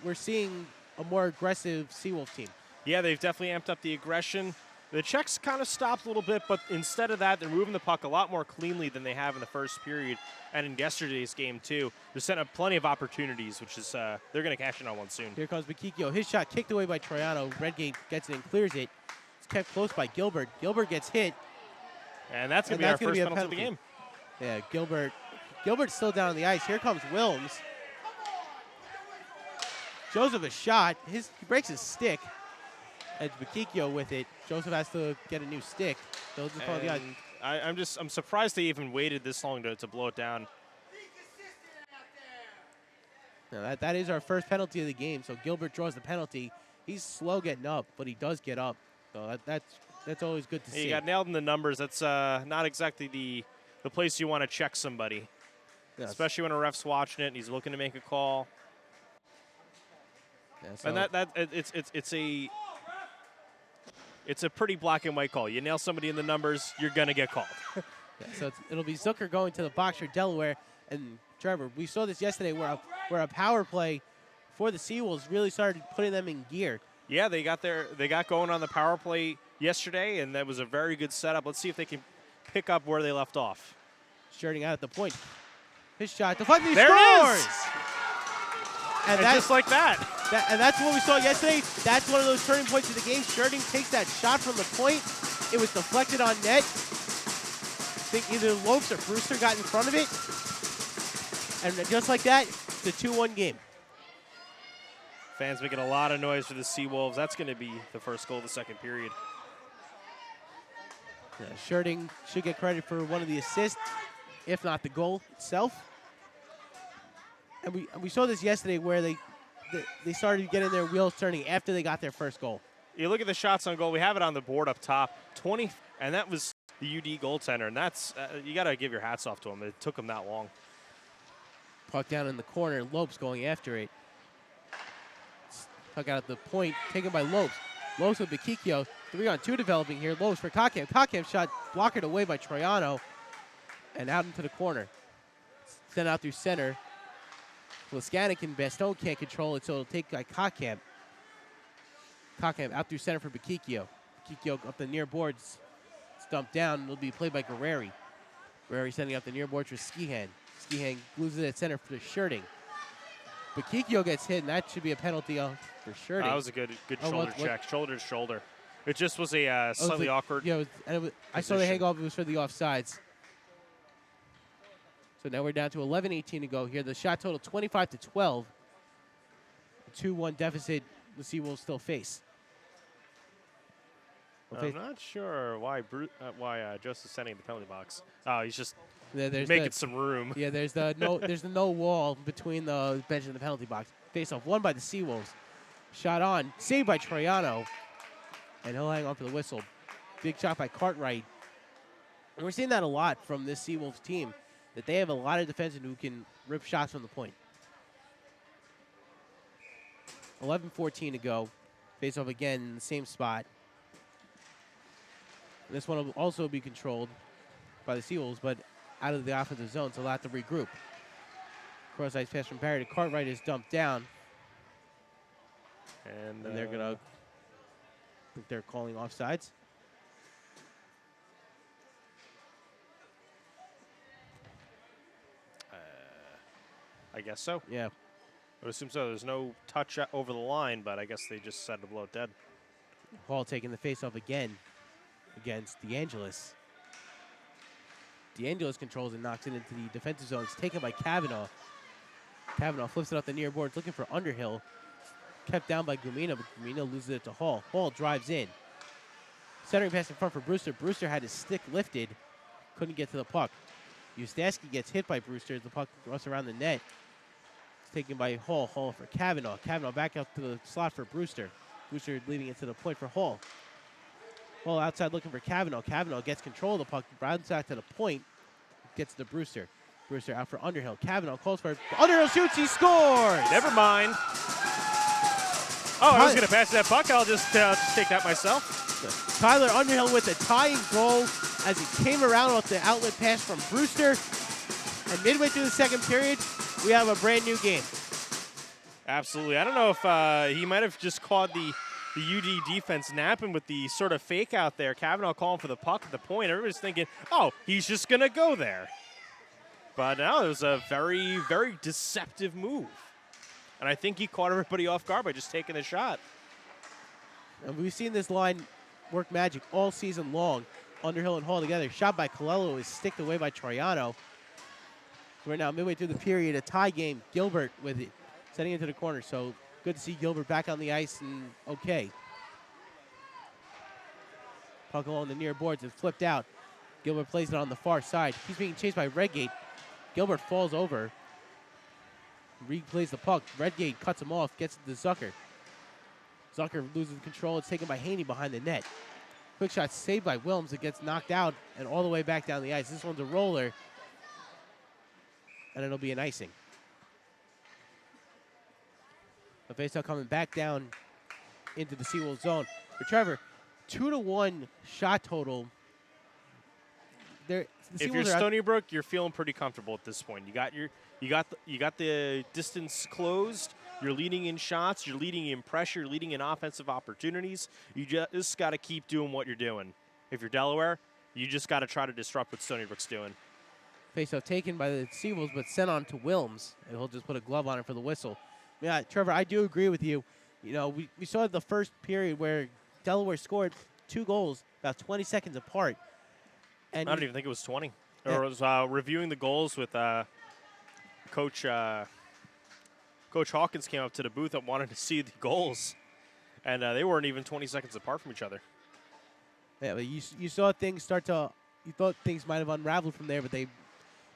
S1: we're seeing a more aggressive Seawolf team.
S3: Yeah, they've definitely amped up the aggression. The Czechs kind of stopped a little bit, but instead of that, they're moving the puck a lot more cleanly than they have in the first period and in yesterday's game, too. They're setting up plenty of opportunities, which is they're going to cash in on one soon.
S1: Here comes Bakikio. His shot kicked away by Troiano. Redgate gets it and clears it. It's kept close by Gilbert. Gilbert gets hit.
S3: And that's going to be our first penalty of the game.
S1: Yeah, Gilbert's still down on the ice. Here comes Wilms. Joseph a shot. He breaks his stick. It's Bakikio with it. Joseph has to get a new stick. So just call the ice.
S3: I'm surprised they even waited this long to blow it down.
S1: Now that is our first penalty of the game. So Gilbert draws the penalty. He's slow getting up, but he does get up. So that's always good to see.
S3: He got nailed in the numbers. That's not exactly the place you want to check somebody, yes. Especially when a ref's watching it and he's looking to make a call. Yeah, so and it's a pretty black and white call. You nail somebody in the numbers, you're going to get called.
S1: Yeah, so it'll be Zucker going to the box for Delaware. And Trevor, we saw this yesterday where a power play for the Seawolves really started putting them in gear.
S3: Yeah, they got going on the power play yesterday, and that was a very good setup. Let's see if they can pick up where they left off.
S1: Shirting out at the point. His shot, deflected, he
S3: there
S1: scores!
S3: It is. And just like that.
S1: And that's what we saw yesterday. That's one of those turning points of the game. Sherding takes that shot from the point. It was deflected on net. I think either Lopes or Brewster got in front of it. And just like that, it's a 2-1 game.
S3: Fans making a lot of noise for the Seawolves. That's going to be the first goal of the second period.
S1: Yeah, Sherding should get credit for one of the assists, if not the goal itself. And we saw this yesterday where they started getting their wheels turning after they got their first goal.
S3: You look at the shots on goal. We have it on the board up top. 20, and that was the UD goaltender. And that's you got to give your hats off to him. It took him that long.
S1: Puck down in the corner. Lopes going after it. Puck out at the point, taken by Lopes. Lopes with Bakikio. 3-on-2 developing here. Lopes for Kokamp. Kokamp shot blocked away by Troiano. And out into the corner. Sent out through center. Liskanek and Baston can't control it, so it'll take by Kokamp. Kokamp out through center for Bakikio. Bakikio up the near boards. It's dumped down. It'll be played by Guerreri. Guerreri sending up the near boards for Skihan. Skihan loses it at center for Shirting. Bakikio gets hit, and that should be a penalty for Shirting.
S3: That was a good shoulder check. Shoulder to shoulder. It just was a slightly awkward.
S1: Yeah, I saw the hangoff. It was for the offsides. So now we're down to 11:18 to go here. The shot total 25-12. A 2-1 deficit the Seawolves still face.
S3: I'm not sure why Joseph's sending the penalty box. Oh, he's just making some room.
S1: Yeah, there's the no wall between the bench and the penalty box. Face off won by the Seawolves. Shot on, saved by Troiano, and he'll hang on for the whistle. Big shot by Cartwright. And we're seeing that a lot from this Seawolves team, that they have a lot of defensemen who can rip shots from the point. 11:14 to go. Face off again in the same spot. This one will also be controlled by the Seawolves, but out of the offensive zone, so they'll have to regroup. Cross-ice pass from Barry to Cartwright is dumped down. And they're going to, I think they're calling offsides.
S3: I guess so.
S1: Yeah.
S3: I would assume so. There's no touch over the line, but I guess they just said to blow it dead.
S1: Hall taking the face-off again against DeAngelis. DeAngelis controls and knocks it into the defensive zone. It's taken by Kavanaugh. Kavanaugh flips it off the near boards, looking for Underhill. Kept down by Gumina, but Gumina loses it to Hall. Hall drives in. Centering pass in front for Brewster. Brewster had his stick lifted. Couldn't get to the puck. Ustaski gets hit by Brewster as the puck runs around the net. It's taken by Hall. Hall for Kavanaugh. Kavanaugh back out to the slot for Brewster. Brewster leading it to the point for Hall. Hall outside looking for Kavanaugh. Kavanaugh gets control of the puck, rounds out to the point, gets to Brewster. Brewster out for Underhill. Kavanaugh calls for it. Underhill shoots, he scores!
S3: Never mind. Oh, I was going to pass that puck. I'll just take that myself.
S1: Tyler Underhill with a tying goal as he came around off the outlet pass from Brewster. And midway through the second period, we have a brand new game.
S3: Absolutely. I don't know if he might have just caught the UD defense napping with the sort of fake out there. Kavanaugh calling for the puck at the point. Everybody's thinking, oh, he's just going to go there. But no, it was a very, very deceptive move. And I think he caught everybody off guard by just taking the shot.
S1: And we've seen this line work magic all season long. Underhill and Hall together. Shot by Colello is sticked away by Troiano. We're now midway through the period. A tie game. Gilbert with it. Setting into the corner. So good to see Gilbert back on the ice and okay. Puck along the near boards and flipped out. Gilbert plays it on the far side. He's being chased by Redgate. Gilbert falls over. Replays the puck. Redgate cuts him off. Gets it to Zucker. Zucker loses control. It's taken by Haney behind the net. Quick shot saved by Wilms. It gets knocked out and all the way back down the ice. This one's a roller. And it'll be an icing. The faceoff coming back down into the Seawolves zone. For Trevor, 2-1 shot total.
S3: If you're Stony Brook, you're feeling pretty comfortable at this point. You got the distance closed. You're leading in shots. You're leading in pressure. You're leading in offensive opportunities. You just got to keep doing what you're doing. If you're Delaware, you just got to try to disrupt what Stony Brook's doing.
S1: Faceoff taken by the Seawolves, but sent on to Wilms, and he'll just put a glove on it for the whistle. Yeah, Trevor, I do agree with you. You know, we saw the first period where Delaware scored 2 goals about 20 seconds apart. And
S3: I don't even think it was 20. Yeah. Or I was reviewing the goals with Coach Hawkins came up to the booth and wanted to see the goals. And they weren't even 20 seconds apart from each other.
S1: Yeah, but you saw things start to – you thought things might have unraveled from there, but they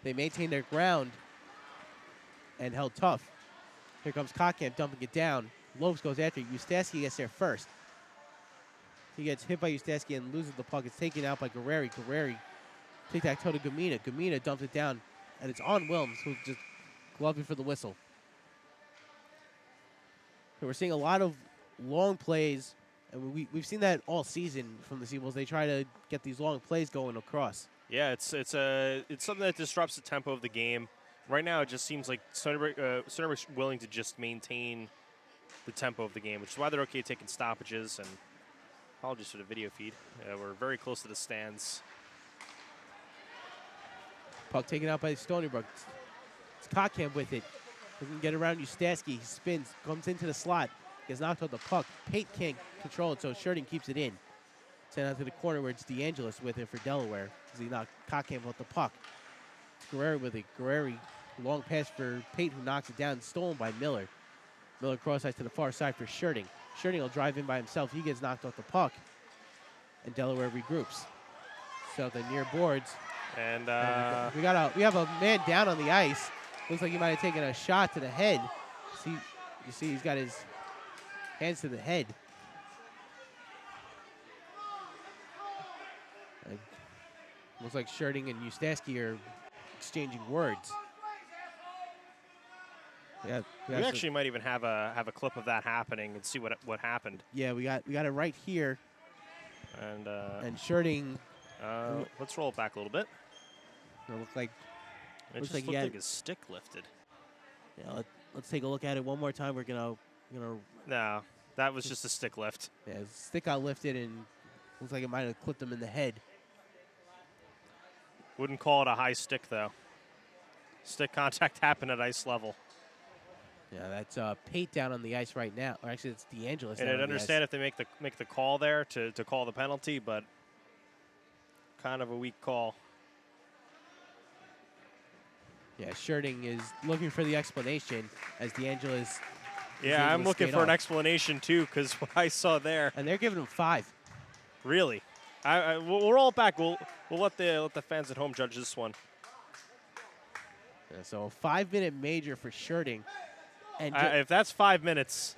S1: maintained their ground and held tough. Here comes Kokamp dumping it down. Lopes goes after it. Ustaski gets there first. He gets hit by Ustaski and loses the puck. It's taken out by Guerreri. Guerreri tic-tac-toe to Gumina. Gumina dumps it down, and it's on Wilms, who just glove before the whistle. So we're seeing a lot of long plays, and we've seen that all season from the Seawolves. They try to get these long plays going across.
S3: Yeah, it's something that disrupts the tempo of the game. Right now, it just seems like Stony Brook's willing to just maintain the tempo of the game, which is why they're okay taking stoppages. And apologies for the video feed. We're very close to the stands.
S1: Puck taken out by Stony Brook. It's Cockham with it. Doesn't get around Ustaski. He spins, comes into the slot, gets knocked off the puck. Pate can't control it, so Sherding keeps it in. Sent out to the corner where it's DeAngelis with it for Delaware as he knocked Cockham off the puck. Guerreri with it. Guerreri, long pass for Pate, who knocks it down, stolen by Miller. Miller cross ice to the far side for Sherding. Sherding will drive in by himself. He gets knocked off the puck, and Delaware regroups. So the near boards.
S3: And
S1: we have a man down on the ice. Looks like he might have taken a shot to the head. You see he's got his hands to the head. Looks like Sherding and Ustaski are exchanging words. Yeah,
S3: we actually might even have a clip of that happening and see what happened.
S1: Yeah, we got it right here.
S3: And
S1: Sherding.
S3: Let's roll it back a little bit.
S1: It looks like
S3: looked like his stick lifted.
S1: Yeah, let's take a look at it one more time. We're gonna.
S3: No, that was just a stick lift.
S1: Yeah, his stick got lifted and looks like it might have clipped him in the head.
S3: Wouldn't call it a high stick though. Stick contact happened at ice level.
S1: Yeah, that's Pate down on the ice right now. Or actually, it's DeAngelis.
S3: And I'd understand if they make the call there to call the penalty, but kind of a weak call.
S1: Yeah, Sherding is looking for the explanation as DeAngelis.
S3: Yeah, I'm looking for an explanation too, because what I saw there.
S1: And they're giving him 5.
S3: Really? We'll roll it back. We'll let the fans at home judge this one.
S1: Yeah, so a 5-minute major for Sherding. And
S3: if that's 5 minutes,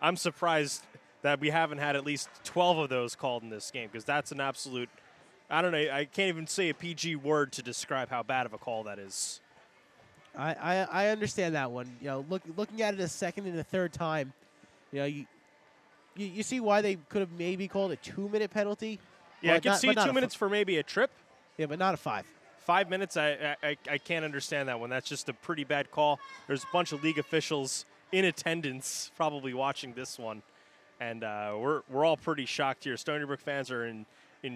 S3: I'm surprised that we haven't had at least 12 of those called in this game, because that's an absolute. I don't know. I can't even say a PG word to describe how bad of a call that is.
S1: I understand that one. You know, looking at it a second and a third time, you know, you see why they could have maybe called a 2-minute penalty.
S3: Yeah, I can see 2 minutes for maybe a trip.
S1: Yeah, but not a 5.
S3: 5 minutes, I can't understand that one. That's just a pretty bad call. There's a bunch of league officials in attendance probably watching this one, and we're all pretty shocked here. Stony Brook fans are in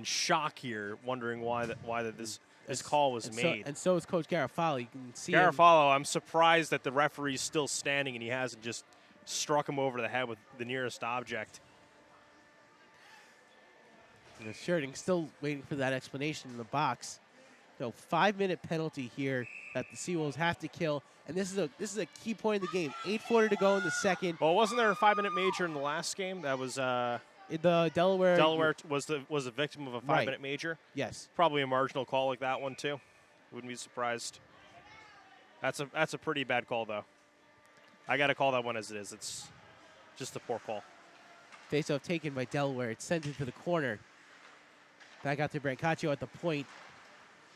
S3: shock here, wondering why this call was made.
S1: And so is Coach Garofalo. You can see
S3: Garofalo, I'm surprised that the referee's still standing and he hasn't just struck him over the head with the nearest object.
S1: Sherding still waiting for that explanation in the box. So 5-minute penalty here that the Seawolves have to kill, and this is a key point of the game. 8:40 to go in the second.
S3: Well, wasn't there a 5-minute major in the last game? That was
S1: the Delaware.
S3: Delaware was a victim of a 5-minute major.
S1: Yes,
S3: probably a marginal call like that one too. Wouldn't be surprised. That's a pretty bad call though. I got to call that one as it is. It's just a poor call.
S1: Faceoff taken by Delaware. It's sent into the corner. Back out to Brancaccio at the point.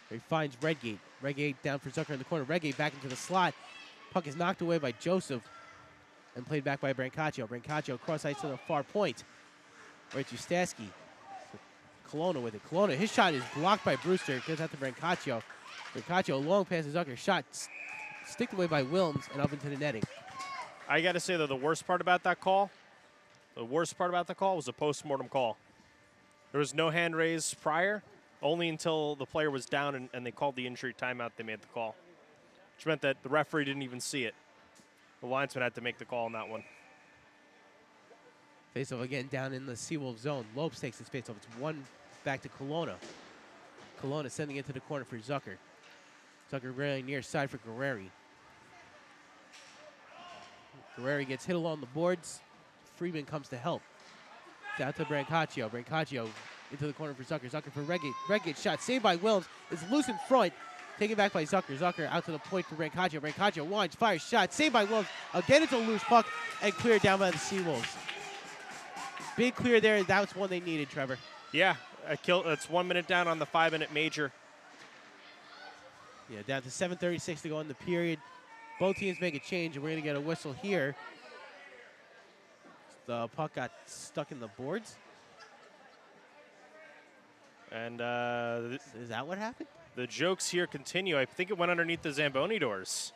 S1: He finds Redgate. Redgate down for Zucker in the corner. Redgate back into the slot. Puck is knocked away by Joseph and played back by Brancaccio. Brancaccio cross ice to the far point. Right to Ustaski. Kelowna with it. Kelowna, his shot is blocked by Brewster. Goes out to Brancaccio. Brancaccio, long pass to Zucker. Shot sticked away by Wilms and up into the netting.
S3: I got to say, though, the worst part about that call was a post-mortem call. There was no hand raised prior. Only until the player was down and they called the injury timeout, they made the call. Which meant that the referee didn't even see it. The linesman had to make the call on that one.
S1: Faceoff again down in the Seawolf zone. Lopes takes his faceoff. It's one back to Kelowna. Kelowna sending it to the corner for Zucker. Zucker really near side for Guerreri. Guerreri gets hit along the boards. Freeman comes to help. Down to Brancaccio. Brancaccio into the corner for Zucker. Zucker for Redgate. Redgate shot saved by Wilms. It's loose in front. Taken back by Zucker. Zucker out to the point for Brancaccio. Brancaccio winds, fires, shot. Saved by Wilms. Again, it's a loose puck and cleared down by the Seawolves. Big clear there. That was one they needed, Trevor.
S3: Yeah, it's 1 minute down on the 5-minute major.
S1: Yeah, down to 7:36 to go in the period. Both teams make a change, and we're going to get a whistle here. The puck got stuck in the boards.
S3: And
S1: is that what happened?
S3: The jokes here continue. I think it went underneath the Zamboni doors.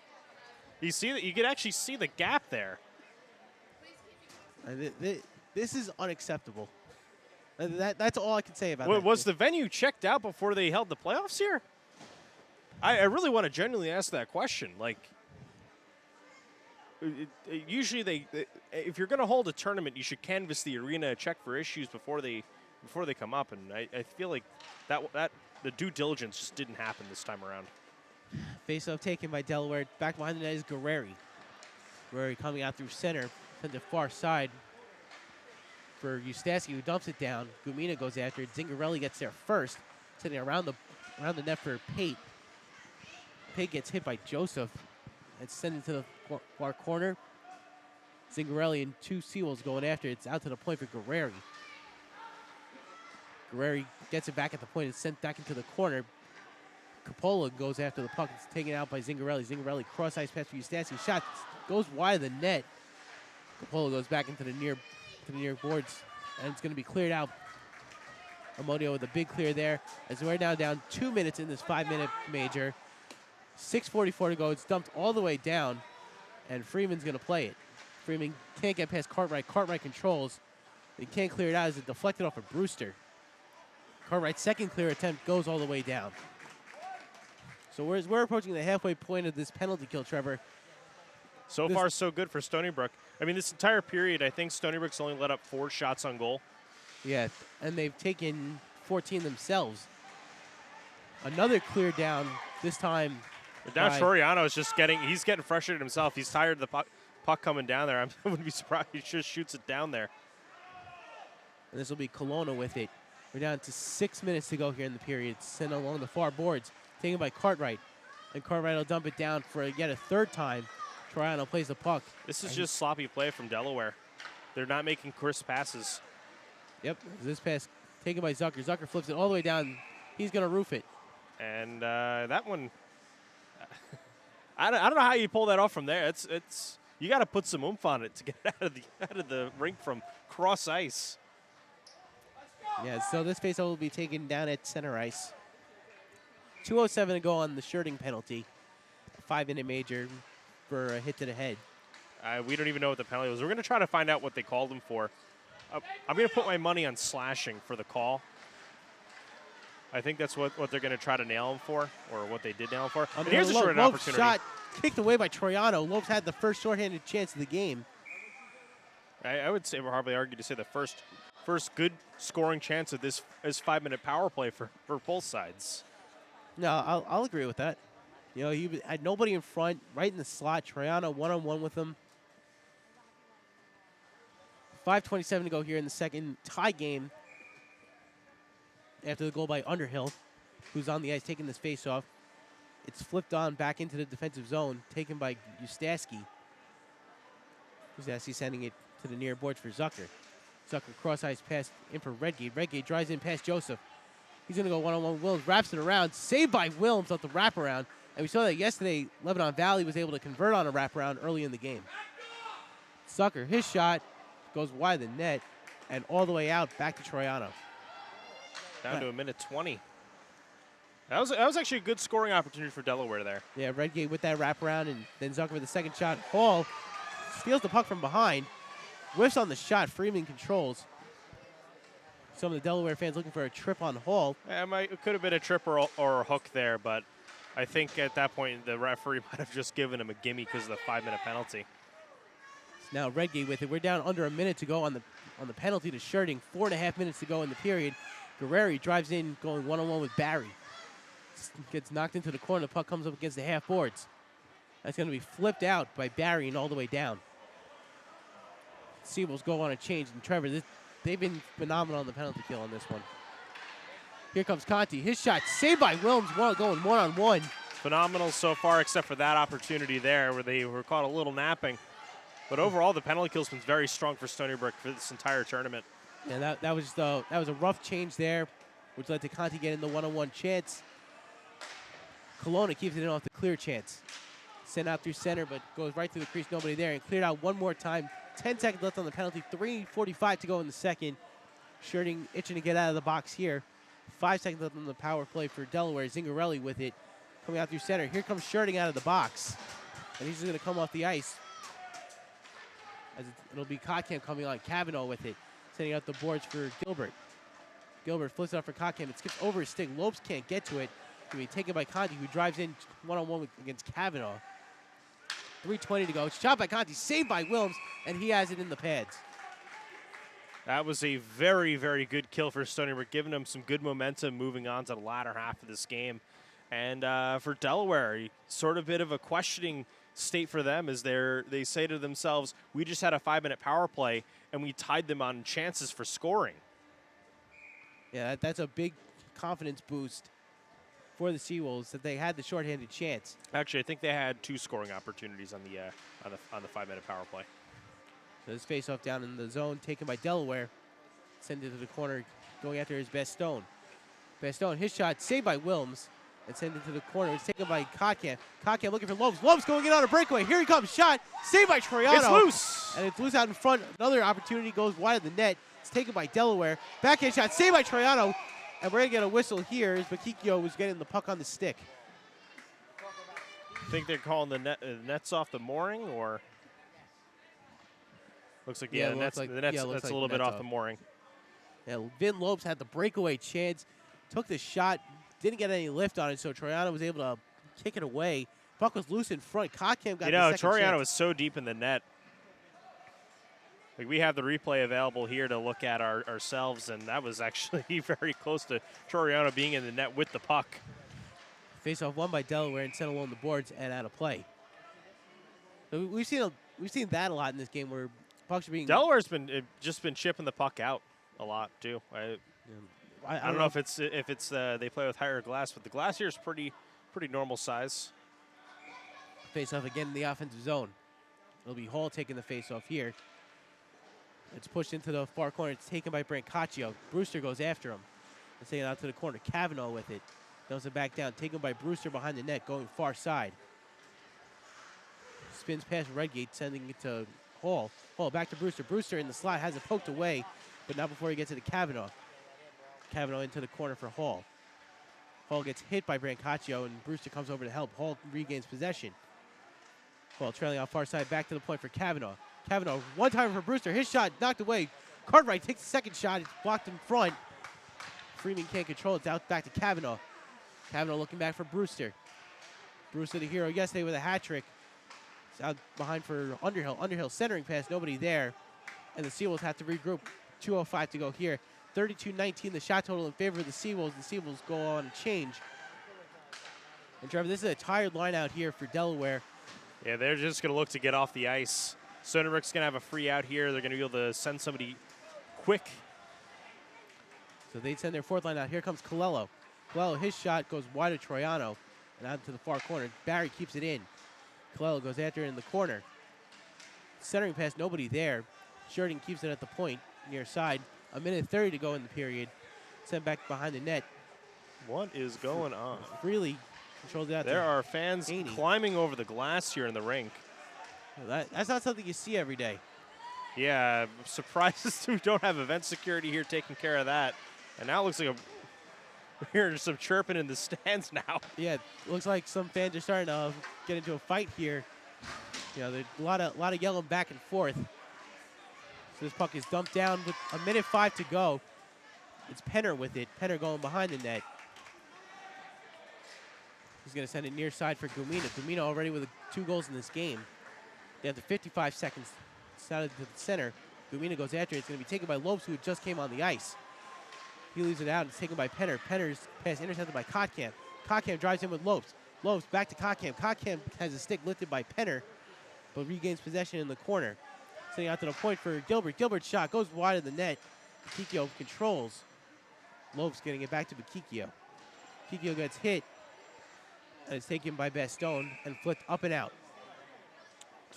S3: You see that? You could actually see the gap there.
S1: This is unacceptable. That's all I can say about that.
S3: Was the venue checked out before they held the playoffs here? I really want to genuinely ask that question. Like, usually if you're going to hold a tournament, you should canvass the arena, check for issues before they come up. And I feel like that the due diligence just didn't happen this time around.
S1: Face-off taken by Delaware. Back behind the net is Guerreri. Guerreri coming out through center, sent to far side for Ustaski, who dumps it down. Gumina goes after it. Zingarelli gets there first, sitting around the net for Pate. Pate gets hit by Joseph and sent into the far corner. Zingarelli and two Seawolves going after it. It's out to the point for Guerreri. Guerreri gets it back at the point and sent back into the corner. Coppola goes after the puck. It's taken out by Zingarelli. Zingarelli cross-ice pass for Ustaski. Shot goes wide of the net. Coppola goes back into the near boards, and it's going to be cleared out. Amodio with a big clear there. As we're now down 2 minutes in this 5-minute major. 6:44 to go. It's dumped all the way down, and Freeman's going to play it. Freeman can't get past Cartwright. Cartwright controls. He can't clear it out as it deflected off of Brewster. Cartwright's second clear attempt goes all the way down. So we're approaching the halfway point of this penalty kill, Trevor.
S3: So far, so good for Stony Brook. I mean, this entire period, I think Stony Brook's only let up 4 shots on goal.
S1: Yeah, and they've taken 14 themselves. Another clear down, this time.
S3: Now Troiano is he's getting frustrated himself. He's tired of the puck coming down there. I wouldn't be surprised if he just shoots it down there.
S1: And this will be Kelowna with it. We're down to 6 minutes to go here in the period. Sent along the far boards. Taken by Cartwright. And Cartwright will dump it down for yet a third time. Troiano plays the puck.
S3: This is just sloppy play from Delaware. They're not making crisp passes.
S1: Yep, this pass taken by Zucker. Zucker flips it all the way down. He's going to roof it.
S3: And that one, I don't know how you pull that off from there. It's you got to put some oomph on it to get it out of the rink from cross ice.
S1: Yeah, so this faceoff will be taken down at center ice. 2:07 to go on the shirting penalty. 5-minute major for a hit to the head.
S3: We don't even know what the penalty was. We're going to try to find out what they called him for. I'm going to put my money on slashing for the call. I think that's what they're going to try to nail him for, or what they did nail him for. And here's a short opportunity.
S1: Shot kicked away by Troiano. Lopes had the first shorthanded chance of the game.
S3: I would say we're hardly argued to say the first good scoring chance of this 5-minute power play for both sides.
S1: No, I'll agree with that. You know, he had nobody in front, right in the slot. Troiano one-on-one with him. 5:27 to go here in the second tie game. After the goal by Underhill, who's on the ice taking this face-off. It's flipped on back into the defensive zone, taken by Ustaski. Ustaski sending it to the near boards for Zucker. Zucker cross-ice pass in for Redgate. Redgate drives in past Joseph. He's going to go one-on-one with Williams, wraps it around. Saved by Williams off the wraparound. And we saw that yesterday, Lebanon Valley was able to convert on a wraparound early in the game. Zucker, his shot goes wide of the net and all the way out back to Troiano.
S3: Down to a minute 20. That was actually a good scoring opportunity for Delaware there.
S1: Yeah, Redgate with that wraparound, and then Zucker with the second shot. Hall steals the puck from behind. Whiffs on the shot. Freeman controls. Some of the Delaware fans looking for a trip on Hall.
S3: Yeah, it could have been a trip or a hook there, but I think at that point the referee might have just given him a gimme because of the 5-minute penalty.
S1: Now Redgate with it. We're down under a minute to go on the penalty to shirting. 4.5 minutes to go in the period. Guerreri drives in, going one-on-one with Barry. Gets knocked into the corner. The puck comes up against the half boards. That's going to be flipped out by Barry and all the way down. Seawolves go on a change. And Trevor, they've been phenomenal on the penalty kill on this one. Here comes Conti. His shot saved by Williams, going one-on-one.
S3: Phenomenal so far, except for that opportunity there where they were caught a little napping. But overall, the penalty kill's been very strong for Stony Brook for this entire tournament.
S1: Yeah, that was a rough change there, which led to Conti getting the one-on-one chance. Kelowna keeps it in off the clear chance. Sent out through center, but goes right through the crease. Nobody there, and cleared out one more time. 10 seconds left on the penalty. 3:45 to go in the second. Shirting itching to get out of the box here. 5 seconds left on the power play for Delaware. Zingarelli with it. Coming out through center. Here comes Shirting out of the box. And he's just going to come off the ice. As it'll be Kotkamp coming on. Kavanaugh with it. Sending out the boards for Gilbert. Gilbert flips it up for Kotkamp. It skips over his stick. Lopes can't get to it. It'll be taken by Conti, who drives in one-on-one against Kavanaugh. 3:20 to go. Shot by Conti. Saved by Wilms. And he has it in the pads.
S3: That was a very, very good kill for Stony Brook, giving them some good momentum moving on to the latter half of this game. And for Delaware, sort of bit of a questioning state for them as they say to themselves, we just had a 5-minute power play, and we tied them on chances for scoring.
S1: Yeah, that's a big confidence boost for the Seawolves that they had the shorthanded chance.
S3: Actually, I think they had 2 scoring opportunities on the 5-minute power play.
S1: So this face-off down in the zone, taken by Delaware. Send it to the corner, going after his Bastone. Bastone, his shot, saved by Wilms, and send it to the corner. It's taken by Kotkamp. Kotkamp looking for Lopes. Lopes going in on a breakaway. Here he comes, shot, saved by Troiano.
S3: It's loose.
S1: And it's loose out in front. Another opportunity goes wide of the net. It's taken by Delaware. Backhand shot, saved by Troiano. And we're going to get a whistle here as Bakikio was getting the puck on the stick.
S3: Think they're calling the nets off the mooring, or? Looks like, the net's
S1: like
S3: a little bit off the mooring.
S1: Yeah, Vin Lopes had the breakaway chance, took the shot, didn't get any lift on it, so Troiano was able to kick it away. Puck was loose in front. Kotkamp got the second
S3: Troiano
S1: chance.
S3: was so deep in the net. Like, we have the replay available here to look at ourselves, and that was actually very close to Troiano being in the net with the puck.
S1: Face-off won by Delaware and sent along the boards and out of play. So we've seen that a lot in this game where pucks are being.
S3: Delaware's been chipping the puck out a lot too. I don't know if it's they play with higher glass, but the glass here is pretty normal size.
S1: Face-off again in the offensive zone. It'll be Hall taking the face-off here. It's pushed into the far corner. It's taken by Brancaccio. Brewster goes after him. Let's take it out to the corner. Kavanaugh with it. Dumps it back down. Taken by Brewster behind the net, going far side. Spins past Redgate, sending it to Hall. Hall back to Brewster. Brewster in the slot has it poked away, but not before he gets it to Kavanaugh. Kavanaugh into the corner for Hall. Hall gets hit by Brancaccio, and Brewster comes over to help. Hall regains possession. Hall trailing out far side, back to the point for Kavanaugh. Kavanaugh, one time for Brewster. His shot knocked away. Cartwright takes the second shot. It's blocked in front. Freeman can't control it. It's out back to Kavanaugh. Kavanaugh looking back for Brewster. Brewster, the hero yesterday with a hat trick. It's out behind for Underhill. Underhill centering pass, nobody there. And the Seawolves have to regroup. 2:05 to go here. 32-19, the shot total in favor of the Seawolves. The Seawolves go on a change. And Trevor, this is a tired line out here for Delaware.
S3: Yeah, they're just going to look to get off the ice. Stony Brook's going to have a free out here. They're going to be able to send somebody quick.
S1: So they send their fourth line out. Here comes Colello. Colello, his shot goes wide of Troiano and out to the far corner. Barry keeps it in. Colello goes after it in the corner. Centering pass, nobody there. Sheridan keeps it at the point, near side. 1:30 to go in the period. Sent back behind the net.
S3: What is going on?
S1: Really controls it out.
S3: There are fans climbing over the glass here in the rink.
S1: That's not something you see every day.
S3: Yeah, I'm surprised we don't have event security here taking care of that. And now it looks like we're hearing some chirping in the stands now.
S1: Yeah, it looks like some fans are starting to get into a fight here. You know, there's a lot of yelling back and forth. So this puck is dumped down with 1:05 to go. It's Penner with it. Penner going behind the net. He's going to send it near side for Gumina. Gumina already with 2 goals in this game. Down to 55 seconds. It's out to the center. Gumina goes after it. It's going to be taken by Lopes, who just came on the ice. He leaves it out. It's taken by Penner. Penner's pass intercepted by Kotkamp. Kotkamp drives in with Lopes. Lopes back to Kotkamp. Kotkamp has a stick lifted by Penner, but regains possession in the corner. Sending out to the point for Gilbert. Gilbert's shot goes wide of the net. Bakikio controls. Lopes getting it back to Bakikio. Bakikio gets hit, and it's taken by Bastone and flipped up and out.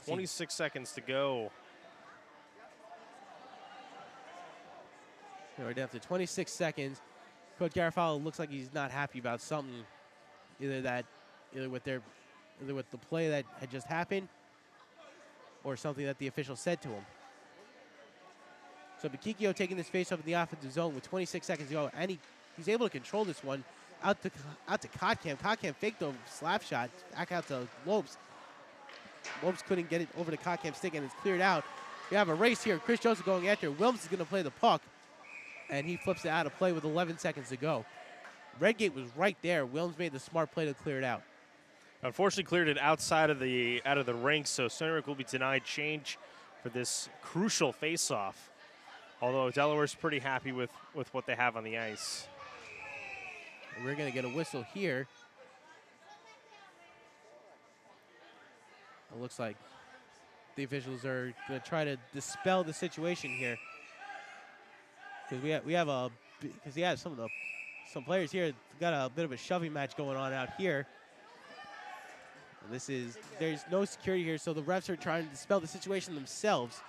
S3: 26 seconds to go.
S1: We're down to 26 seconds. Coach Garofalo looks like he's not happy about something, either with their either with the play that had just happened or something that the official said to him. So Bakikio taking this face-off in the offensive zone with 26 seconds to go, and he's able to control this one out to Kotkam. Kotkam faked the slap shot back out to Lopes. Lopes couldn't get it over to Kotkam's stick, and it's cleared out. We have a race here. Chris Joseph going after it. Wilms is going to play the puck, and he flips it out of play with 11 seconds to go. Redgate was right there. Wilms made the smart play to clear it out.
S3: Unfortunately, cleared it outside of the rink, so Stony Brook will be denied change for this crucial face-off. Although Delaware's pretty happy with what they have on the ice.
S1: We're going to get a whistle here. It looks like the officials are going to try to dispel the situation here, because we have some players here got a bit of a shoving match going on out here. And there's no security here, so the refs are trying to dispel the situation themselves.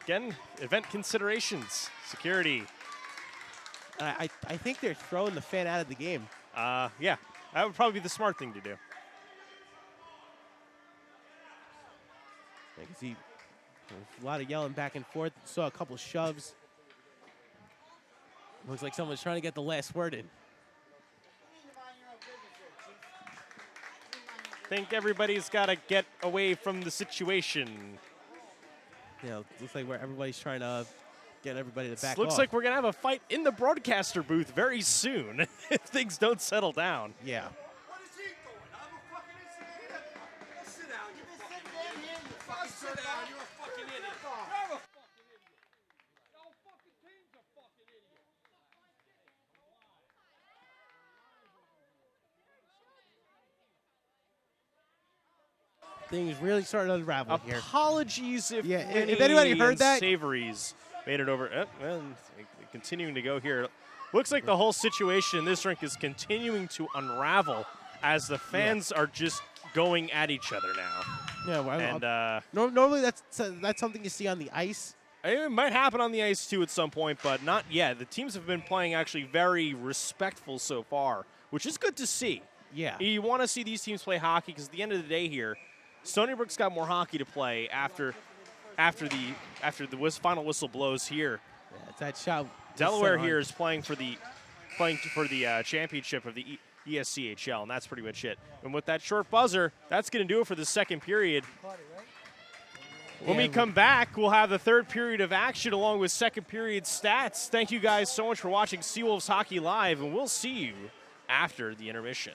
S3: Again, event considerations, security.
S1: I think they're throwing the fan out of the game.
S3: Yeah, that would probably be the smart thing to do.
S1: I can see a lot of yelling back and forth. Saw a couple shoves. Looks like someone's trying to get the last word in.
S3: Think everybody's got to get away from the situation.
S1: Yeah, looks like where everybody's trying to get everybody to back
S3: Looks
S1: off.
S3: like we're going to have a fight in the broadcaster booth very soon if things don't settle down.
S1: Yeah.
S4: What is he doing? I'm a fucking instigator. Sit down, you fucking idiot. Sit down, you're a fucking idiot. You're a fucking idiot. Y'all fucking team's a fucking idiot.
S1: Things really starting to unravel here.
S3: Apologies if
S1: if anybody heard that.
S3: Savory's made it over. And continuing to go here. Looks like the whole situation in this rink is continuing to unravel as the fans are just going at each other now.
S1: Yeah, well,
S3: and
S1: normally that's something you see on the ice.
S3: it might happen on the ice too at some point, but not yet. The teams have been playing actually very respectful so far, which is good to see.
S1: Yeah.
S3: You want to see these teams play hockey because at the end of the day here, Stony Brook's got more hockey to play after the final whistle blows here.
S1: Yeah, it's that shot.
S3: Delaware here is playing for the championship of the ESCHL, and that's pretty much it. And with that short buzzer, that's going to do it for the second period. When we come back, we'll have the third period of action along with second period stats. Thank you guys so much for watching Seawolves Hockey Live, and we'll see you after the intermission.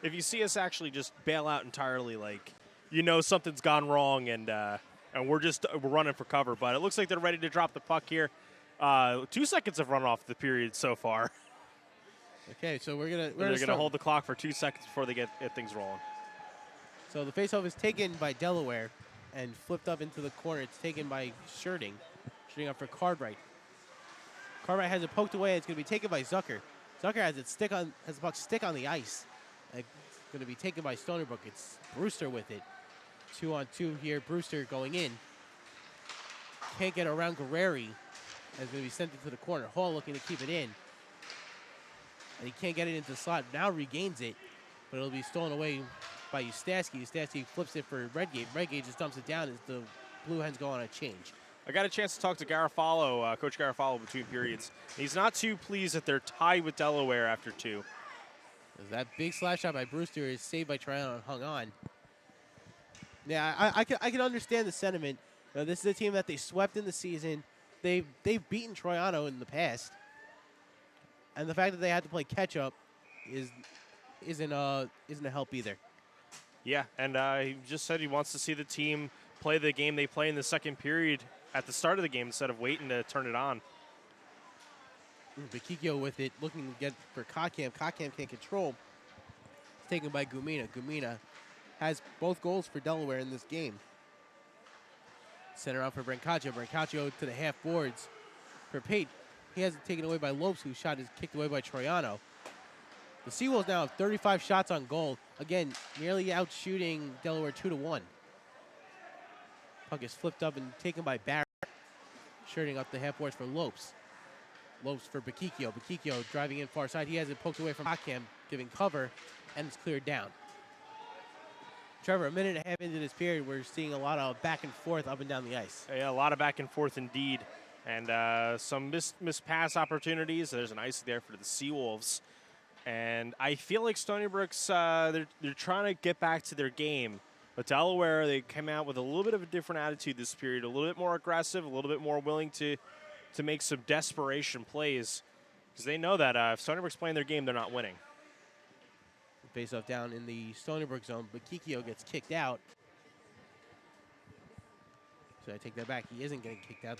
S3: if you see us actually just bail out entirely, like, you know something's gone wrong, and we're running for cover. But it looks like they're ready to drop the puck here. 2 seconds have run off the period so far.
S1: Okay, so
S3: they're gonna hold the clock for 2 seconds before they get things rolling.
S1: So the faceoff is taken by Delaware and flipped up into the corner. It's taken by Shirting. Shirting up for Cartwright. Cartwright has it poked away. It's going to be taken by Zucker. Zucker has the puck stick on the ice. It's going to be taken by Stony Brook. It's Brewster with it. 2-on-2 here. Brewster going in. Can't get around Guerreri. It's going to be sent into the corner. Hall looking to keep it in. And he can't get it into the slot. Now regains it, but it'll be stolen away by Ustaski. Ustaski flips it for Redgate. Redgate just dumps it down as the Blue Hens go on a change.
S3: I got a chance to talk to Garofalo, Coach Garofalo, between periods. He's not too pleased that they're tied with Delaware after 2.
S1: That big slap shot by Brewster is saved by Triano and hung on. Yeah, I can understand the sentiment. This is a team that they swept in the season. They've beaten Troiano in the past, and the fact that they had to play catch up isn't a help either.
S3: Yeah, and he just said he wants to see the team play the game they play in the second period at the start of the game instead of waiting to turn it on.
S1: Bakikio with it, looking to get for Kotkam. Kotkam can't control. It's taken by Gumina. Gumina has both goals for Delaware in this game. Center out for Brancaccio. Brancaccio to the half boards for Pate. He has it taken away by Lopes, whose shot is kicked away by Troiano. The Seawolves now have 35 shots on goal. Again, nearly out shooting Delaware 2-1. Puck is flipped up and taken by Barrett. Shirting up the half boards for Lopes. Lopes for Bakikio. Bakikio driving in far side. He has it poked away from Kotkam, giving cover, and it's cleared down. Trevor, a minute and a half into this period, we're seeing a lot of back and forth up and down the ice.
S3: Yeah, a lot of back and forth indeed. And some missed pass opportunities. There's an ice there for the Seawolves. And I feel like Stony Brook's, they're trying to get back to their game. But Delaware, they came out with a little bit of a different attitude this period, a little bit more aggressive, a little bit more willing to make some desperation plays. Because they know that if Stony Brook's playing their game, they're not winning.
S1: Face-off down in the Stony Brook zone, but Kikio gets kicked out. So I take that back. He isn't getting kicked out.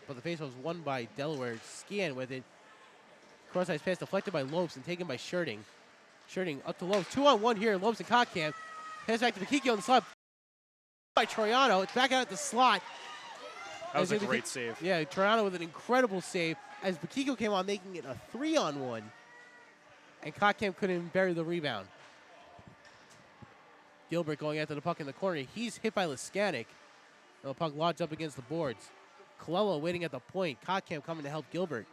S1: But the face-off was won by Delaware. Skian with it. Cross-ice pass deflected by Lopes and taken by Shirting. Shirting up to Lopes. 2-on-1 here. Lopes and Kotkam. Pass back to Bakikio on the slot by Troiano. It's back out at the slot.
S3: That was a great save.
S1: Yeah, Troiano with an incredible save as Bakikio came on, making it a 3-on-1. And Kotkam couldn't bury the rebound. Gilbert going after the puck in the corner. He's hit by Liskanek. The puck lodged up against the boards. Colello waiting at the point. Kotkam coming to help Gilbert.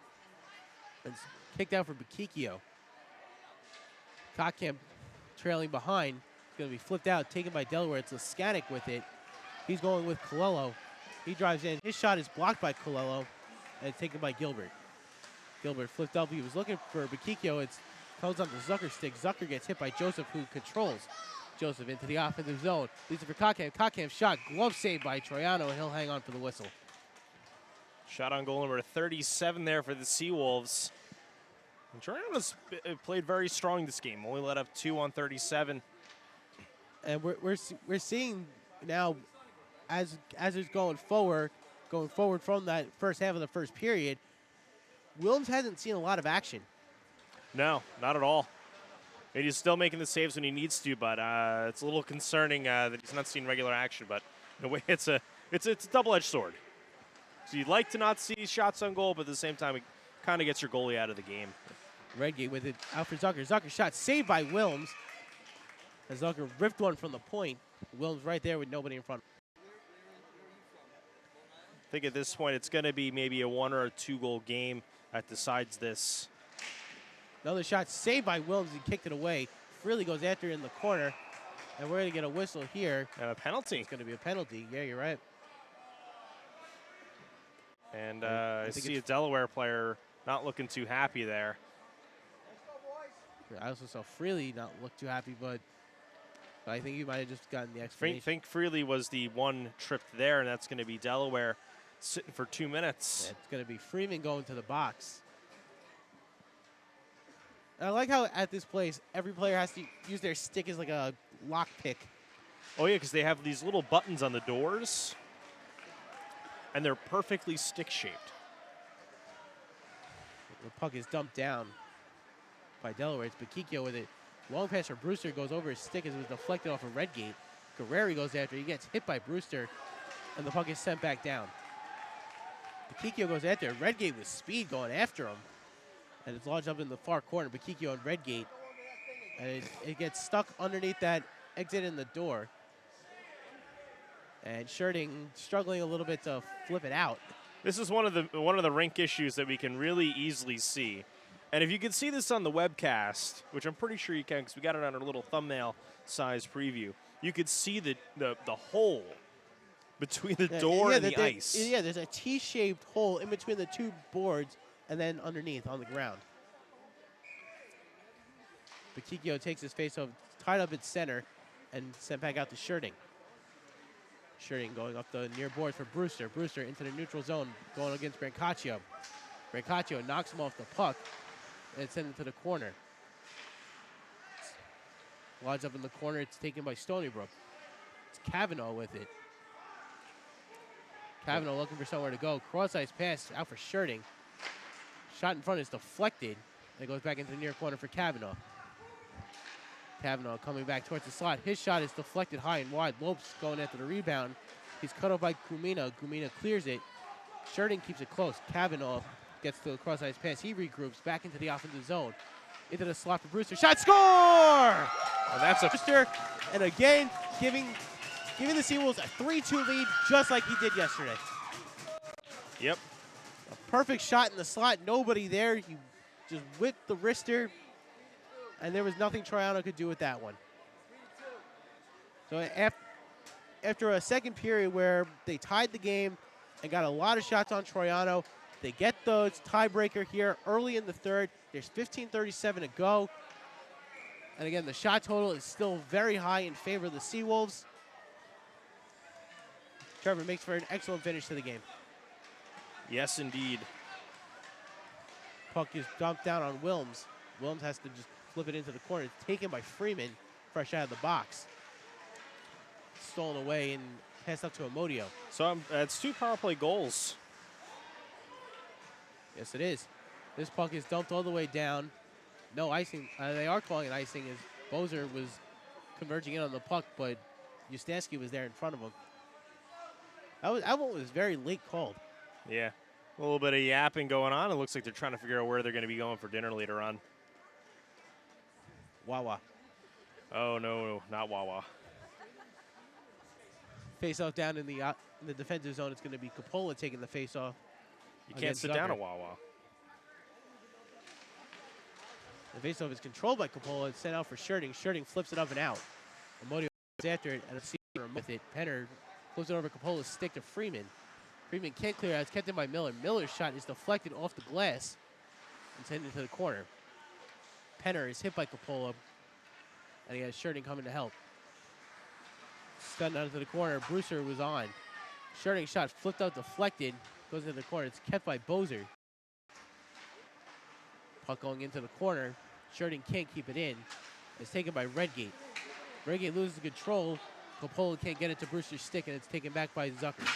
S1: And kicked out for Bakikio. Kotkam trailing behind. It's going to be flipped out, taken by Delaware. It's Liskanek with it. He's going with Colello. He drives in. His shot is blocked by Colello and taken by Gilbert. Gilbert flipped up. He was looking for Bakikio. It's comes on the Zucker stick. Zucker gets hit by Joseph, who controls. Joseph into the offensive zone. Leads it for Kotkam. Kotkam shot. Glove saved by Troiano, and he'll hang on for the whistle.
S3: Shot on goal number 37 there for the Seawolves. And Troiano's played very strong this game. Only let up 2 on 37.
S1: And we're seeing now, as it's going forward from that first half of the first period, Williams hasn't seen a lot of action.
S3: No, not at all. And he's still making the saves when he needs to, but it's a little concerning that he's not seeing regular action. But in a way, it's a double-edged sword. So you'd like to not see shots on goal, but at the same time, it kind of gets your goalie out of the game.
S1: Redgate with it out for Zucker. Zucker shot saved by Wilms. As Zucker ripped one from the point. Wilms right there with nobody in front.
S3: I think at this point, it's going to be maybe a 1 or a 2 goal game that decides this.
S1: Another shot saved by Wilms. He kicked it away. Freely goes after it in the corner. And we're going to get a whistle here.
S3: And a penalty.
S1: It's going to be a penalty. Yeah, you're right.
S3: And I see a Delaware player not looking too happy there.
S1: I also saw Freely not look too happy, but I think he might have just gotten the explanation.
S3: I think Freely was the one tripped there, and that's going to be Delaware sitting for 2 minutes.
S1: Yeah, it's going to be Freeman going to the box. And I like how at this place, every player has to use their stick as like a lock pick.
S3: Oh, yeah, because they have these little buttons on the doors, and they're perfectly stick-shaped.
S1: The puck is dumped down by Delaware. It's Bakikio with it. Long pass for Brewster, goes over his stick as it was deflected off of Redgate. Guerreri goes after. He gets hit by Brewster, and the puck is sent back down. Bakikio goes after. Redgate with speed going after him. And it's lodged up in the far corner. Bakikio and Redgate. And it gets stuck underneath that exit in the door. And Sherding struggling a little bit to flip it out.
S3: This is one of the rink issues that we can really easily see. And if you can see this on the webcast, which I'm pretty sure you can because we got it on our little thumbnail size preview, you could see the hole between the door and the ice.
S1: Yeah, there's a T-shaped hole in between the two boards and then underneath on the ground. Bakikio takes his face off, tied up at center, and sent back out to Sherding. Sherding going up the near boards for Brewster. Brewster into the neutral zone, going against Brancaccio. Brancaccio knocks him off the puck and sends it to the corner. Lodged up in the corner. It's taken by Stony Brook. It's Kavanaugh with it. Kavanaugh looking for somewhere to go. Cross-ice pass out for Sherding. Shot in front is deflected. And it goes back into the near corner for Kavanaugh. Kavanaugh coming back towards the slot. His shot is deflected high and wide. Lopes going after the rebound. He's cut off by Gumina. Gumina clears it. Sherding keeps it close. Kavanaugh gets to the cross-ice pass. He regroups back into the offensive zone. Into the slot for Brewster. Shot, score!
S3: And that's a
S1: Brewster, and again, giving the Seawolves a 3-2 lead, just like he did yesterday.
S3: Yep.
S1: A perfect shot in the slot. Nobody there. You just whipped the wrister, and there was nothing Troiano could do with that one. So after a second period where they tied the game and got a lot of shots on Troiano, they get the tiebreaker here early in the third. There's 15:37 to go. And again, the shot total is still very high in favor of the Seawolves. Trevor makes for an excellent finish to the game.
S3: Yes, indeed.
S1: Puck is dumped down on Wilms. Wilms has to just flip it into the corner. It's taken by Freeman, fresh out of the box. Stolen away and passed up to Amodio.
S3: So it's 2 power play goals.
S1: Yes, it is. This puck is dumped all the way down. No icing. They are calling it icing as Bozer was converging in on the puck, but Ustansky was there in front of him. That one was very late called.
S3: Yeah. A little bit of yapping going on. It looks like they're trying to figure out where they're going to be going for dinner later on.
S1: Wawa.
S3: Oh, no, not Wawa.
S1: Face-off down in the defensive zone. It's going to be Coppola taking the face-off.
S3: You can't sit down at Wawa.
S1: The face-off is controlled by Coppola. It's sent out for Sherding. Sherding flips it up and out. Amodio goes after it, and a receiver with it. Penner flips it over Coppola's stick to Freeman. Freeman can't clear out. It's kept in by Miller. Miller's shot is deflected off the glass and sent into the corner. Penner is hit by Coppola, and he has Sherding coming to help. Stunned out into the corner. Brewster was on. Sherding's shot flipped out, deflected, goes into the corner. It's kept by Bozer. Puck going into the corner. Sherding can't keep it in. It's taken by Redgate. Redgate loses control. Coppola can't get it to Brewster's stick, and it's taken back by Zucker.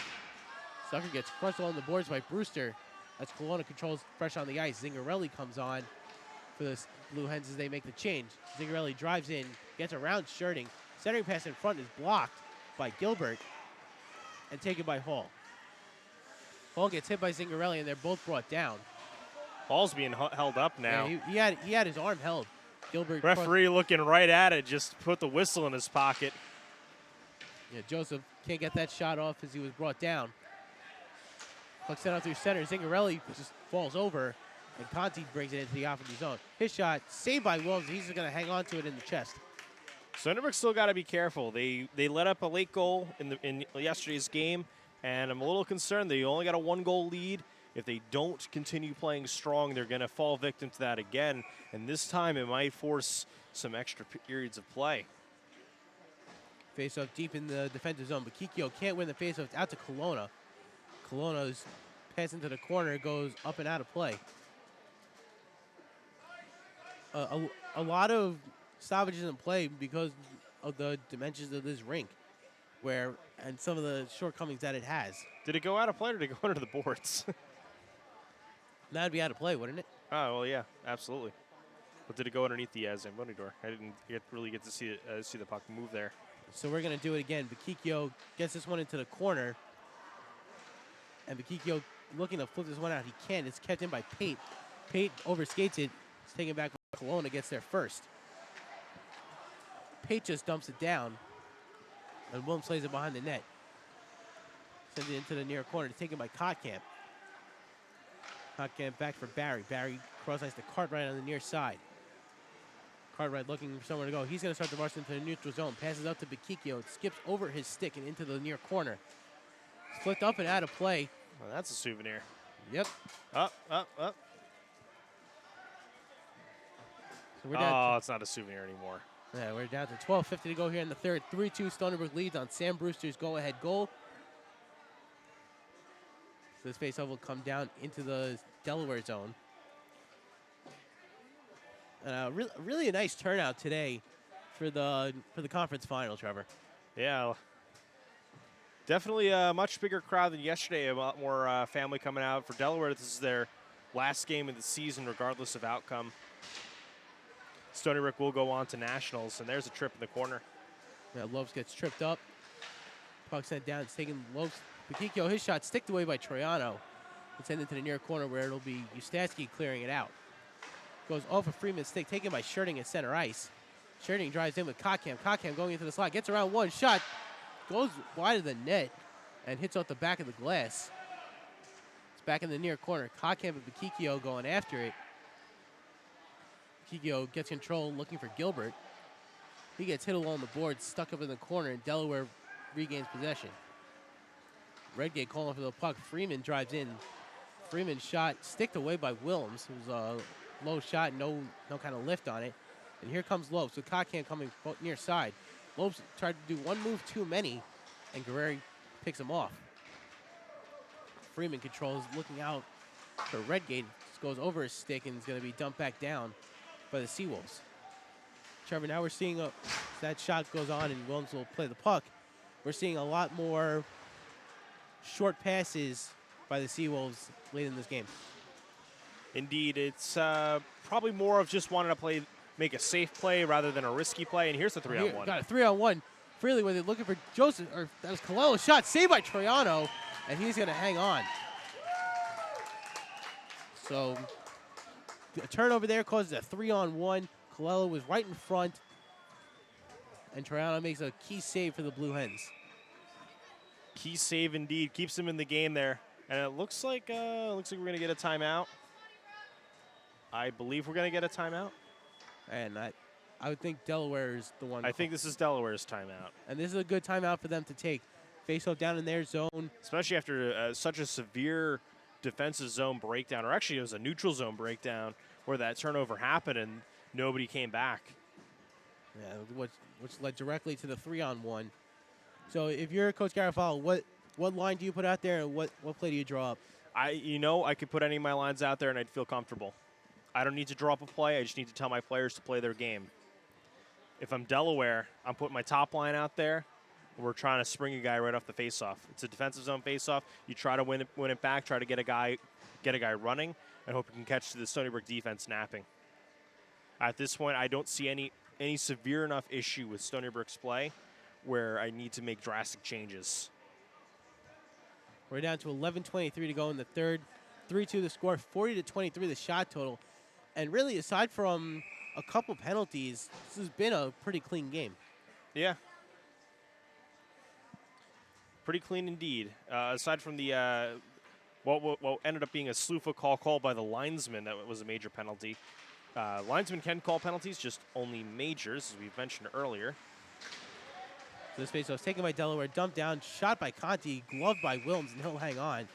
S1: Zucker gets crushed along the boards by Brewster. As Kelowna controls fresh on the ice. Zingarelli comes on for the Blue Hens as they make the change. Zingarelli drives in, gets around Sherding. Centering pass in front is blocked by Gilbert and taken by Hall. Hall gets hit by Zingarelli, and they're both brought down.
S3: Hall's being held up now.
S1: Yeah, he had his arm held. Gilbert.
S3: Referee looking right at it, just put the whistle in his pocket.
S1: Yeah, Joseph can't get that shot off as he was brought down. Puck sent out through center. Zingarelli just falls over, and Conti brings it into the offensive zone. His shot saved by Williams. He's going to hang on to it in the chest.
S3: Sunderberg still got to be careful. They let up a late goal in yesterday's game, and I'm a little concerned. They only got a 1-goal lead. If they don't continue playing strong, they're going to fall victim to that again, and this time it might force some extra periods of play.
S1: Face-off deep in the defensive zone, but Kikyo can't win the face-off. It's out to Kelowna. Kelowna's pass into the corner goes up and out of play. a lot of stoppages in play because of the dimensions of this rink, and some of the shortcomings that it has.
S3: Did it go out of play or did it go under the boards?
S1: That'd be out of play, wouldn't it?
S3: Oh, well, yeah, absolutely. But did it go underneath the Zamboni door? I didn't really get to see the puck move there.
S1: So we're going to do it again. Bakikio gets this one into the corner. And Bakikio looking to flip this one out. He can't. It's kept in by Pate. Pate overskates it. It's taken back by Kelowna, gets there first. Pate just dumps it down. And Williams plays it behind the net. Sends it into the near corner. It's taken by Kotkamp. Kotkamp back for Barry. Barry cross-ice to Cartwright on the near side. Cartwright looking for somewhere to go. He's going to start the rush into the neutral zone. Passes up to Bakikio. It skips over his stick and into the near corner. Flicked up and out of play.
S3: Well, that's a souvenir.
S1: Yep.
S3: Up.
S1: So we're down
S3: It's not a souvenir anymore.
S1: we're down to 12:50 to go here in the third. 3-2 Stony Brook leads on Sam Brewster's go-ahead goal. So this faceoff will come down into the Delaware zone. Really a nice turnout today for the conference final, Trevor.
S3: Yeah. Definitely a much bigger crowd than yesterday. A lot more family coming out. For Delaware, this is their last game of the season, regardless of outcome. Stony Brook will go on to nationals, and there's a trip in the corner.
S1: Yeah, Lopes gets tripped up. Puck sent down. It's taken Lopes. Bakikio, his shot sticked away by Troiano. It's sent into the near corner where it'll be Ustatsky clearing it out. Goes off of Freeman's stick, taken by Scherting at center ice. Scherting drives in with Kotkamp. Kotkamp going into the slot, gets around one shot, goes wide of the net, and hits off the back of the glass. It's back in the near corner. Kotkamp and Bakikio going after it. Bakikio gets control, looking for Gilbert. He gets hit along the board, stuck up in the corner, and Delaware regains possession. Redgate calling for the puck. Freeman drives in. Freeman's shot sticked away by Wilms. It was a low shot, no kind of lift on it. And here comes Lopes with Kotkamp coming near side. Lopes tried to do one move too many, and Guerreri picks him off. Freeman controls, looking out for Redgate. Just goes over his stick and is going to be dumped back down by the Seawolves. Trevor, now we're seeing that shot goes on and Wilms will play the puck. We're seeing a lot more short passes by the Seawolves late in this game.
S3: Indeed, it's probably more of just wanting to make a safe play rather than a risky play. And here's the 3-on-1.
S1: Got a 3-on-1. Freely with it, looking for Joseph, or that was Colello's shot, saved by Troiano, and he's going to hang on. So a turnover there causes a 3-on-1. Colello was right in front, and Troiano makes a key save for the Blue Hens.
S3: Key save indeed, keeps him in the game there, and it looks like we're going to get a timeout. I believe we're going to get a timeout.
S1: And I would think Delaware is the one.
S3: I think this is Delaware's timeout.
S1: And this is a good timeout for them to take. Face-off down in their zone.
S3: Especially after such a severe defensive zone breakdown, or actually it was a neutral zone breakdown where that turnover happened and nobody came back.
S1: Yeah, which led directly to the 3-on-1. So if you're Coach Garofalo, what line do you put out there and what play do you draw up?
S3: I could put any of my lines out there and I'd feel comfortable. I don't need to draw up a play. I just need to tell my players to play their game. If I'm Delaware, I'm putting my top line out there. We're trying to spring a guy right off the faceoff. It's a defensive zone faceoff. You try to win it back, try to get a guy running, and hope you can catch the Stony Brook defense snapping. At this point, I don't see any severe enough issue with Stony Brook's play where I need to make drastic changes.
S1: We're down to 11:23 to go in the third. 3-2 the score, 40-23 the shot total. And really, aside from a couple penalties, this has been a pretty clean game.
S3: Yeah. Pretty clean indeed. Aside from the what ended up being a Slufa call by the linesman, that was a major penalty. Linesmen can call penalties, just only majors, as we've mentioned earlier.
S1: So this face was taken by Delaware, dumped down, shot by Conti, gloved by Wilms, and he'll hang on.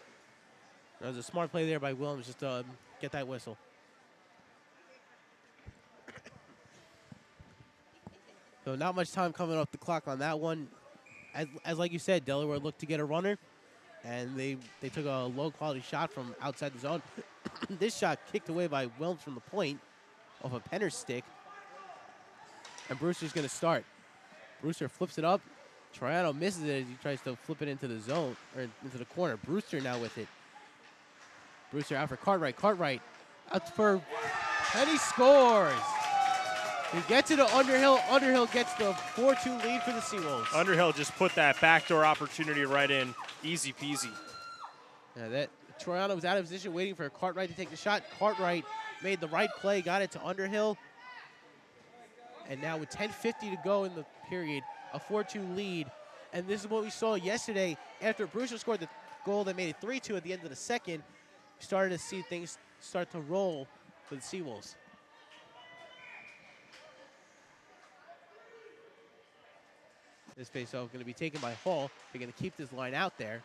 S1: That was a smart play there by Wilms just to get that whistle. So not much time coming off the clock on that one. As like you said, Delaware looked to get a runner, and they took a low-quality shot from outside the zone. This shot kicked away by Wilms from the point, off a Penner's stick. And Brewster's going to start. Brewster flips it up. Troiano misses it as he tries to flip it into the zone, or into the corner. Brewster now with it. Brewster out for Cartwright. Cartwright out for, and he scores. He gets it to Underhill. Underhill gets the 4-2 lead for the Seawolves.
S3: Underhill just put that backdoor opportunity right in. Easy peasy.
S1: Yeah, Troiano was out of position waiting for Cartwright to take the shot. Cartwright made the right play, got it to Underhill. And now with 10:50 to go in the period, a 4-2 lead. And this is what we saw yesterday after Brewster scored the goal that made it 3-2 at the end of the second. We started to see things start to roll for the Seawolves. This faceoff going to be taken by Hall. They're going to keep this line out there.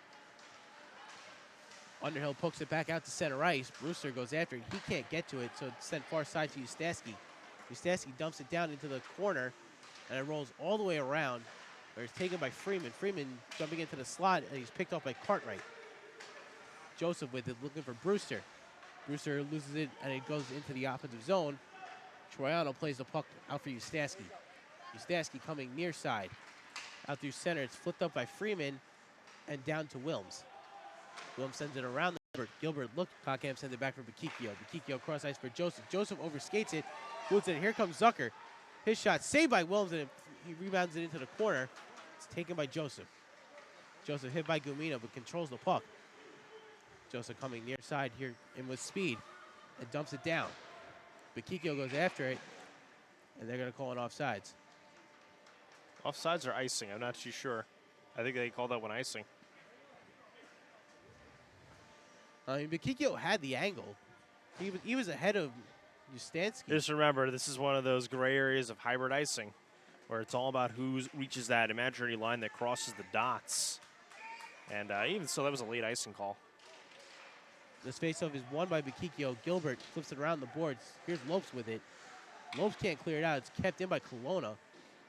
S1: Underhill pokes it back out to center ice. Brewster goes after it. He can't get to it, so it's sent far side to Ustaski. Ustaski dumps it down into the corner, and it rolls all the way around, where it's taken by Freeman. Freeman jumping into the slot, and he's picked off by Cartwright. Joseph with it, looking for Brewster. Brewster loses it, and it goes into the offensive zone. Troiano plays the puck out for Ustaski. Ustaski coming near side. Out through center, it's flipped up by Freeman, and down to Wilms. Wilms sends it around Gilbert. Gilbert looked, Cockham sends it back for Bakikio. Bakikio cross ice for Joseph. Joseph overskates it, boots it. Here comes Zucker. His shot saved by Wilms, and he rebounds it into the corner. It's taken by Joseph. Joseph hit by Gumino, but controls the puck. Joseph coming near side here and with speed and dumps it down. Bakikio goes after it, and they're going to call it offsides.
S3: Offsides or icing? I'm not too sure. I think they call that one icing.
S1: I mean, Bakikio had the angle. He was ahead of Ustansky.
S3: Just remember, this is one of those gray areas of hybrid icing, where it's all about who reaches that imaginary line that crosses the dots. And even so, that was a late icing call.
S1: This faceoff is won by Bakikio. Gilbert flips it around the boards. Here's Lopes with it. Lopes can't clear it out. It's kept in by Kelowna.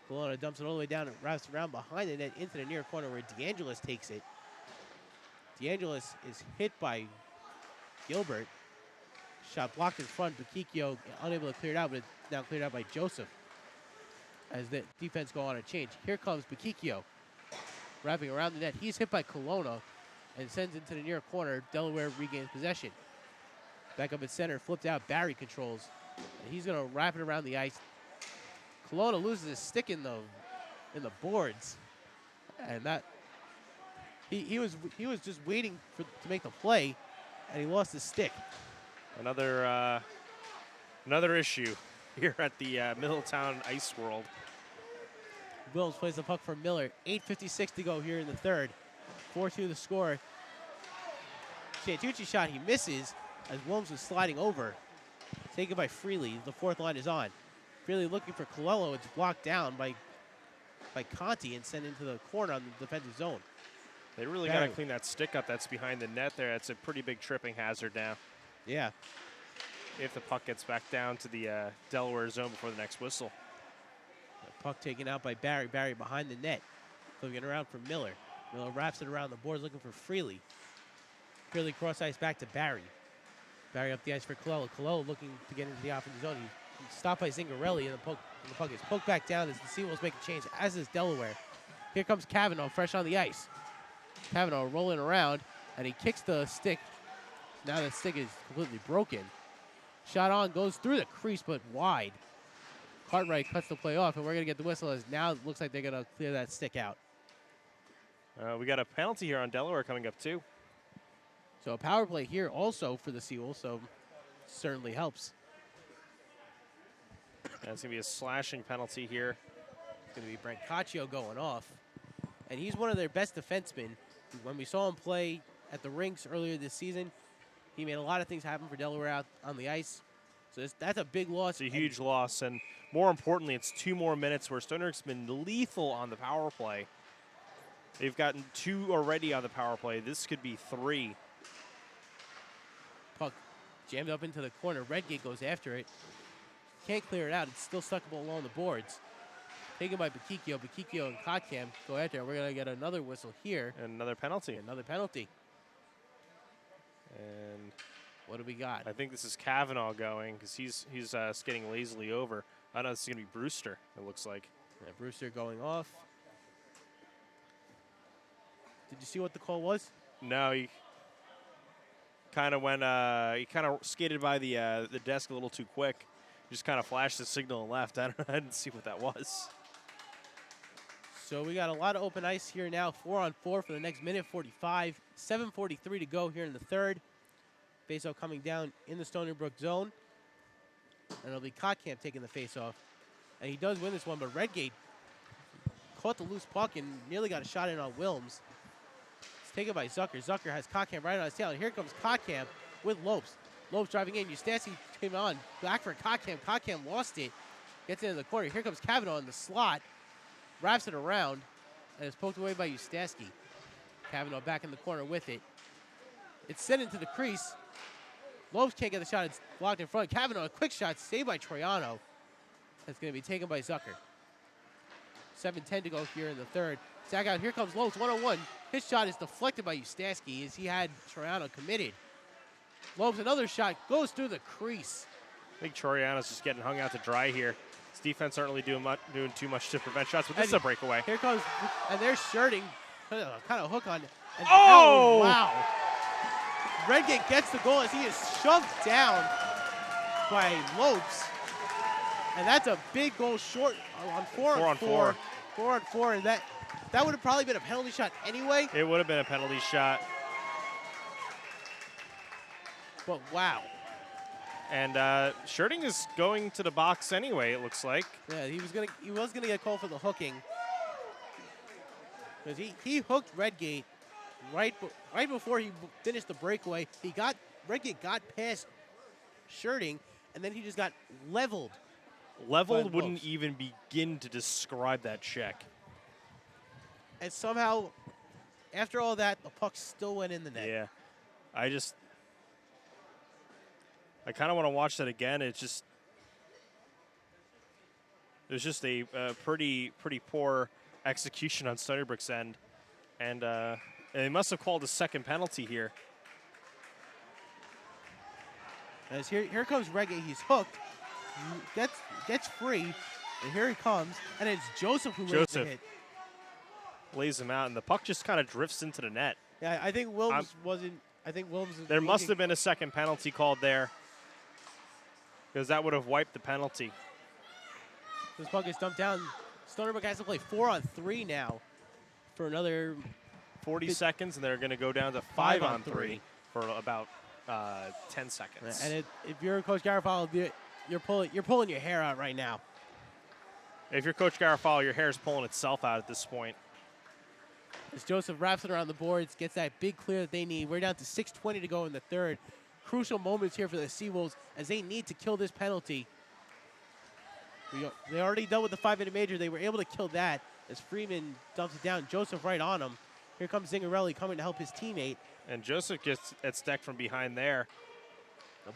S1: Kelowna dumps it all the way down and wraps around behind the net into the near corner where DeAngelis takes it. DeAngelis is hit by Gilbert. Shot blocked in front. Bakikio unable to clear it out, but it's now cleared out by Joseph as the defense go on a change. Here comes Bakikio wrapping around the net. He's hit by Kelowna and sends into the near corner. Delaware regains possession. Back up at center, flipped out. Barry controls. And he's going to wrap it around the ice. Kelowna loses his stick in the boards, and that he was just waiting to make the play, and he lost his stick.
S3: Another issue here at the Middletown Ice World.
S1: Wilms plays the puck for Miller. 8:56 to go here in the third. 4-2 the score. Santucci shot, he misses as Wilms was sliding over. Taken by Freely. The fourth line is on. Freely looking for Colello. It's blocked down by Conti and sent into the corner on the defensive zone.
S3: They really got to clean that stick up that's behind the net there. That's a pretty big tripping hazard now.
S1: Yeah.
S3: If the puck gets back down to the Delaware zone before the next whistle.
S1: The puck taken out by Barry. Barry behind the net. Flipping it around for Miller. Miller wraps it around the boards looking for Freely. Freely cross ice back to Barry. Barry up the ice for Colello. Colello looking to get into the offensive zone. He's stopped by Zingarelli, and the puck is poked back down as the Seawolves make a change, as is Delaware. Here comes Cavanaugh fresh on the ice. Cavanaugh rolling around, and he kicks the stick. Now the stick is completely broken. Shot on, goes through the crease, but wide. Cartwright cuts the play off, and we're going to get the whistle as now it looks like they're going to clear that stick out.
S3: We got a penalty here on Delaware coming up, too.
S1: So a power play here also for the Seawolves, so certainly helps.
S3: That's going to be a slashing penalty here.
S1: It's going to be Brancaccio going off. And he's one of their best defensemen. When we saw him play at the rinks earlier this season, he made a lot of things happen for Delaware out on the ice. So that's a big loss.
S3: It's a huge loss. And more importantly, it's 2 more minutes where Stoner's been lethal on the power play. They've gotten 2 already on the power play. This could be 3.
S1: Puck jammed up into the corner. Redgate goes after it. Can't clear it out. It's still stuck along the boards. Taken by Bakikio. Bakikio and Kotkam go after it. We're going to get another whistle here.
S3: And another penalty.
S1: Another penalty.
S3: And
S1: What do we got?
S3: I think this is Kavanaugh going because he's skating lazily over. I know this is going to be Brewster, it looks like.
S1: Yeah, Brewster going off. Did you see what the call was?
S3: No, he kind of went. He kind of skated by the desk a little too quick. Just kind of flashed the signal and left. I didn't see what that was.
S1: So we got a lot of open ice here now. 4-on-4 for the next minute 45. 7:43 to go here in the third. Faceoff coming down in the Stony Brook zone. And it'll be Kottkamp taking the faceoff. And he does win this one, but Redgate caught the loose puck and nearly got a shot in on Wilms. It's taken by Zucker. Zucker has Kottkamp right on his tail. And here comes Kottkamp with Lopes. Lopes driving in. Eustace came on. Back for Kottkamp. Kottkamp lost it. Gets into the corner. Here comes Kavanaugh in the slot. Wraps it around. And it's poked away by Eustace. Kavanaugh back in the corner with it. It's sent into the crease. Lopes can't get the shot. It's blocked in front. Kavanaugh, a quick shot, saved by Troiano. That's going to be taken by Zucker. 7:10 to go here in the third. Sack out. Here comes Lopes, 1-on-1. His shot is deflected by Eustace as he had Troiano committed. Lopes, another shot, goes through the crease.
S3: I think Troiano's just getting hung out to dry here. His defense aren't really doing too much to prevent shots, but this is a breakaway.
S1: Here comes, and they're shirting. Kind of hook on. And
S3: oh!
S1: Wow. Redgate gets the goal as he is shoved down by Lopes. And that's a big goal short on 4-on-4. 4-on-4, and that would have probably been a penalty shot anyway.
S3: It would have been a penalty shot.
S1: But wow.
S3: And Shirting is going to the box anyway, it looks like.
S1: Yeah, he was gonna get called for the hooking. Because he hooked Redgate right before he finished the breakaway. Redgate got past Shirting, and then he just got leveled.
S3: Leveled wouldn't even begin to describe that check.
S1: And somehow, after all that, the puck still went in the net.
S3: Yeah. I kind of want to watch that again. It was just a pretty poor execution on Stony Brook's end. And they must have called a second penalty here.
S1: As here comes Redgate. He's hooked. Gets free. And here he comes. And it's Joseph who lays the hit.
S3: Lays him out, and the puck just kind of drifts into the net.
S1: Yeah, I think Wilms wasn't. I think Wilms.
S3: There must have been a second penalty called there, because that would have wiped the penalty.
S1: This puck is dumped down. Stony Brook has to play 4-on-3 now for another
S3: 40 seconds, and they're going to go down to 5-on-3 for about 10 seconds.
S1: And if you're Coach Garofalo, you're pulling your hair out right now.
S3: If you're Coach Garofalo, your hair's pulling itself out at this point.
S1: As Joseph wraps it around the boards, gets that big clear that they need. We're down to 6:20 to go in the third. Crucial moments here for the Seawolves as they need to kill this penalty. They already dealt with the 5-minute major. They were able to kill that as Freeman dumps it down. Joseph right on him. Here comes Zingarelli coming to help his teammate.
S3: And Joseph gets at Steck from behind there.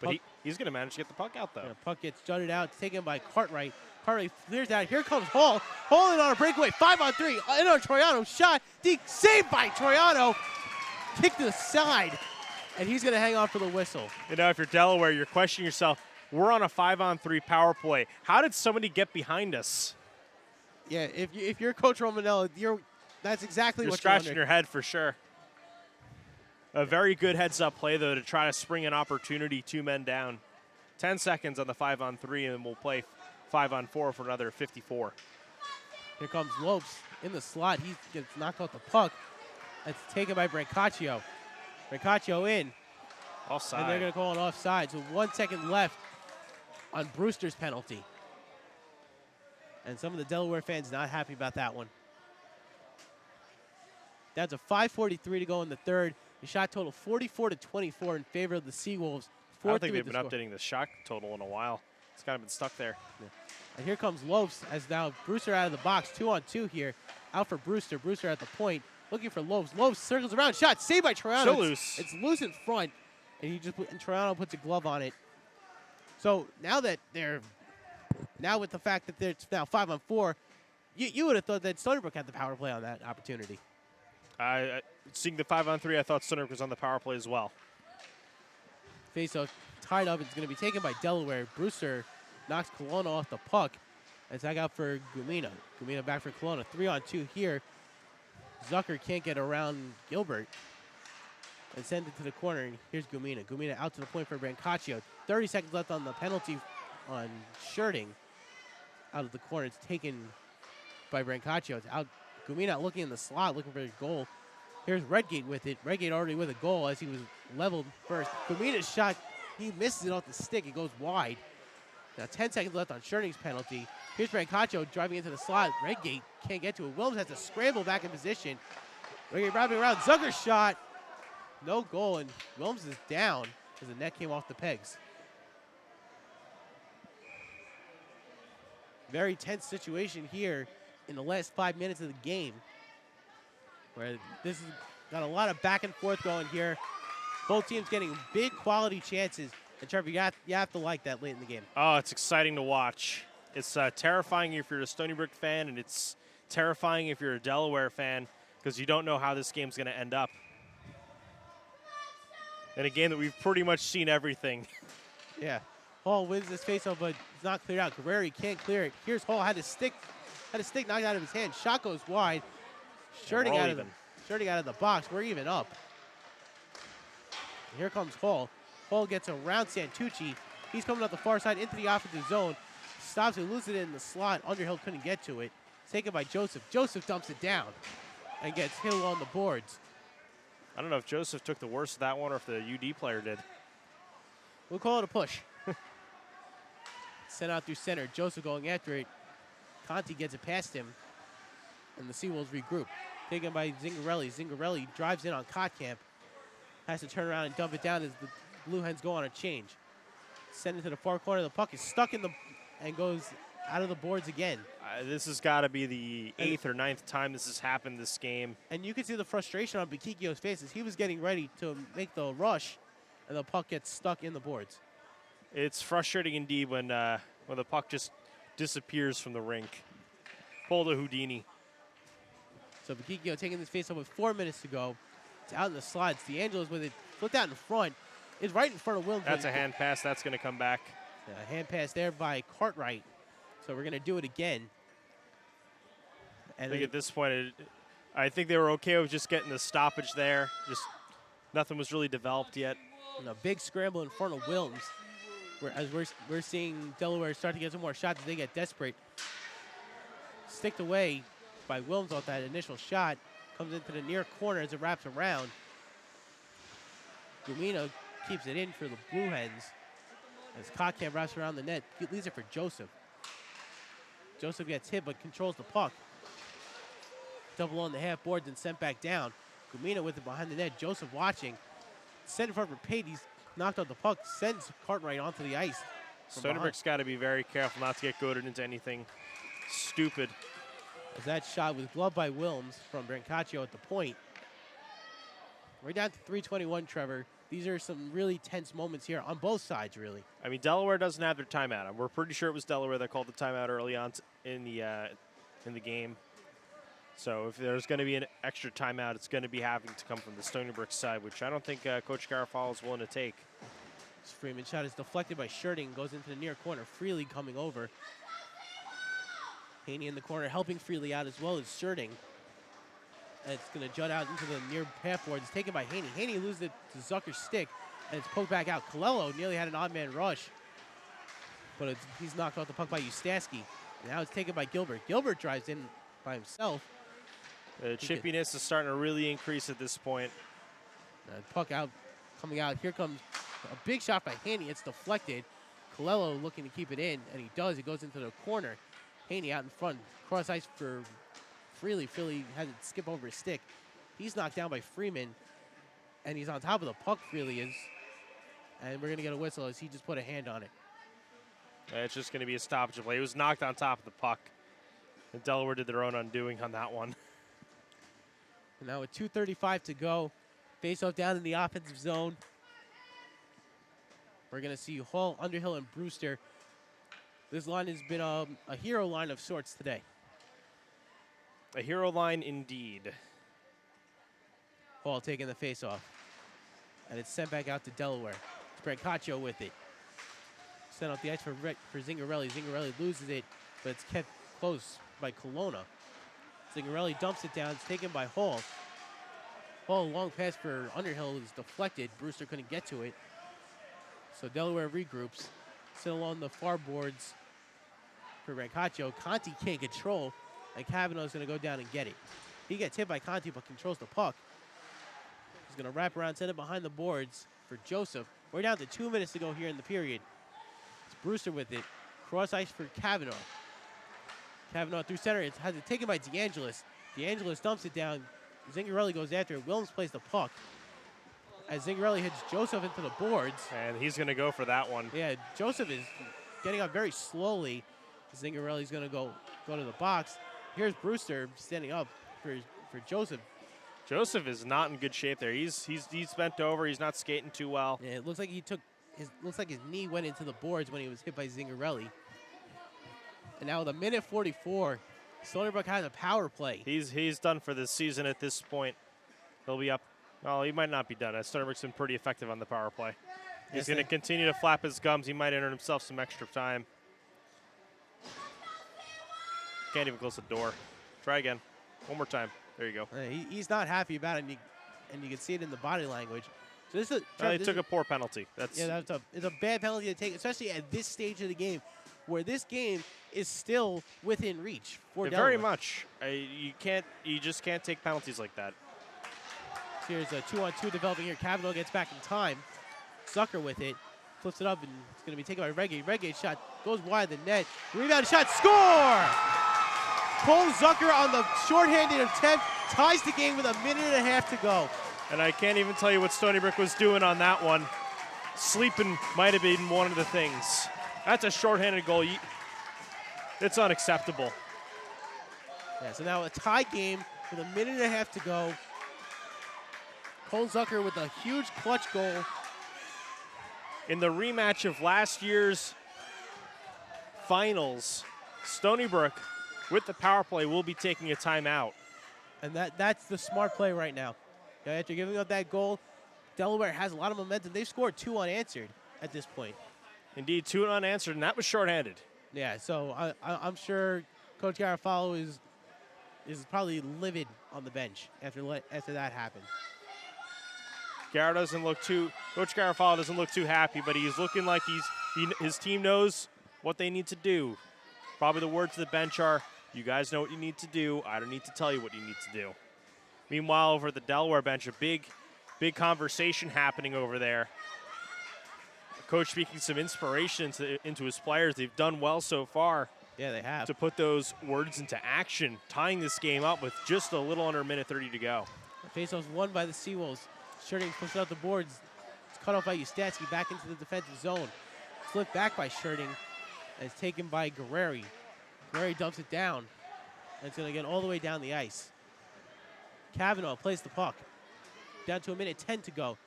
S3: But he's going to manage to get the puck out, though.
S1: The puck gets jutted out, taken by Cartwright. Cartwright clears out. Here comes Hall. Hall in on a breakaway. 5-on-3. In on Troiano. Shot. Saved by Troiano. Kick to the side. And he's going to hang on for the whistle.
S3: You know, if you're Delaware, you're questioning yourself. We're on a 5-on-3 power play. How did somebody get behind us?
S1: Yeah, if you're Coach Romanella, that's exactly
S3: you're
S1: what
S3: scratching your head for sure. A very good heads-up play, though, to try to spring an opportunity, 2 men down. 10 seconds on the 5-on-3, and then we'll play 5-on-4 for another 54.
S1: Here comes Lopes in the slot. He gets knocked off the puck. That's taken by Brancaccio. Brancaccio in.
S3: Offside.
S1: And they're going to call an offside. So 1 second left on Brewster's penalty. And some of the Delaware fans not happy about that one. That's a 5:43 to go in the third. The shot total 44-24 in favor of the Seawolves.
S3: I don't think they've been updating the shot total in a while. It's kind of been stuck there.
S1: Yeah. And here comes Lopes as now Brewster out of the box. 2-on-2 here. Out for Brewster. Brewster at the point. Looking for Lopes. Lopes circles around. Shot saved by Troiano.
S3: So loose.
S1: It's loose in front. And Troiano puts a glove on it. So now that with the fact that it's now 5-on-4, you would have thought that Stony Brook had the power play on that opportunity.
S3: Seeing the 5-on-3, I thought Stony Brook was on the power play as well.
S1: Face-off tied up. It's going to be taken by Delaware. Brewster knocks Kelowna off the puck. It's back out for Gumina. Gumina back for Kelowna. 3-on-2 here. Zucker can't get around Gilbert. And send it to the corner. And here's Gumina. Gumina out to the point for Brancaccio. 30 seconds left on the penalty on Shirting. Out of the corner. It's taken by Brancaccio. It's out. Gumina looking in the slot, looking for a goal. Here's Redgate with it. Redgate already with a goal as he was leveled first. Gumina's shot, he misses it off the stick. It goes wide. Now 10 seconds left on Shirting's penalty. Here's Brancaccio driving into the slot. Redgate can't get to it. Wilms has to scramble back in position. Redgate wrapping around. Zucker's shot. No goal, and Wilms is down as the net came off the pegs. Very tense situation here in the last 5 minutes of the game, where this has got a lot of back and forth going here. Both teams getting big quality chances. And Trevor, you have to like that late in the game.
S3: Oh, it's exciting to watch. It's terrifying if you're a Stony Brook fan, and it's terrifying if you're a Delaware fan, because you don't know how this game's going to end up. In a game that we've pretty much seen everything.
S1: Yeah. Hall wins this faceoff, but it's not cleared out. Guerreri can't clear it. Here's Hall, had a stick knocked out of his hand. Shot goes wide. Shirting out of the box. We're even up. Here comes Hall. Hall gets around Santucci. He's coming up the far side into the offensive zone. Stops it, loses it in the slot. Underhill couldn't get to it. Taken by Joseph. Joseph dumps it down and gets Hill on the boards.
S3: I don't know if Joseph took the worst of that one or if the UD player did.
S1: We'll call it a push. Sent out through center. Joseph going after it. Conti gets it past him. And the Seawolves regroup. Taken by Zingarelli. Zingarelli drives in on Kotkamp. Has to turn around and dump it down as the Blue Hens go on a change. Send it to the far corner. The puck is stuck in the and goes out of the boards again.
S3: This has got to be the 8th or 9th time this has happened this game.
S1: And you can see the frustration on Bikikio's face as he was getting ready to make the rush, and the puck gets stuck in the boards.
S3: It's frustrating indeed when the puck just disappears from the rink. Pull the Houdini.
S1: So Bikikio taking this face-off with 4 minutes to go. It's out in the slides. DeAngelo's with it, flipped out in front. It's right in front of Wilms.
S3: That's a hand pass. That's going to come back.
S1: A hand pass there by Cartwright. So we're going to do it again. And
S3: I think at this point, I think they were okay with just getting the stoppage there. Just nothing was really developed yet.
S1: And a big scramble in front of Wilms. As we're seeing Delaware start to get some more shots as they get desperate. Sticked away by Wilms off that initial shot. Comes into the near corner as it wraps around. Gumino keeps it in for the Blue Hens. As Kotkamp wraps around the net, leaves it for Joseph. Joseph gets hit but controls the puck. Double on the half boards and sent back down. Gumino with it behind the net. Joseph watching. Sent in front for Pate. He's knocked out the puck. Sends Cartwright onto the ice.
S3: Stony Brook's got to be very careful not to get goaded into anything stupid.
S1: As that shot was gloved by Wilms from Brancaccio at the point. We're down to 3:21, Trevor. These are some really tense moments here on both sides, really.
S3: I mean, Delaware doesn't have their timeout. We're pretty sure it was Delaware that called the timeout early on in the game. So if there's going to be an extra timeout, it's going to be having to come from the Stony Brook side, which I don't think Coach Garofalo is willing to take.
S1: This Freeman shot is deflected by Shirting, goes into the near corner. Freely coming over. Haney in the corner helping Freely out as well as Shirting. And it's going to jut out into the near half board. It's taken by Haney. Haney loses it to Zucker's stick, and it's poked back out. Colello nearly had an odd man rush, but he's knocked off the puck by Ustaski. Now it's taken by Gilbert. Gilbert drives in by himself.
S3: The chippiness is starting to really increase at this point.
S1: Puck out, coming out. Here comes a big shot by Haney. It's deflected. Colello looking to keep it in, and he does. It goes into the corner. Haney out in front. Cross ice for Freely. Freely had to skip over his stick. He's knocked down by Freeman, and he's on top of the puck, Freely is. And we're going to get a whistle as he just put a hand on it.
S3: It's just going to be a stoppage of play. He was knocked on top of the puck. And Delaware did their own undoing on that one.
S1: And now with 2:35 to go, face-off down in the offensive zone. We're going to see Hall, Underhill, and Brewster. This line has been a hero line of sorts today.
S3: A hero line indeed.
S1: Hall taking the face-off. And it's sent back out to Delaware. It's Brancaccio with it. Sent off the ice for Zingarelli. Zingarelli loses it, but it's kept close by Colonna. Zingarelli dumps it down. It's taken by Hall. Hall, long pass for Underhill is deflected. Brewster couldn't get to it. So Delaware regroups. Sit along the far boards for Brancaccio. Conti can't control, and Cavanaugh's going to go down and get it. He gets hit by Conti, but controls the puck. He's going to wrap around, send it behind the boards for Joseph. We're down to 2 minutes to go here in the period. It's Brewster with it. Cross ice for Cavanaugh. Cavanaugh through center. It has it taken by DeAngelis. DeAngelis dumps it down. Zingarelli goes after it. Williams plays the puck. As Zingarelli hits Joseph into the boards.
S3: And he's going to go for that one.
S1: Yeah, Joseph is getting up very slowly. Zingarelli's going to go to the box. Here's Brewster standing up for Joseph.
S3: Joseph is not in good shape there. He's bent over. He's not skating too well.
S1: Yeah, it looks like his knee went into the boards when he was hit by Zingarelli. And now with a minute 44, Stony Brook has a power play.
S3: He's done for this season at this point. He'll be up. Well, he might not be done. Stony Brook's been pretty effective on the power play. He's going to continue to flap his gums. He might earn himself some extra time. Can't even close the door. Try again. One more time. There you go.
S1: He's not happy about it, and you can see it in the body language. So this is
S3: they took a poor penalty.
S1: It's a bad penalty to take, especially at this stage of the game, where this game is still within reach for Delaware.
S3: Very much. You just can't take penalties like that.
S1: Here's a 2-on-2 developing here. Cavanaugh gets back in time. Zucker with it. Flips it up, and it's going to be taken by Reggae. Reggae shot goes wide of the net. Rebound shot. Score! Cole Zucker on the shorthanded attempt ties the game with a minute and a half to go.
S3: And I can't even tell you what Stony Brook was doing on that one. Sleeping might have been one of the things. That's a shorthanded goal. It's unacceptable.
S1: Yeah, so now a tie game with a minute and a half to go. Cole Zucker with a huge clutch goal.
S3: In the rematch of last year's finals, Stony Brook, with the power play, will be taking a timeout.
S1: And that's the smart play right now. After giving up that goal, Delaware has a lot of momentum. They've scored 2 unanswered at this point.
S3: Indeed, 2 unanswered, and that was shorthanded.
S1: Yeah, so I'm sure Coach Garofalo is probably livid on the bench after that happened.
S3: Coach Garofalo doesn't look too happy, but he's looking like his team knows what they need to do. Probably the words to the bench are, you guys know what you need to do. I don't need to tell you what you need to do. Meanwhile, over at the Delaware bench, a big conversation happening over there. Coach speaking some inspiration into his players. They've done well so far.
S1: Yeah, they have.
S3: To put those words into action, tying this game up with just a little under a minute 30 to go.
S1: Faceoff's won by the Seawolves. Sherding pushes out the boards. It's cut off by Ustatsky back into the defensive zone. Flipped back by Sherding. And it's taken by Guerreri. Guerreri dumps it down. And it's going to get all the way down the ice. Cavanaugh plays the puck. Down to a minute 10 to go.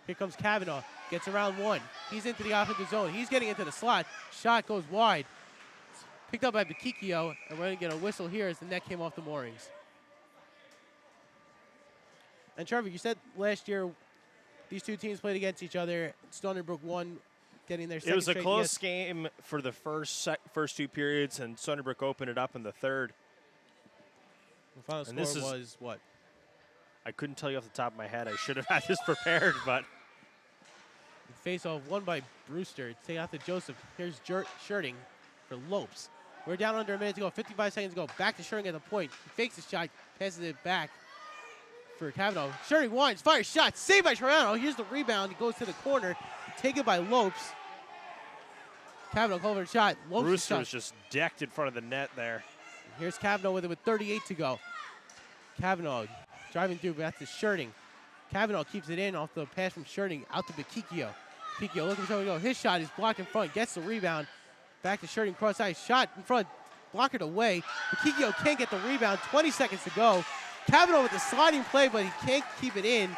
S1: Here comes Cavanaugh. Gets around 1. He's into the offensive zone. He's getting into the slot. Shot goes wide. It's picked up by Bakikio. And we're going to get a whistle here as the net came off the moorings. And Trevor, you said last year these two teams played against each other. Stony Brook won, getting their second.
S3: It was a close game for the first 2 periods, and Stony Brook opened it up in the third.
S1: The final score was what?
S3: I couldn't tell you off the top of my head. I should have had this prepared, but.
S1: Face-off won by Brewster. Take out to Joseph. Here's Sherding for Lopes. We're down under a minute to go. 55 seconds to go. Back to Sherding at the point. He fakes the shot, passes it back for Cavanaugh. Sherding winds, fires shot, saved by Toronto. Here's the rebound. He goes to the corner, taken by Lopes. Cavanaugh called for a shot. Lopes
S3: Brewster was just decked in front of the net there.
S1: Here's Cavanaugh with it with 38 to go. Cavanaugh driving through, but that's to Sherding. Cavanaugh keeps it in off the pass from Sherding out to Bakikio. Bakikio looking for somewhere to go. His shot is blocked in front, gets the rebound. Back to Sherding, cross ice, shot in front, blockered away. Bakikio can't get the rebound, 20 seconds to go. Cavanaugh with the sliding play, but he can't keep it in.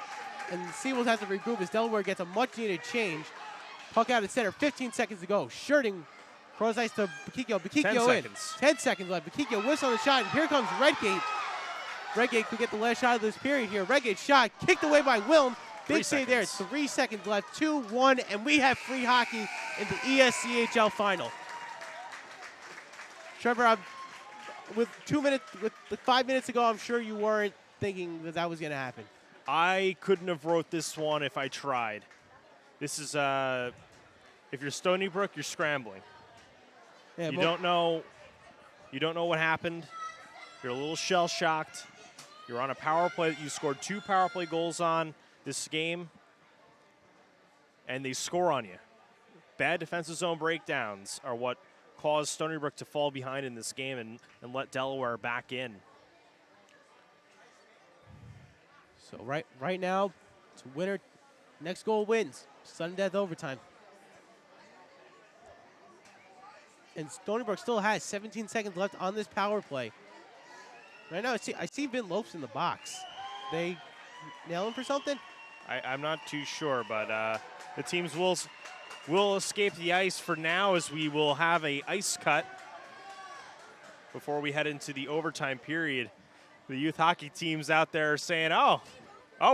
S1: And the Seawolves has to regroup as Delaware gets a much-needed change. Puck out at center, 15 seconds to go. Sherding, cross ice to Bakikio. Bakikio
S3: 10
S1: in.
S3: seconds.
S1: 10 seconds left. Bakikio whistles on the shot, and here comes Redgate. Redgate could get the last shot of this period here. Redgate shot, kicked away by Wilm. Big save there. 3 seconds left. 2-1, and we have free hockey in the ESCHL final. Trevor, with 5 minutes ago, I'm sure you weren't thinking that was going to happen.
S3: I couldn't have wrote this one if I tried. This is if you're Stony Brook, you're scrambling.
S1: Yeah,
S3: You don't know what happened. You're a little shell shocked. You're on a power play that you scored 2 power play goals on this game, and they score on you. Bad defensive zone breakdowns are what caused Stony Brook to fall behind in this game and let Delaware back in.
S1: So right now, it's a winner. Next goal wins. Sudden death overtime. And Stony Brook still has 17 seconds left on this power play. Right now, I see Vin Lopes in the box. They nail him for something?
S3: I'm not too sure, but the teams will escape the ice for now, as we will have a ice cut before we head into the overtime period. The youth hockey teams out there are saying, oh,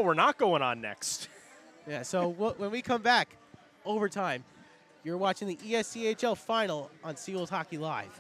S3: we're not going on next.
S1: Yeah, so when we come back, overtime, you're watching the ESCHL final on Seagulls Hockey Live.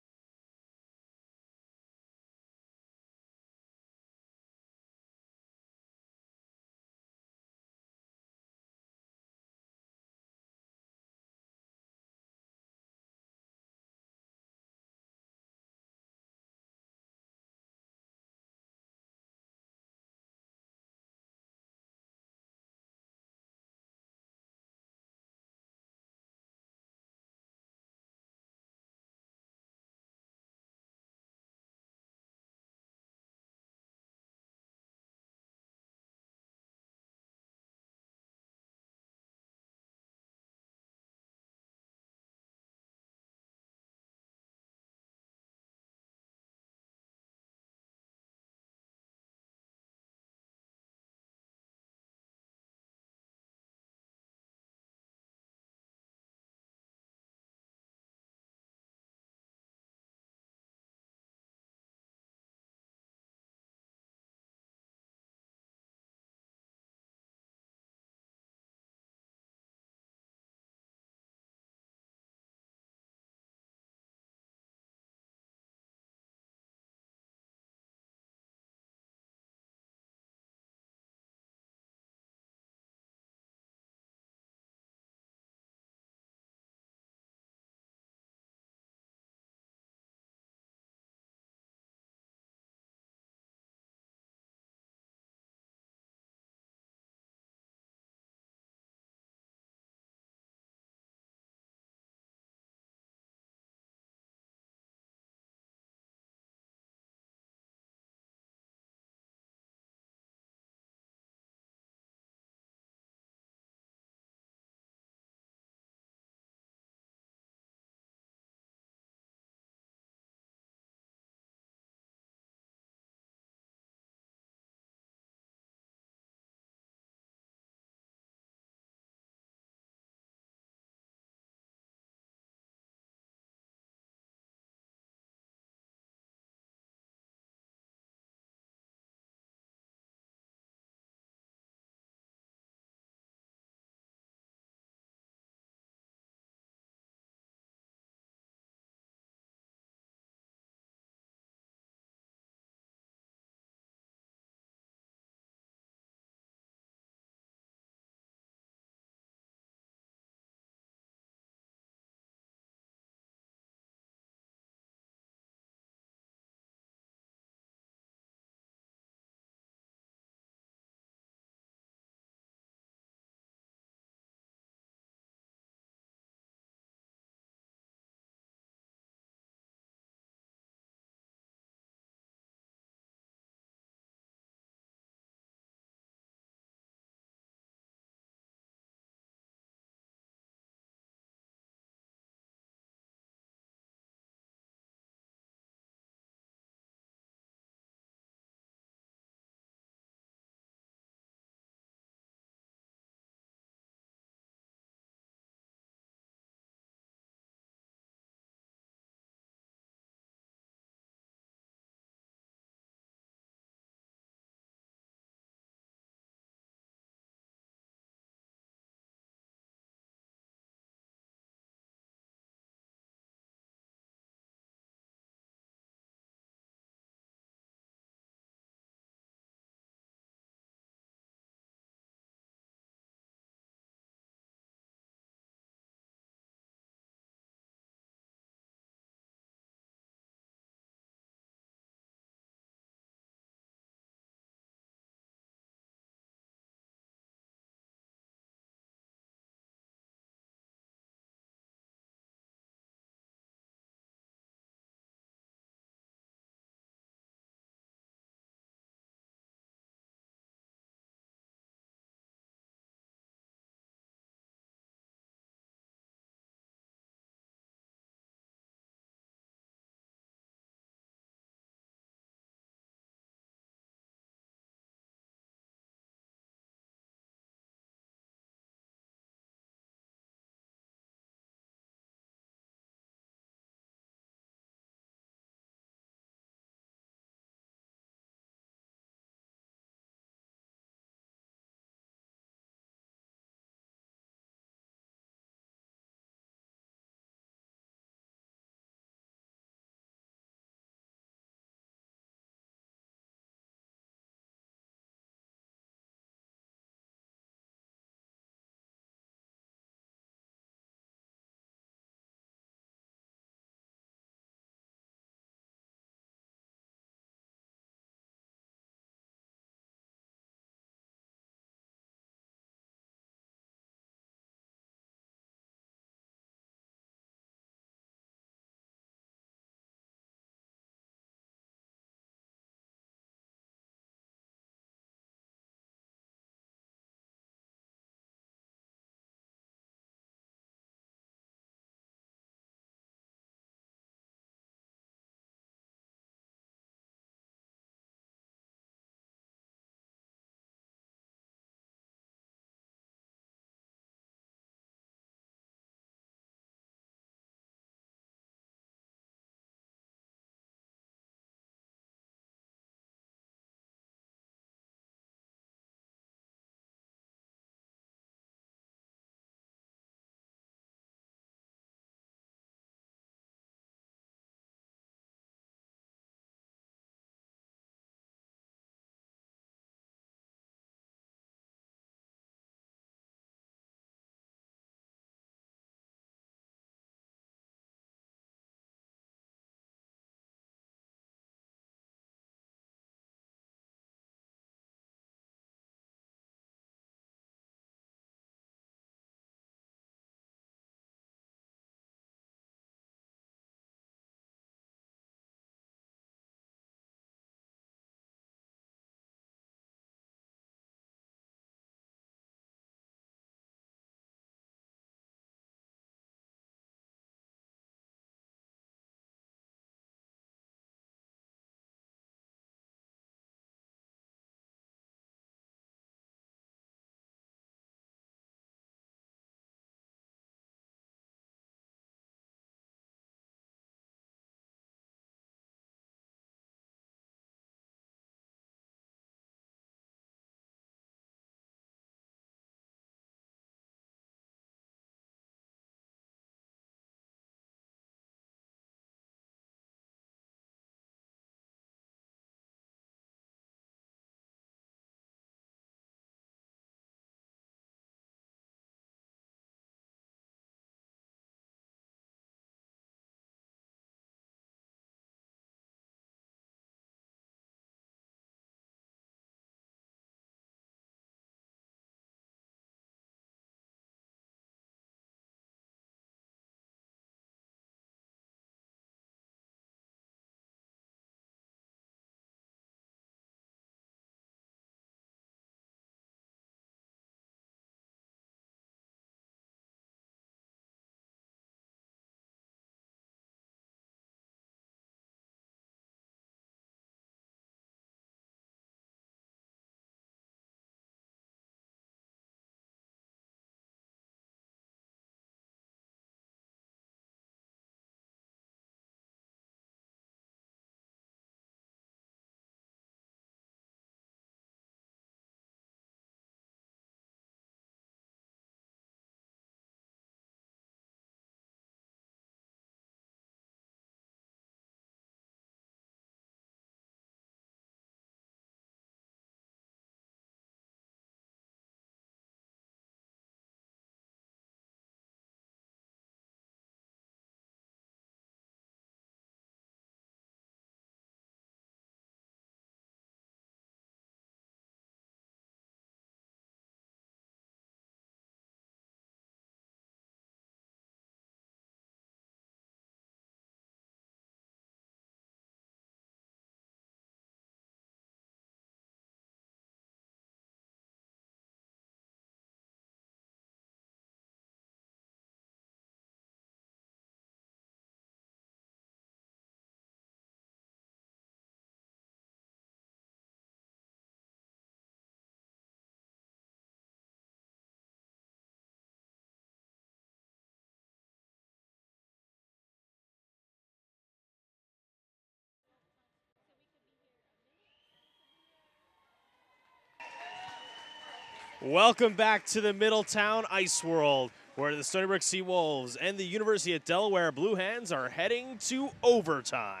S3: Welcome back to the Middletown Ice World, where the Stony Brook Sea Wolves and the University of Delaware Blue Hens are heading to overtime.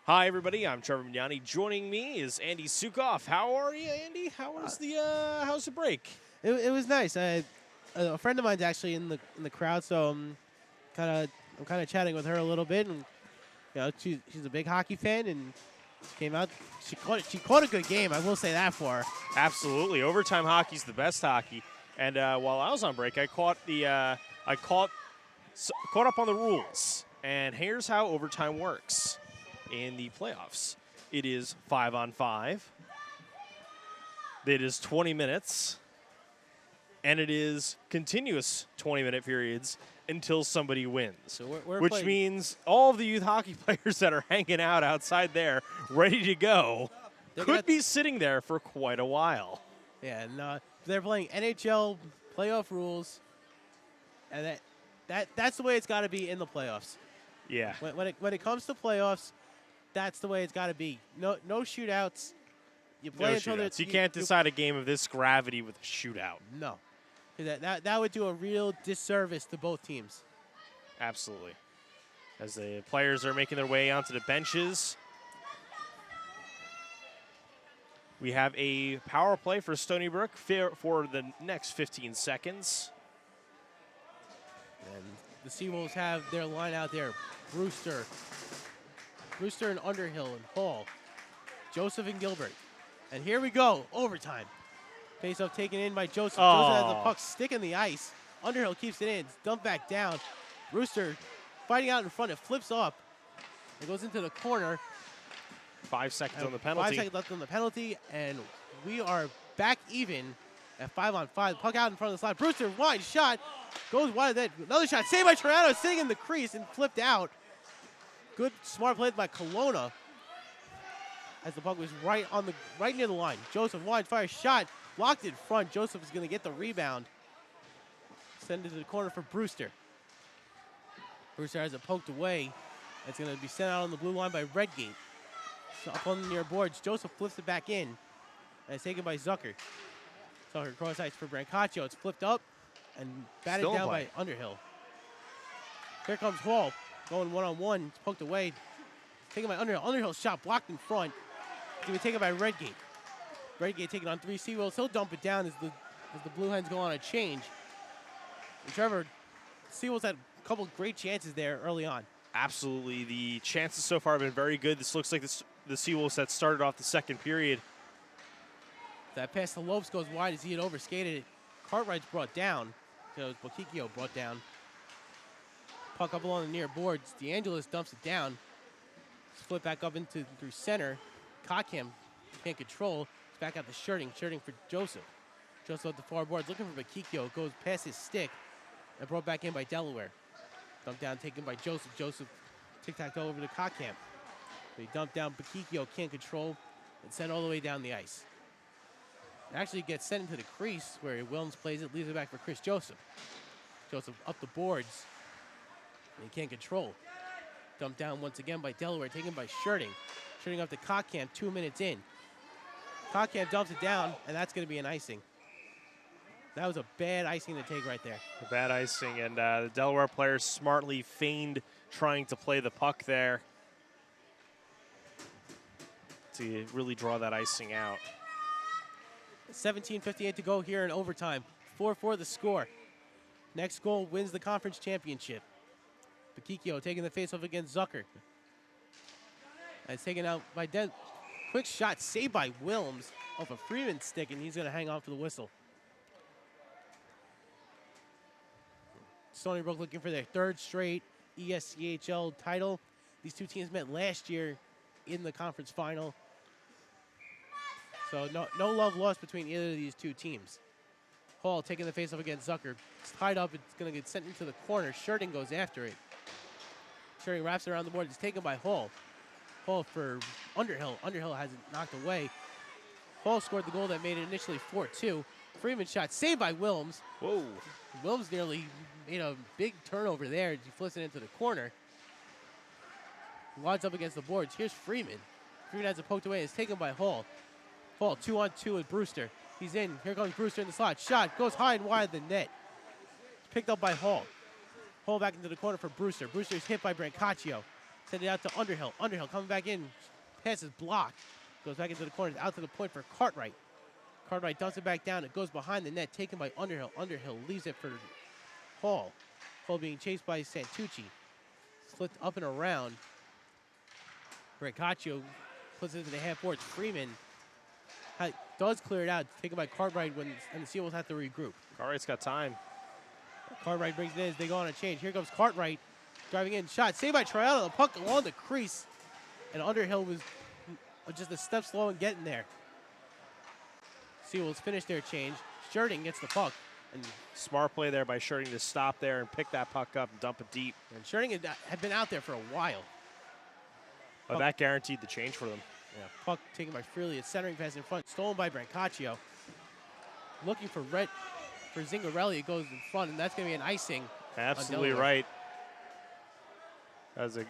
S3: Hi, everybody. I'm Trevor Mignani. Joining me is Andy Sukoff. How are you, Andy? How's the break?
S1: It was nice. A friend of mine's actually in the crowd, so I'm kind of chatting with her a little bit, and she's a big hockey fan, and she came out. She caught a good game. I will say that for her.
S3: Absolutely, overtime hockey's the best hockey. And while I was on break, I caught up on the rules. And here's how overtime works in the playoffs. It is 5-on-5. It is 20 minutes. And it is continuous 20-minute periods until somebody wins.
S1: So we're
S3: which
S1: playing.
S3: means all of the youth hockey players that are hanging out outside there, ready to go, could be sitting there for quite a while.
S1: Yeah, and they're playing NHL playoff rules, and that's the way it's got to be in the playoffs.
S3: Yeah.
S1: When it comes to playoffs, that's the way it's got to be. No shootouts. You play until
S3: you can't decide a game of this gravity with a shootout.
S1: No. That would do a real disservice to both teams.
S3: Absolutely. As the players are making their way onto the benches, we have a power play for Stony Brook for the next 15 seconds.
S1: And the Seawolves have their line out there. Brewster and Underhill and Hall. Joseph and Gilbert. And here we go, overtime. Face-off taken in by Joseph.
S3: Oh.
S1: Joseph has the puck stick in the ice. Underhill keeps it in. It's dumped back down. Brewster fighting out in front. It flips up. It goes into the corner.
S3: 5 seconds on the penalty.
S1: 5 seconds left on the penalty, and we are back even at 5-on-5. Puck out in front of the slot. Brewster, wide shot. Goes wide of that. Another shot. Saved by Toronto, sitting in the crease and flipped out. Good, smart play by Kelowna. As the puck was right near the line. Joseph, wide fire shot. Blocked in front. Joseph is going to get the rebound. Send it to the corner for Brewster. Brewster has it poked away. It's going to be sent out on the blue line by Redgate. So up on the near boards. Joseph flips it back in. And it's taken by Zucker. Zucker cross ice for Brancaccio. It's flipped up and batted
S3: Still
S1: down
S3: play.
S1: by Underhill. Here comes Hall. Going one-on-one. It's poked away. Taken by Underhill. Underhill's shot blocked in front. It's going to be taken by Redgate. Redgate taking on 3 Seawolves. He'll dump it down as the Blue Hens go on a change. And Trevor, Seawolves had a couple great chances there early on.
S3: Absolutely. The chances so far have been very good. This looks like the Seawolves that started off the second period.
S1: That pass to Lopes goes wide as he had overskated it. Cartwright's brought down. So it was Bokikio brought down. Puck up along the near boards. DeAngelis dumps it down. Split back up through center. Kotkam can't control. It's back out to Shirting. Shirting for Joseph. Joseph at the far boards looking for Bokikio. Goes past his stick and brought back in by Delaware. Dumped down, taken by Joseph. Joseph tic-tac-toe over to Kotkam. He dumped down. Bokikio can't control and sent all the way down the ice. It actually gets sent into the crease where Williams plays it, leaves it back for Chris Joseph. Joseph up the boards. And he can't control. Dumped down once again by Delaware, taken by Shirting. Shirting up to Kotkam 2 minutes in. Kotkam dumps it down, and that's going to be an icing. That was a bad icing to take right there.
S3: A bad icing, and the Delaware players smartly feigned trying to play the puck there to really draw that icing out.
S1: 17:58 to go here in overtime. 4-4 the score. Next goal wins the conference championship. Bokikio taking the faceoff against Zucker. That's taken out by Den. Quick shot saved by Wilms off a Freeman stick, and he's going to hang on for the whistle. Stony Brook looking for their third straight ESCHL title. These two teams met last year in the conference final. So no love lost between either of these two teams. Hall taking the faceoff against Zucker. It's tied up. It's going to get sent into the corner. Shirting goes after it. Shirting wraps it around the board. It's taken by Hall. Hall for Underhill. Underhill has it knocked away. Hall scored the goal that made it initially 4-2. Freeman shot saved by Wilms.
S3: Whoa.
S1: Wilms nearly made a big turnover there as he flips it into the corner. Lines up against the boards. Here's Freeman. Freeman has it poked away. It's taken by Hall. Hall 2-on-2 with Brewster. He's in. Here comes Brewster in the slot. Shot goes high and wide of the net. Picked up by Hall. Hall back into the corner for Brewster. Brewster's hit by Brancaccio. Send it out to Underhill. Underhill coming back in. Pass is blocked. Goes back into the corner. Out to the point for Cartwright. Cartwright dumps it back down. It goes behind the net. Taken by Underhill. Underhill leaves it for Hall. Hall being chased by Santucci. Flipped up and around. Brancaccio puts it into the half boards. Freeman does clear it out. Taken by Cartwright and the Seawolves have to regroup.
S3: Cartwright's got time.
S1: Cartwright brings it in as they go on a change. Here comes Cartwright driving in. Shot saved by Triano. The puck along the crease. And Underhill was just a step slow in getting there. Seawolves finish their change. Sherding gets the puck. And
S3: Smart play there by Sherding to stop there and pick that puck up and dump it deep.
S1: Sherding had been out there for a while.
S3: But that guaranteed the change for them.
S1: Yeah, puck taken by Freely. It's centering pass in front. Stolen by Brancaccio. Looking for Zingarelli. It goes in front, and that's going to be an icing.
S3: Absolutely right. That was a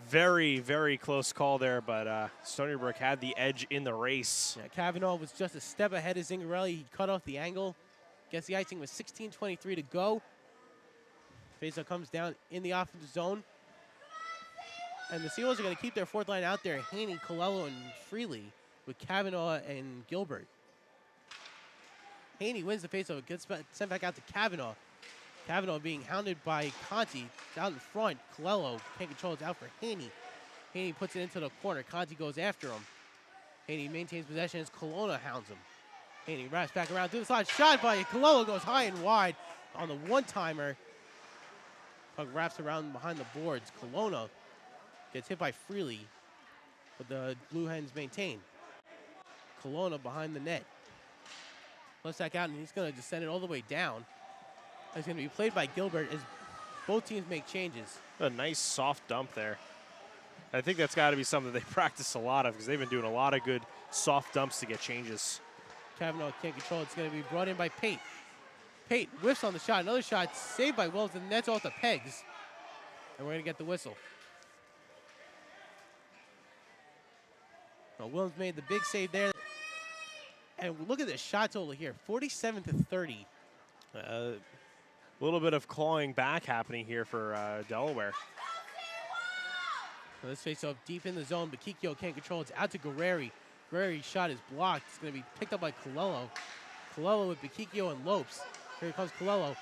S3: very, very close call there, but Stony Brook had the edge in the race.
S1: Yeah, Kavanaugh was just a step ahead of Zingarelli. He cut off the angle. Gets the icing with 16:23 to go. Faceoff comes down in the offensive zone. And the Seawolves are going to keep their fourth line out there. Haney, Colello, and Freely with Kavanaugh and Gilbert. Haney wins the faceoff. It gets sent back out to Kavanaugh. Kavanaugh being hounded by Conti. It's out in front. Colello can't control it. It's out for Haney. Haney puts it into the corner. Conti goes after him. Haney maintains possession as Colonna hounds him. Haney wraps back around through the side. Shot by Colello goes high and wide on the one-timer. Puck wraps around behind the boards. Colonna gets hit by Freely, but the Blue Hens maintain. Colonna behind the net. Left back out, and he's going to just send it all the way down. It's going to be played by Gilbert as both teams make changes.
S3: A nice soft dump there. I think that's got to be something they practice a lot of because they've been doing a lot of good soft dumps to get changes.
S1: Kavanaugh can't control it. It's going to be brought in by Pate. Pate whiffs on the shot. Another shot saved by Williams, and the net's off the pegs. And we're going to get the whistle. Well, Williams made the big save there. And look at this shot total here, 47-30.
S3: A little bit of clawing back happening here for Delaware.
S1: So this face-off deep in the zone, but Kikyo can't control it. It's out to Guerreri. Guerreri's shot is blocked. It's going to be picked up by Colello. Colello with Bakikio and Lopes. Here comes Colello.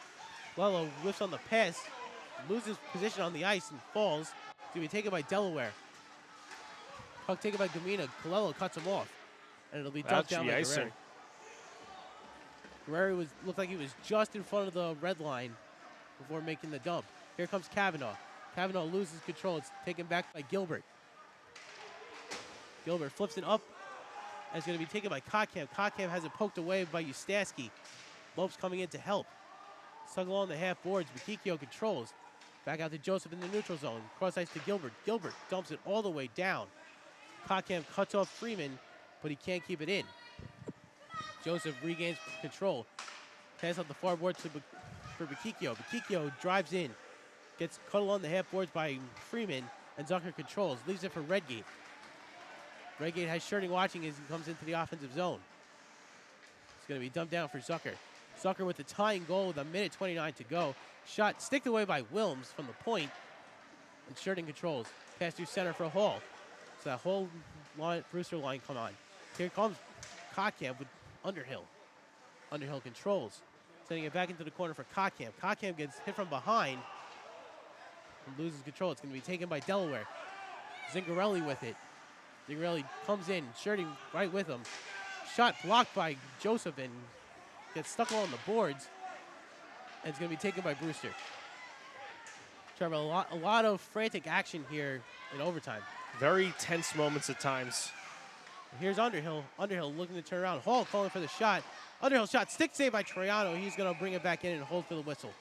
S1: Colello whiffs on the pass, loses position on the ice and falls. It's going to be taken by Delaware. Puck taken by Gamina. Colello cuts him off. And it'll be dumped down by Guerreri. Guerreri looked like he was just in front of the red line before making the dump. Here comes Kavanaugh. Kavanaugh loses control. It's taken back by Gilbert. Gilbert flips it up. And it's going to be taken by Kotkam. Kotkam has it poked away by Ustaski. Lopes coming in to help. Sung along the half boards. Bakikio controls. Back out to Joseph in the neutral zone. Cross ice to Gilbert. Gilbert dumps it all the way down. Kotkam cuts off Freeman, but he can't keep it in. Joseph regains control. Pass up the far board for Bakikio. Bakikio drives in. Gets cut along the half boards by Freeman, and Zucker controls. Leaves it for Redgate. Redgate has Sherding watching as he comes into the offensive zone. It's going to be dumped down for Zucker. Zucker with the tying goal with 1:29 to go. Shot sticked away by Wilms from the point. And Sherding controls. Pass through center for Hall. So that whole Brewster line come on. Here comes Kotkam with Underhill. Underhill controls. Sending it back into the corner for Kotkam. Kotkam gets hit from behind and loses control. It's going to be taken by Delaware. Zingarelli with it. Zingarelli comes in, Sherding right with him. Shot blocked by Joseph and gets stuck along the boards. And it's going to be taken by Brewster. Trevor, a lot of frantic action here in overtime.
S3: Very tense moments at times.
S1: Here's Underhill. Underhill looking to turn around. Hall calling for the shot. Underhill shot, stick save by Troiano. He's going to bring it back in and hold for the whistle.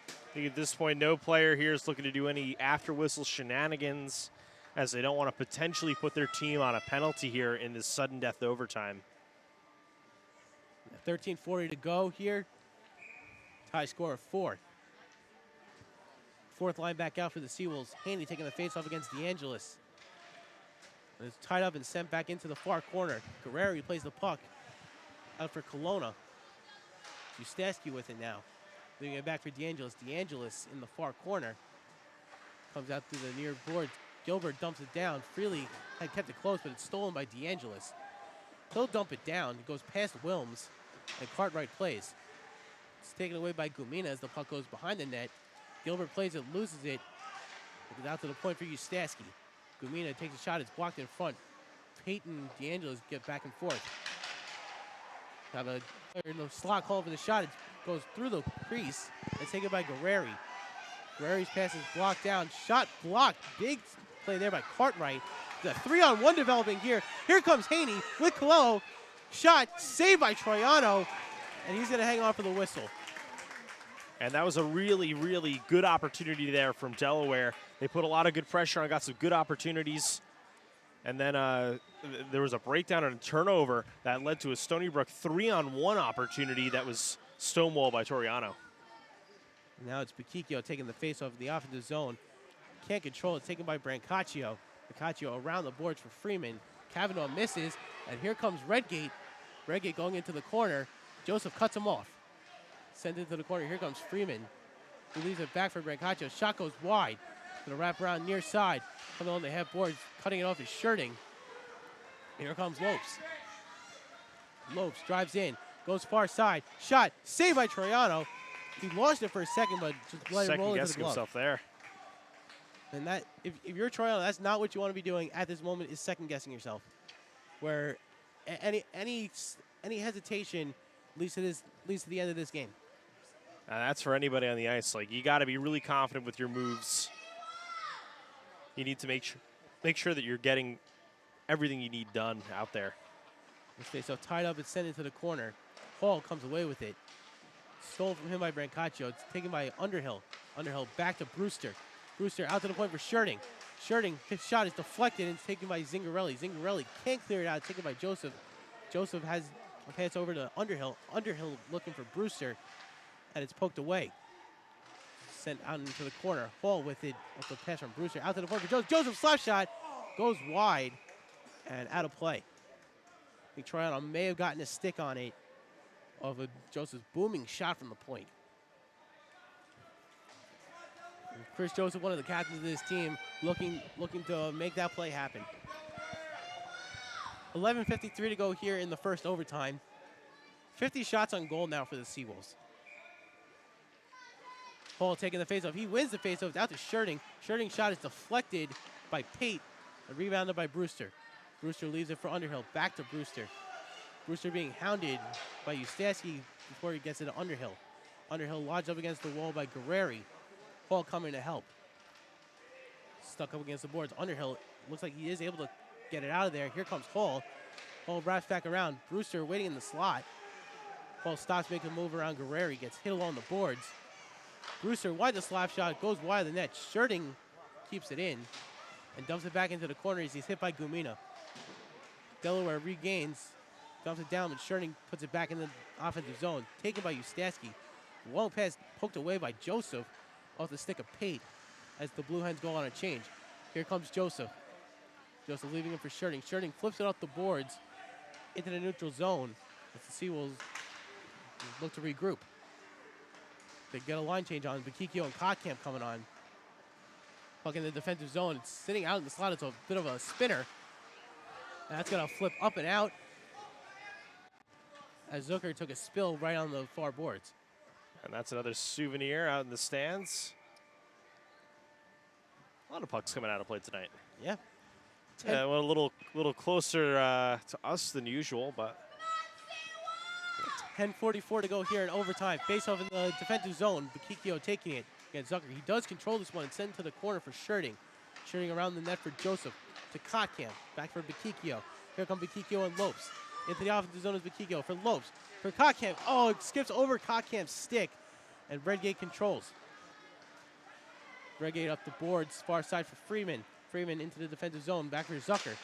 S3: I think at this point, no player here is looking to do any after-whistle shenanigans, as they don't want to potentially put their team on a penalty here in this sudden death overtime.
S1: 13:40 to go here. Tie score of 4. Fourth line back out for the Seawolves. Haney taking the face-off against DeAngelis. And it's tied up and sent back into the far corner. Guerreri plays the puck out for Kelowna. Ustaski with it now. Leaving it back for DeAngelis. DeAngelis in the far corner. Comes out through the near boards. Gilbert dumps it down. Freely had kept it close, but it's stolen by DeAngelis. He'll dump it down. It goes past Wilms, and Cartwright plays. It's taken away by Gumina as the puck goes behind the net. Gilbert plays it, loses it. It's out to the point for Ustaski. Gumina takes a shot. It's blocked in front. Peyton and DeAngelis get back and forth. Have a slot call for the shot. It goes through the crease. It's taken by Guerreri. Guerreri's pass is blocked down. Shot blocked. Big play there by Cartwright. The 3-on-1 developing here. Here comes Haney with Colello. Shot saved by Troiano. And he's going to hang on for the whistle.
S3: And that was a really, really good opportunity there from Delaware. They put a lot of good pressure on, got some good opportunities. And then there was a breakdown and a turnover that led to a Stony Brook 3-on-1 opportunity that was stonewalled by Toriano.
S1: Now it's Bakikio taking the face off the offensive zone. Can't control it, taken by Brancaccio. Brancaccio around the boards for Freeman. Kavanaugh misses, and here comes Redgate. Redgate going into the corner. Joseph cuts him off. Sends it to the corner. Here comes Freeman. He leaves it back for Brancaccio. Shot goes wide. Gonna wrap around near side. Coming on the half boards. Cutting it off is Shirting. Here comes Lopes. Lopes drives in. Goes far side. Shot. Saved by Troiano. He lost it for a second, but just let it roll into the glove.
S3: Himself there.
S1: And that, if you're Troiano, that's not what you want to be doing at this moment, is second guessing yourself. Where any hesitation leads to the end of this game.
S3: That's for anybody on the ice. Like, you got to be really confident with your moves. You need to make sure that you're getting everything you need done out there.
S1: Okay, so tied up and sent into the corner. Hall comes away with it. Stolen from him by Brancaccio. It's taken by Underhill. Underhill back to Brewster. Brewster out to the point for Shirting. Shirting, his shot is deflected and it's taken by Zingarelli. Zingarelli can't clear it out. It's taken by Joseph. Joseph has a pass over to Underhill. Underhill looking for Brewster, and it's poked away. Sent out into the corner. Hall with it. Off the pass from Brewster. Out to the point for Joseph. Joseph slap shot goes wide and out of play. I think Troiano may have gotten a stick on it of a Joseph's booming shot from the point. And Chris Joseph, one of the captains of this team, looking to make that play happen. 11:53 to go here in the first overtime. 50 shots on goal now for the Seawolves. Hall taking the faceoff. He wins the faceoff. It's out to Shirting. Shirting's shot is deflected by Pate and rebounded by Brewster. Brewster leaves it for Underhill. Back to Brewster. Brewster being hounded by Ustaski before he gets it to Underhill. Underhill lodged up against the wall by Guerreri. Hall coming to help. Stuck up against the boards. Underhill looks like he is able to get it out of there. Here comes Hall. Hall wraps back around. Brewster waiting in the slot. Hall stops making a move around Guerreri. Gets hit along the boards. Brewster wide the slap shot. Goes wide of the net. Shirting keeps it in and dumps it back into the corner as he's hit by Gumina. Delaware regains. Dumps it down, but Shirting puts it back in the offensive zone. Taken by Ustaski. Long pass poked away by Joseph off the stick of Pate as the Blue Hens go on a change. Here comes Joseph. Joseph leaving him for Shirting. Shirting flips it off the boards into the neutral zone as the Seawolves look to regroup. They get a line change on. Bakikio and Kotkamp coming on. Puck in the defensive zone. It's sitting out in the slot. It's a bit of a spinner. And that's going to flip up and out as Zucker took a spill right on the far boards.
S3: And that's another souvenir out in the stands. A lot of pucks coming out of play tonight.
S1: Yeah.
S3: Yeah, well, a little closer to us than usual, but
S1: 10:44 to go here in overtime. Face off in the defensive zone. Bakikio taking it against Zucker. He does control this one and send it to the corner for Shirting. Shirting around the net for Joseph. To Kotkamp. Back for Bakikio. Here come Bakikio and Lopes. Into the offensive zone is Bakikio for Lopes. For Kotkamp. Oh, it skips over Kotkamp's stick. And Redgate controls. Redgate up the boards. Far side for Freeman. Freeman into the defensive zone. Back for Zucker.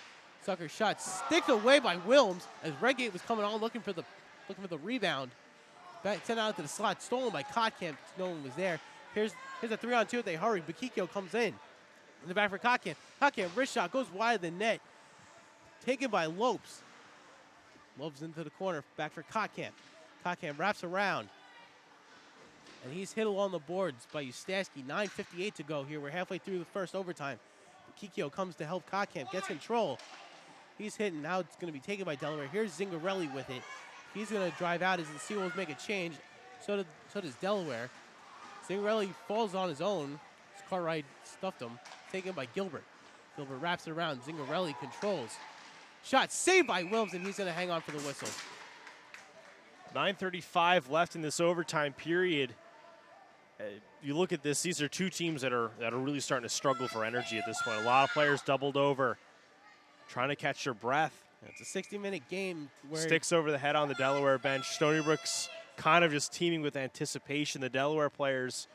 S1: Zucker shot sticked away by Wilms as Redgate was coming on looking for the rebound. Back sent out to the slot. Stolen by Kotkamp. No one was there. Here's a 3-on-2. They hurry. Bakikio comes in. In the back for Kotkamp. Kotkamp wrist shot goes wide of the net. Taken by Lopes. Lobes into the corner, back for Kotkamp. Kotkamp wraps around. And he's hit along the boards by Ustaski. 9:58 to go here. We're halfway through the first overtime. Kikyo comes to help Kotkamp, gets control. He's hitting. Now it's going to be taken by Delaware. Here's Zingarelli with it. He's going to drive out as the Seawolves make a change. So does Delaware. Zingarelli falls on his own. Cartwright stuffed him. Taken by Gilbert. Gilbert wraps it around. Zingarelli controls. Shot saved by Wilms, and he's going to hang on for the whistle.
S3: 9:35 left in this overtime period. You look at this; these are two teams that are really starting to struggle for energy at this point. A lot of players doubled over, trying to catch their breath.
S1: It's a 60-minute game. Where
S3: Sticks over the head on the Delaware bench. Stony Brook's kind of just teeming with anticipation. The Delaware players,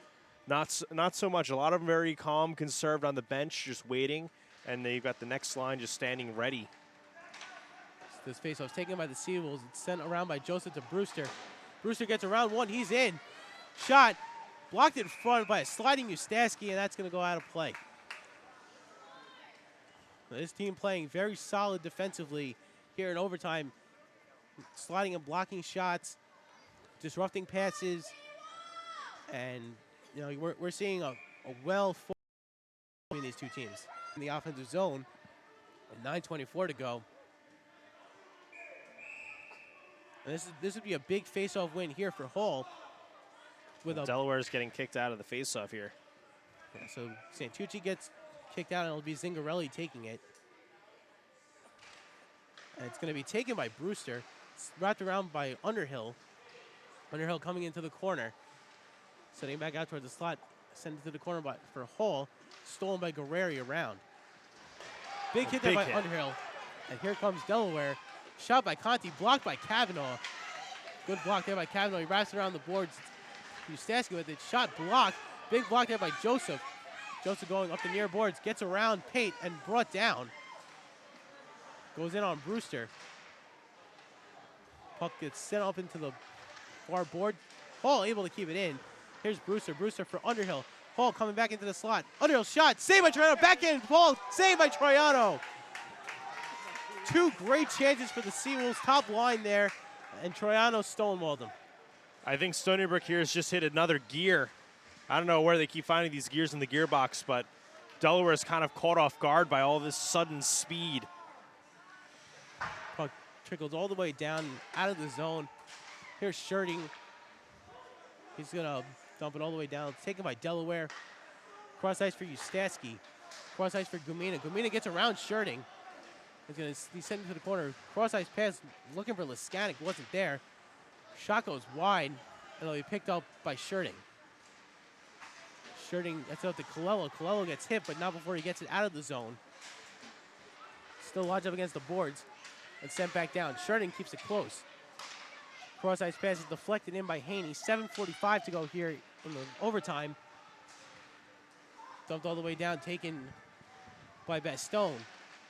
S3: not so much. A lot of them very calm, conserved on the bench, just waiting, and they've got the next line just standing ready.
S1: This faceoff taken by the Seawolves. It's sent around by Joseph to Brewster. Brewster gets around one. He's in. Shot blocked in front by a sliding Ustaski, and that's going to go out of play. This team playing very solid defensively here in overtime, sliding and blocking shots, disrupting passes, and we're seeing a well-formed between these two teams in the offensive zone. And 9:24 to go. And this would be a big face-off win here for Hall.
S3: Delaware's getting kicked out of the face-off here.
S1: Yeah, so Santucci gets kicked out, and it'll be Zingarelli taking it. And it's going to be taken by Brewster. It's wrapped around by Underhill. Underhill coming into the corner. Setting back out toward the slot. Send it to the corner for Hall. Stolen by Guerreri around. Big hit there by Underhill. And here comes Delaware. Shot by Conti, blocked by Kavanaugh. Good block there by Kavanaugh. He wraps around the boards. Ustaski with it. Shot blocked. Big block there by Joseph. Joseph going up the near boards. Gets around Pate and brought down. Goes in on Brewster. Puck gets sent up into the far board. Hall able to keep it in. Here's Brewster. Brewster for Underhill. Hall coming back into the slot. Underhill shot. Saved by Troiano. Back in. Hall saved by Troiano. Two great chances for the Seawolves top line there, and Troiano stonewalled them.
S3: I think Stony Brook here has just hit another gear. I don't know where they keep finding these gears in the gearbox, but Delaware is kind of caught off guard by all this sudden speed.
S1: Puck trickles all the way down out of the zone. Here's Sherding. He's going to dump it all the way down. It's taken by Delaware. Cross ice for Ustaski. Cross ice for Gumina. Gumina gets around Sherding. He's going to be sent into the corner. Cross ice pass looking for Liskanek. Wasn't there. Shot goes wide, and it'll be picked up by Sherding. Sherding gets out to Colello. Colello gets hit, but not before he gets it out of the zone. Still lodged up against the boards and sent back down. Sherding keeps it close. Cross ice pass is deflected in by Haney. 7:45 to go here in the overtime. Dumped all the way down, taken by Bastone.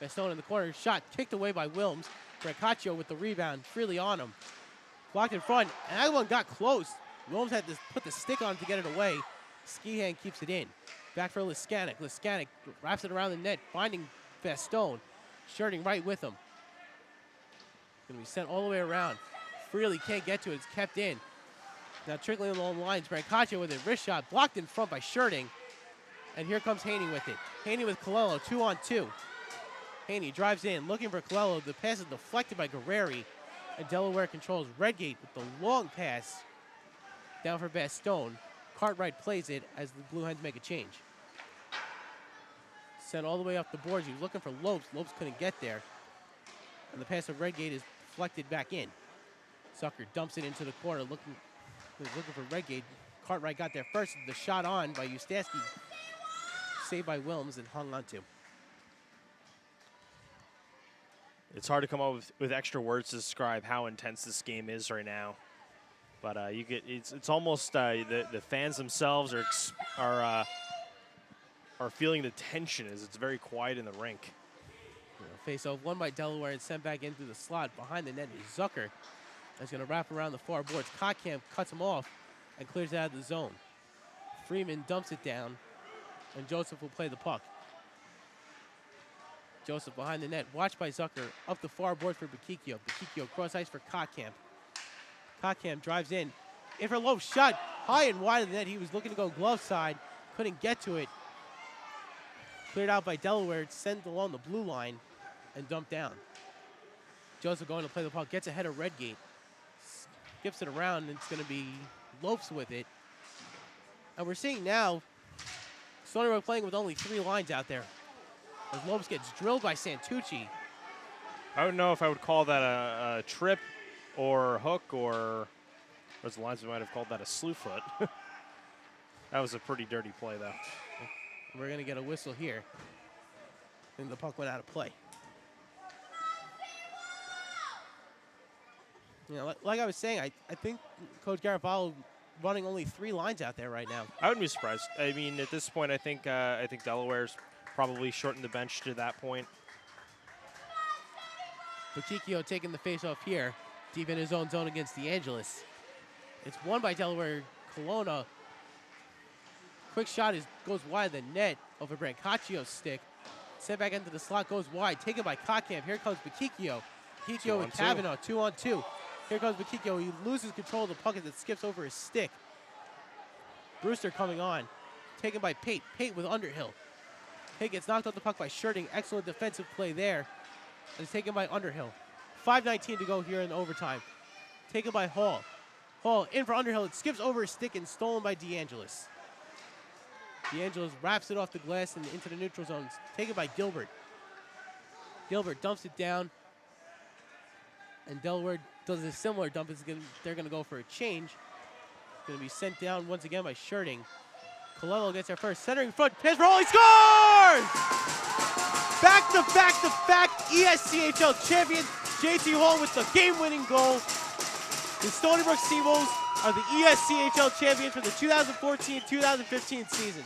S1: Bastone in the corner. Shot kicked away by Wilms. Brancaccio with the rebound. Freely on him. Blocked in front. And that one got close. Wilms had to put the stick on to get it away. Skihan keeps it in. Back for Liskanek. Liskanek wraps it around the net, finding Bastone. Sherding right with him. Going to be sent all the way around. Freely can't get to it. It's kept in. Now trickling along the lines. Brancaccio with a wrist shot. Blocked in front by Sherding. And here comes Haney with it. Haney with Colello. 2-on-2. Haney drives in, looking for Colello. The pass is deflected by Guerreri. And Delaware controls Redgate with the long pass down for Bastone. Cartwright plays it as the Blue Hens make a change. Sent all the way up the boards. He was looking for Lopes. Lopes couldn't get there. And the pass of Redgate is deflected back in. Zucker dumps it into the corner, looking for Redgate. Cartwright got there first. The shot on by Ustaski. Saved by Wilms and hung on to.
S3: It's hard to come up with extra words to describe how intense this game is right now. But it's almost the fans themselves are feeling the tension as it's very quiet in the rink.
S1: Face off one by Delaware and sent back into the slot. Behind the net is Zucker. That's going to wrap around the far boards. Kotkamp cuts him off and clears it out of the zone. Freeman dumps it down, and Joseph will play the puck. Joseph behind the net, watched by Zucker, up the far board for Bakikio. Bakikio cross ice for Kotkamp. Kotkamp drives in for a low shot, high and wide of the net. He was looking to go glove side, couldn't get to it. Cleared out by Delaware, sent along the blue line, and dumped down. Joseph going to play the puck, gets ahead of Redgate, skips it around, and it's going to be Lopes with it. And we're seeing now Stony Brook playing with only 3 lines out there, as Lopes gets drilled by Santucci.
S3: I don't know if I would call that a trip or hook, or as the linesman might have called that a slew foot. That was a pretty dirty play, though.
S1: We're going to get a whistle here. And the puck went out of play. You know, like I was saying, I think Coach Garofalo running only 3 lines out there right now.
S3: I wouldn't be surprised. I mean, at this point, I think Delaware's probably shortened the bench to that point.
S1: Bakikio taking the face-off here, deep in his own zone against DeAngelis. It's won by Delaware. Kelowna. Quick shot goes wide of the net over Brancaccio's stick. Sent back into the slot, goes wide. Taken by Kotkamp. Here comes Bakikio. Bakikio with Kavanaugh, 2-on-2. Here comes Bakikio. He loses control of the puck as it skips over his stick. Brewster coming on. Taken by Pate. Pate with Underhill. Pate gets knocked off the puck by Shirting. Excellent defensive play there. And it's taken by Underhill. 5:19 to go here in overtime. Taken by Hall. Hall in for Underhill. It skips over his stick and stolen by DeAngelis. DeAngelis wraps it off the glass and into the neutral zone. Taken by Gilbert. Gilbert dumps it down. And Delaware does a similar dump. They're going to go for a change. Going to be sent down once again by Shirting. Colello gets there first. Centering front. Pass for Hall. He scores! Back-to-back-to-back ESCHL champions. JT Hall with the game-winning goal. The Stony Brook Seawolves are the ESCHL champions for the 2014-2015 season.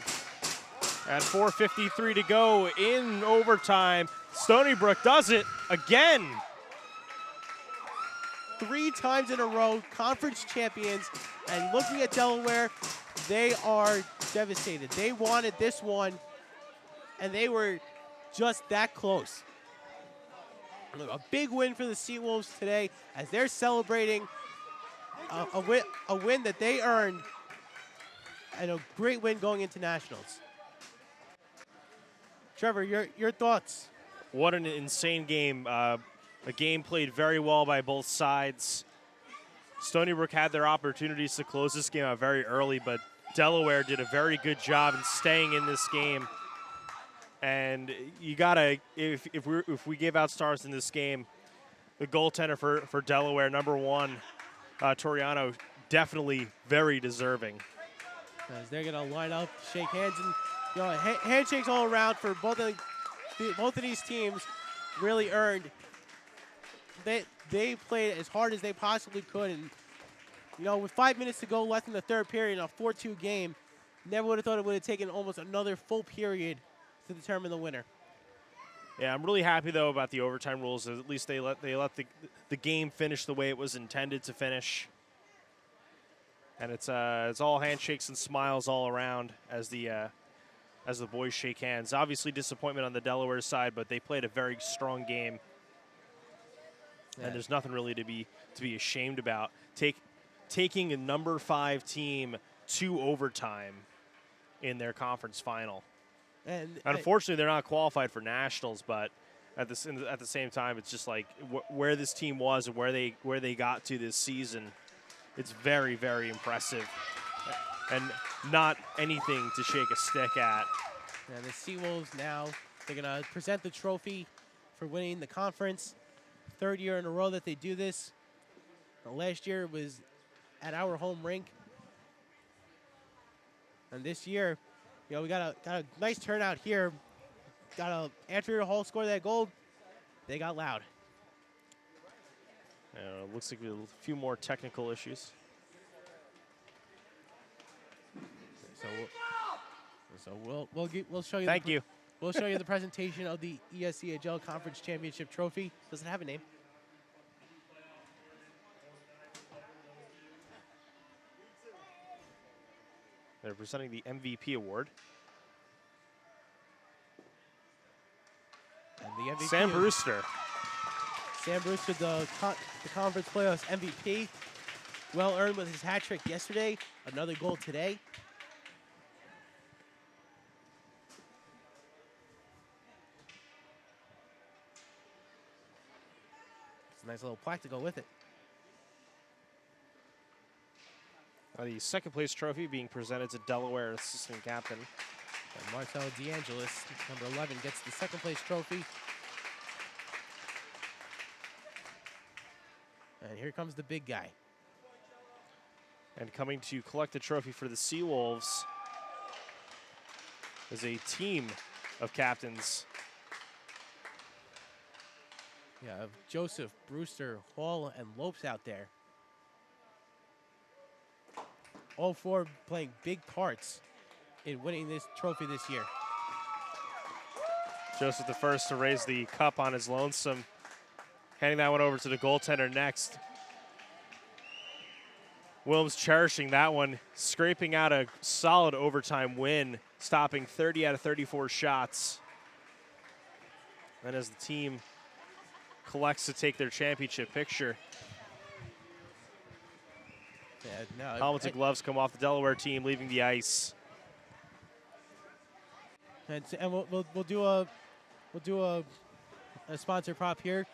S3: At 4:53 to go in overtime, Stony Brook does it again.
S1: 3 times in a row, conference champions. And looking at Delaware, they are devastated. They wanted this one, and they were just that close. A big win for the Seawolves today as they're celebrating a win that they earned, and a great win going into nationals. Trevor, your thoughts?
S3: What an insane game. A game played very well by both sides. Stony Brook had their opportunities to close this game out very early, but Delaware did a very good job in staying in this game. And you gotta, if we give out stars in this game, the goaltender for Delaware, number 1, Toriano, definitely very deserving.
S1: As they're gonna line up, shake hands, and handshakes all around for both of these teams. Really earned. They played as hard as they possibly could, and with 5 minutes to go left in the third period in a 4-2 game, never would have thought it would have taken almost another full period to determine the winner.
S3: Yeah, I'm really happy though about the overtime rules. At least they let the game finish the way it was intended to finish. And it's all handshakes and smiles all around as the boys shake hands. Obviously disappointment on the Delaware side, but they played a very strong game. Yeah. And there's nothing really to be ashamed about. Taking a number 5 team to overtime in their conference final. And unfortunately, they're not qualified for nationals. But at the same time, it's just like where this team was and where they got to this season. It's very, very impressive, and not anything to shake a stick at.
S1: Yeah, the Seawolves now, they're gonna present the trophy for winning the conference. 3rd year in a row that they do this. Last year was at our home rink, and this year, we got a nice turnout here. After Hall scored that goal, they got loud.
S3: Looks like a few more technical issues.
S1: So we'll show you.
S3: Thank you.
S1: We'll show you the presentation of the ESCHL Conference Championship Trophy. Does it have a name?
S3: They're presenting the MVP award.
S1: And the MVP.
S3: Sam Brewster.
S1: Sam Brewster, the conference playoffs MVP. Well earned with his hat trick yesterday. Another goal today. It's a nice little plaque to go with it.
S3: The second place trophy being presented to Delaware assistant captain.
S1: And Marcel DeAngelis, number 11, gets the second place trophy. And here comes the big guy.
S3: And coming to collect the trophy for the Seawolves is a team of captains.
S1: Yeah, Joseph, Brewster, Hall, and Lopes out there. All four playing big parts in winning this trophy this year.
S3: Joseph the first to raise the cup on his lonesome. Handing that one over to the goaltender next. Williams cherishing that one, scraping out a solid overtime win, stopping 30 out of 34 shots. And as the team collects to take their championship picture, helmets and gloves come off the Delaware team, leaving the ice.
S1: And we'll do a sponsor prop here.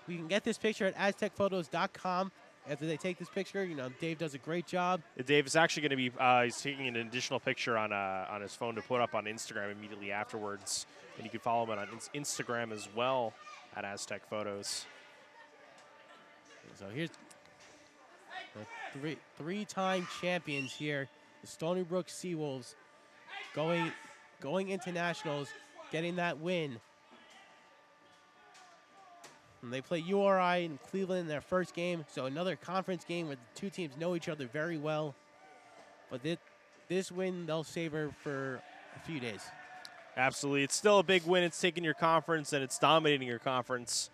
S1: We can get this picture at aztecphotos.com. After they take this picture, Dave does a great job.
S3: Dave is actually going to be he's taking an additional picture on his phone to put up on Instagram immediately afterwards, and you can follow him on Instagram as well at Aztec Photos.
S1: So here's the three-time champions here, the Stony Brook Seawolves, going into nationals, getting that win. And they play URI in Cleveland in their first game, so another conference game where the two teams know each other very well. But this win, they'll savor for a few days.
S3: Absolutely. It's still a big win. It's taking your conference, and it's dominating your conference.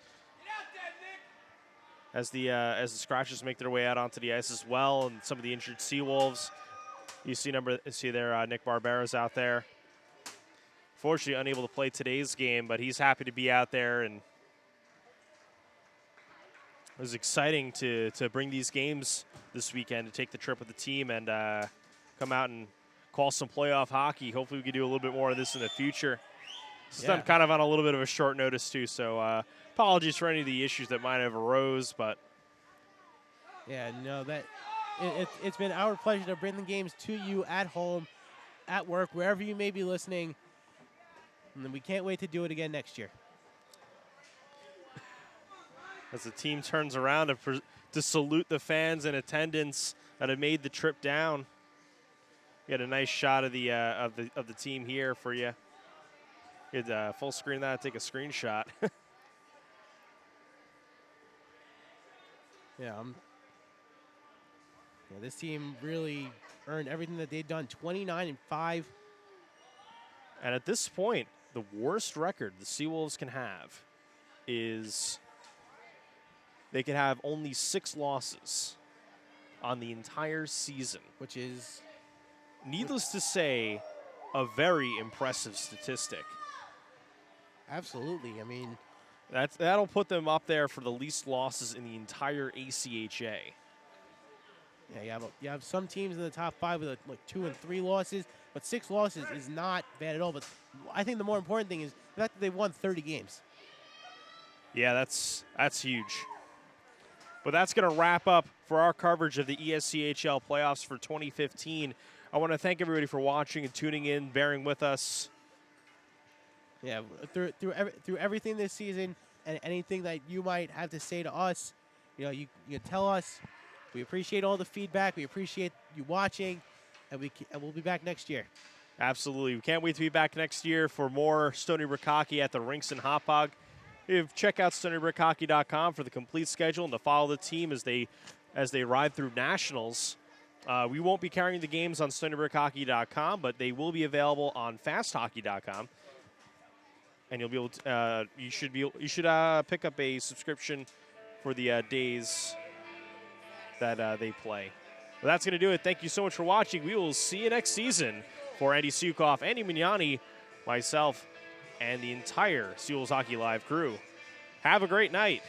S3: As the Scratchers make their way out onto the ice as well, and some of the injured Seawolves. You see there Nick Barbera's out there. Fortunately unable to play today's game, but he's happy to be out there, and it was exciting to bring these games this weekend, to take the trip with the team and come out and call some playoff hockey. Hopefully we can do a little bit more of this in the future. This is done kind of on a little bit of a short notice too, so apologies for any of the issues that might have arose, but
S1: yeah, no, it's been our pleasure to bring the games to you at home, at work, wherever you may be listening, and then we can't wait to do it again next year.
S3: As the team turns around to salute the fans in attendance that have made the trip down. We had a nice shot of the team here for you. You had full screen that, take a screenshot.
S1: This team really earned everything that they've done. 29-5.
S3: And at this point, the worst record the Seawolves can have is they could have only 6 losses on the entire season,
S1: which is,
S3: needless to say, a very impressive statistic.
S1: Absolutely. I mean,
S3: that'll put them up there for the least losses in the entire ACHA.
S1: Yeah, you have some teams in the top 5 with like 2 and 3 losses, but 6 losses is not bad at all. But I think the more important thing is the fact that they've won 30 games.
S3: Yeah, that's huge. But that's going to wrap up for our coverage of the ESCHL playoffs for 2015. I want to thank everybody for watching and tuning in, bearing with us.
S1: Yeah, through everything this season, and anything that you might have to say to us, you can tell us. We appreciate all the feedback. We appreciate you watching, and we'll be back next year.
S3: Absolutely. We can't wait to be back next year for more Stony Brook hockey at the rinks in Hauppauge. Check out StonyBrookHockey.com for the complete schedule and to follow the team as they ride through nationals. We won't be carrying the games on StonyBrookHockey.com, but they will be available on FastHockey.com. And you'll be able to, you should pick up a subscription for the days that they play. Well, that's going to do it. Thank you so much for watching. We will see you next season. For Andy Sukoff, Andy Mignani, myself, and the entire Seals Hockey Live crew. Have a great night.